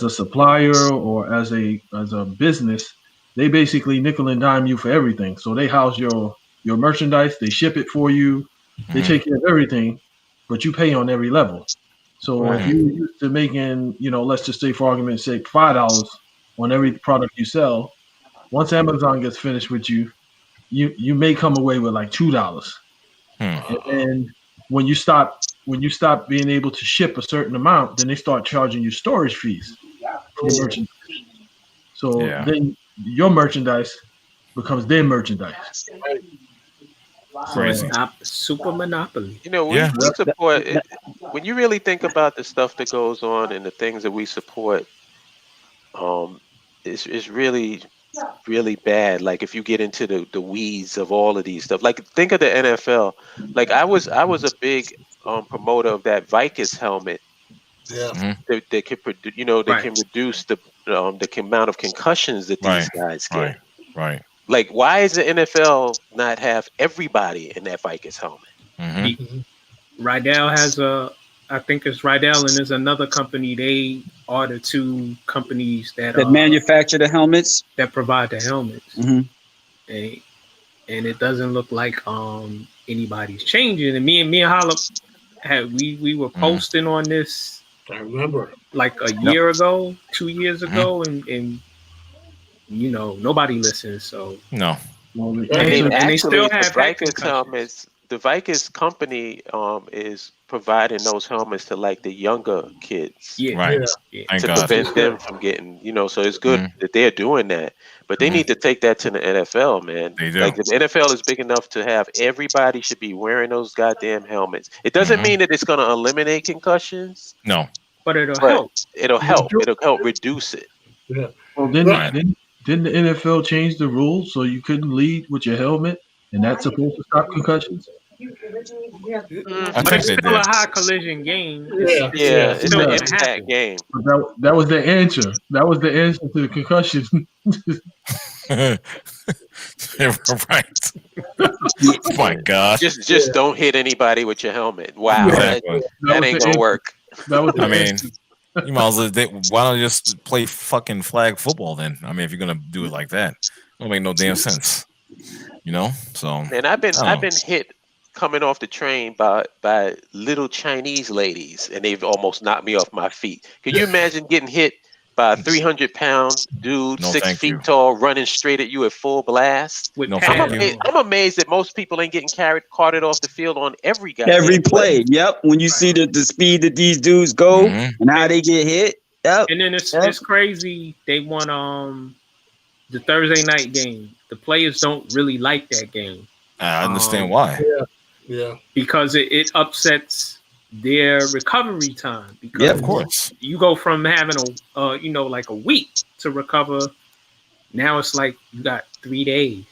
a supplier or as a business, they basically nickel and dime you for everything. So they house your merchandise, they ship it for you, they take care of everything, but you pay on every level. So if you're used to making, let's just say for argument's sake, $5 on every product you sell, once Amazon gets finished with you, you may come away with like $2. And when you stop being able to ship a certain amount, then they start charging you storage fees for your merchandise. So then your merchandise becomes their merchandise. Crazy. Super monopoly. We support it. When you really think about the stuff that goes on and the things that we support, it's really, really bad. Like if you get into the weeds of all of these stuff, like think of the NFL. Like I was a big promoter of that Vikings helmet They can produce, they can reduce the amount of concussions that these guys get. Right. Like, why is the NFL not have everybody in that Vikings helmet? Rydell has I think it's Rydell, and there's another company. They are the two companies that manufacture the helmets, that provide the helmets. Mm-hmm. And it doesn't look like anybody's changing. And me and Holla we were posting on this. I remember like a year ago, 2 years ago, and nobody listens. So no. And they still have Vikings helmets. The Vikings company is providing those helmets to like the younger kids, to prevent them from getting, so it's good that they're doing that. But they need to take that to the NFL, man. They do. Like, the NFL is big enough to have everybody should be wearing those goddamn helmets. It doesn't mean that it's going to eliminate concussions. No, but it'll help. It'll help. It'll help reduce it. Yeah. Well, didn't the NFL change the rules so you couldn't lead with your helmet, and that's supposed to stop concussions? But it's still a high collision game. It's still an impact game. But that was the answer. That was the answer to the concussion. Right. Oh my God. Just don't hit anybody with your helmet. Wow. Exactly. That ain't gonna work. That was you might as well. Why don't you just play fucking flag football then? I mean, if you're gonna do it like that, it don't make no damn sense. So. And I've been hit coming off the train by little Chinese ladies, and they've almost knocked me off my feet. Can you imagine getting hit by a 300-pound dude, 6 feet tall, running straight at you at full blast? I'm amazed that most people ain't getting carted off the field on every guy. Every play. Yep. When you see the speed that these dudes go and how they get hit. Yep. And then it's crazy. They won the Thursday night game. The players don't really like that game. I understand why. Yeah. Because it upsets their recovery time. Because of course. You go from having like a week to recover. Now it's like you got 3 days.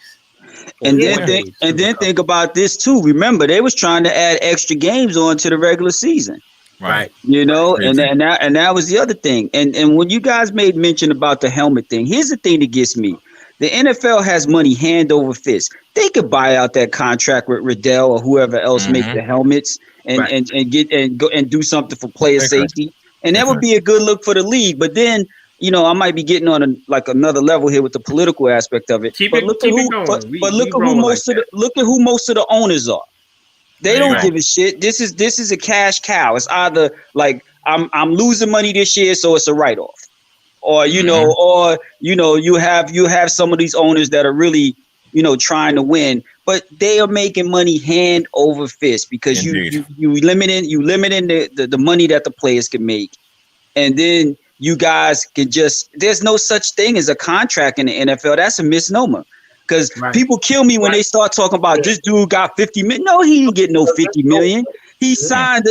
And then think about this too. Remember, they was trying to add extra games on to the regular season. Right. And that was the other thing. And when you guys made mention about the helmet thing, here's the thing that gets me. The NFL has money hand over fist. They could buy out that contract with Riddell or whoever else make the helmets and go and do something for player safety. And that would be a good look for the league. But then, I might be getting on another level here with the political aspect of it. Look at who most of the owners are. They don't give a shit. This is a cash cow. It's either like I'm losing money this year, so it's a write-off. Or you have some of these owners that are really trying to win, but they are making money hand over fist because you limiting the money that the players can make, and then you guys can there's no such thing as a contract in the NFL. That's a misnomer because people kill me when they start talking about this dude got 50 million. No, he didn't get no 50 million. He signed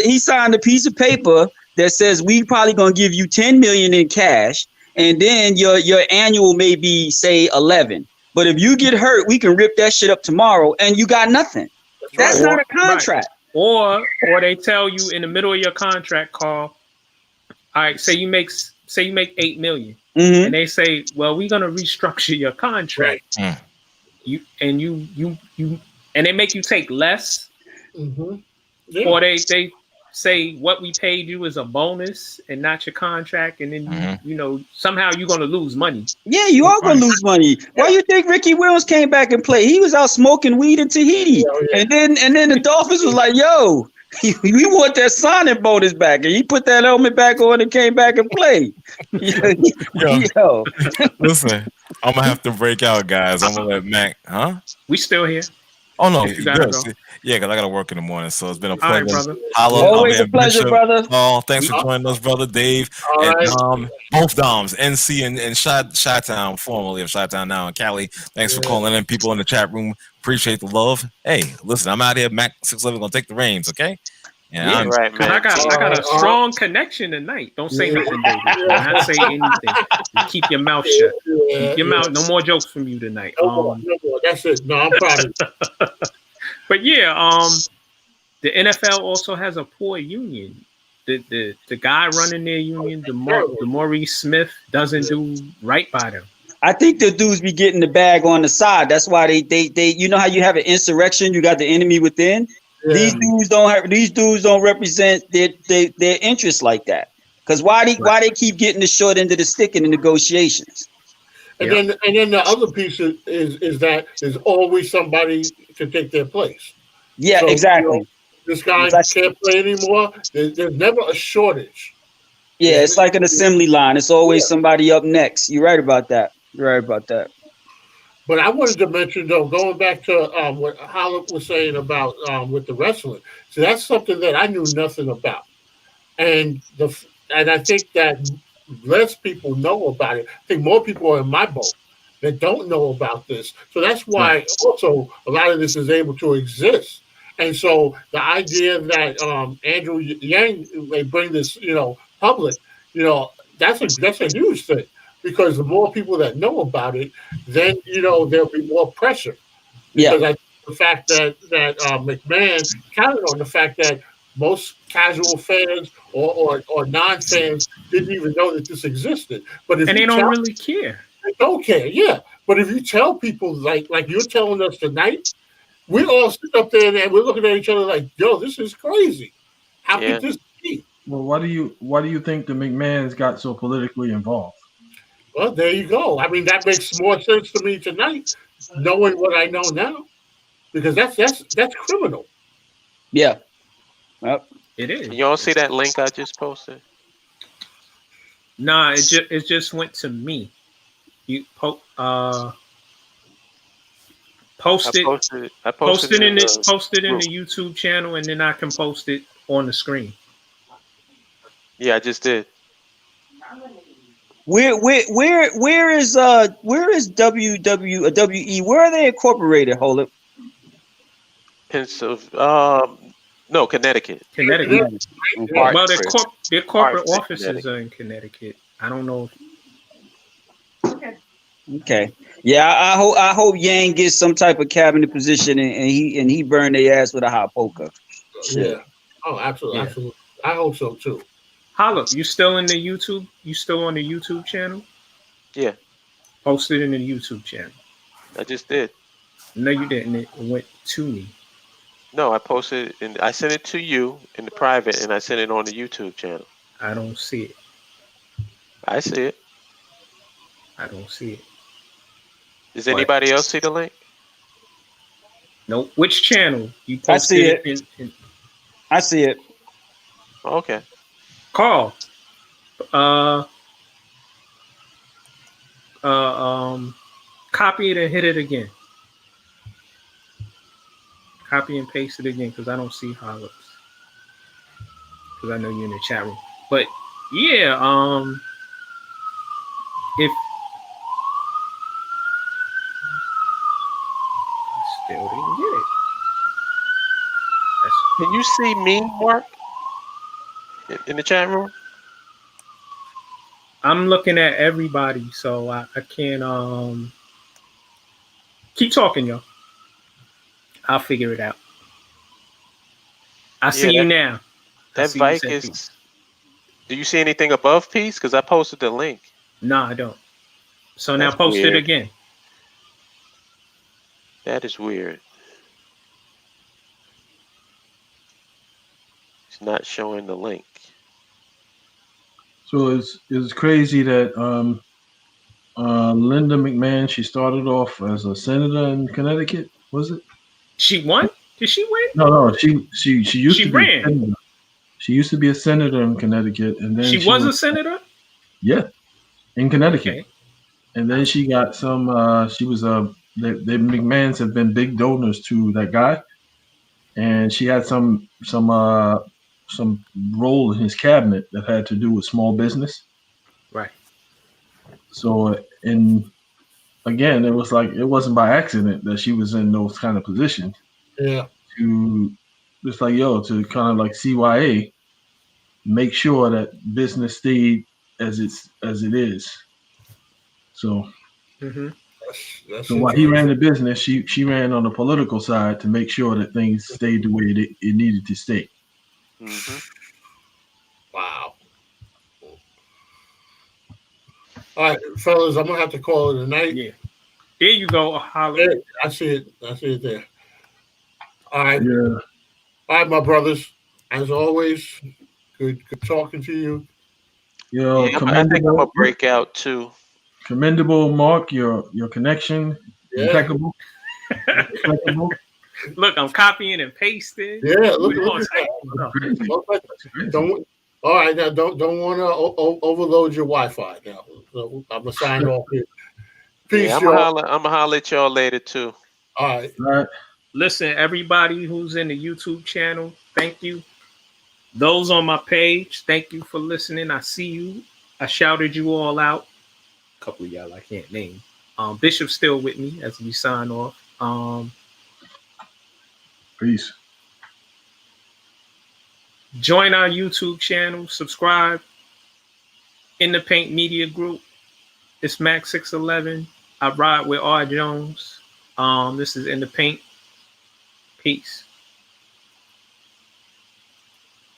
a piece of paper that says we probably gonna give you 10 million in cash. And then your annual may be, say, 11. But if you get hurt, we can rip that shit up tomorrow, and you got nothing. That's not a contract. Or they tell you in the middle of your contract, Carl. All right, say you make $8 million, and they say, well, we're gonna restructure your contract. You and they make you take less, or they say what we paid you is a bonus and not your contract, and then somehow you're gonna lose money. Yeah, you are gonna lose money. Why you think Ricky Williams came back and played? He was out smoking weed in Tahiti, and then the Dolphins was like, "Yo, we want that signing bonus back," and he put that helmet back on and came back and played. Yo. Listen, I'm gonna have to break out, guys. I'm gonna let Mac. We still here. Oh no, you gotta go. Yeah, because I gotta work in the morning, so it's been a pleasure. All right, brother. Always a pleasure, brother. Oh, thanks for joining us, brother Dave, and both Doms, NC and Chi-Town, formerly of Chi-Town, now in Cali. Thanks for calling in, people in the chat room. Appreciate the love. Hey, listen, I'm out here. Mac 611 gonna take the reins, okay? And I'm right, man. I got a strong connection tonight. Don't say nothing, baby. Do not say anything. Keep your mouth shut. Keep your mouth. No more jokes from you tonight. No more. That's it. No, I'm proud. But yeah, the NFL also has a poor union. the guy running their union, the Maurice Smith, doesn't do right by them. I think the dudes be getting the bag on the side. That's why they you know how you have an insurrection, you got the enemy within. Yeah. These dudes don't represent their interests like that. Because why they keep getting the short end of the stick in the negotiations? And then the other piece is that there's always somebody to take their place. Yeah, so, exactly. This guy can't play anymore. There's never a shortage. Yeah, it's like an assembly line. It's always somebody up next. You're right about that. But I wanted to mention, though, going back to what Holland was saying about with the wrestling. So that's something that I knew nothing about. And I think that less people know about it. I think more people are in my boat that don't know about this. So that's why also a lot of this is able to exist. And so the idea that Andrew Yang, they bring this, public, that's a huge thing, because the more people that know about it, then there'll be more pressure. Because I think the fact that McMahon counted on the fact that most casual fans or non-fans didn't even know that this existed. But if they don't really care. They don't care, yeah. But if you tell people like you're telling us tonight, we all sit up there and we're looking at each other like, yo, this is crazy. How could this be? Well, why do you think the McMahons got so politically involved? Well, there you go. I mean, that makes more sense to me tonight, knowing what I know now, because that's criminal. Yeah. Well, it is. You all see that link I just posted? Nah, it just went to me. You post it. I posted in the YouTube channel, and then I can post it on the screen. Yeah, I just did. Where is WE? Where are they incorporated? Hold it. No, Connecticut. Connecticut. Well, their corporate offices are in Connecticut. I don't know. Okay. Yeah, I hope Yang gets some type of cabinet position and he burn their ass with a hot poker. Yeah. Oh, absolutely, absolutely. I hope so too. Holla, you still in the YouTube? You still on the YouTube channel? Yeah. Post it in the YouTube channel. I just did. No, you didn't. It went to me. No, I posted and I sent it to you in the private, and I sent it on the YouTube channel. I don't see it. I see it. I don't see it. Does anybody else see the link? Nope. Which channel? You posted it. I see it. Okay. Carl. Copy it and hit it again. Copy and paste it again, because I don't see how it looks. Because I know you're in the chat room. But yeah, if still didn't get it. Can you see me, Mark, in the chat room? I'm looking at everybody, so I can't keep talking, yo. I'll figure it out. I see you now. That bike is. Do you see anything above Peace? Because I posted the link. No, I don't. So now post it again. That is weird. It's not showing the link. So it's crazy that Linda McMahon, she started off as a senator in Connecticut, was it? She won? Did she win? No. She used to ran. Be a senator. She used to be a senator in Connecticut, and then she was a senator. Yeah, in Connecticut, okay. And then she got some. She was the McMahons have been big donors to that guy, and she had some role in his cabinet that had to do with small business. Right. So again, it was like it wasn't by accident that she was in those kind of positions. Yeah. To just like to kind of like CYA, make sure that business stayed as it is. So, that's so while he ran the business, she ran on the political side to make sure that things stayed the way it needed to stay. Mm-hmm. Wow. All right, fellas, I'm gonna have to call it a night. Yeah. There you go, Holly. Yeah, I see it. I see it there. All right. Yeah. All right, my brothers. As always, good talking to you. Yo, Yeah, I think I'm gonna break out too. Commendable, Mark. Your connection, impeccable. Impeccable. Look, I'm copying and pasting. Yeah, look at that. Don't. All right, now don't want to overload your Wi-Fi. Now, so I'm gonna sign off here. Peace, yeah, I'm gonna holler at y'all later too. All right. All right. Listen, everybody who's in the YouTube channel, thank you. Those on my page, thank you for listening. I see you. I shouted you all out. A couple of y'all I can't name. Bishop's still with me as we sign off. Peace. Join our YouTube channel. Subscribe. In the Paint Media Group. It's Max 611. I ride with R. Jones. This is In the Paint. Peace.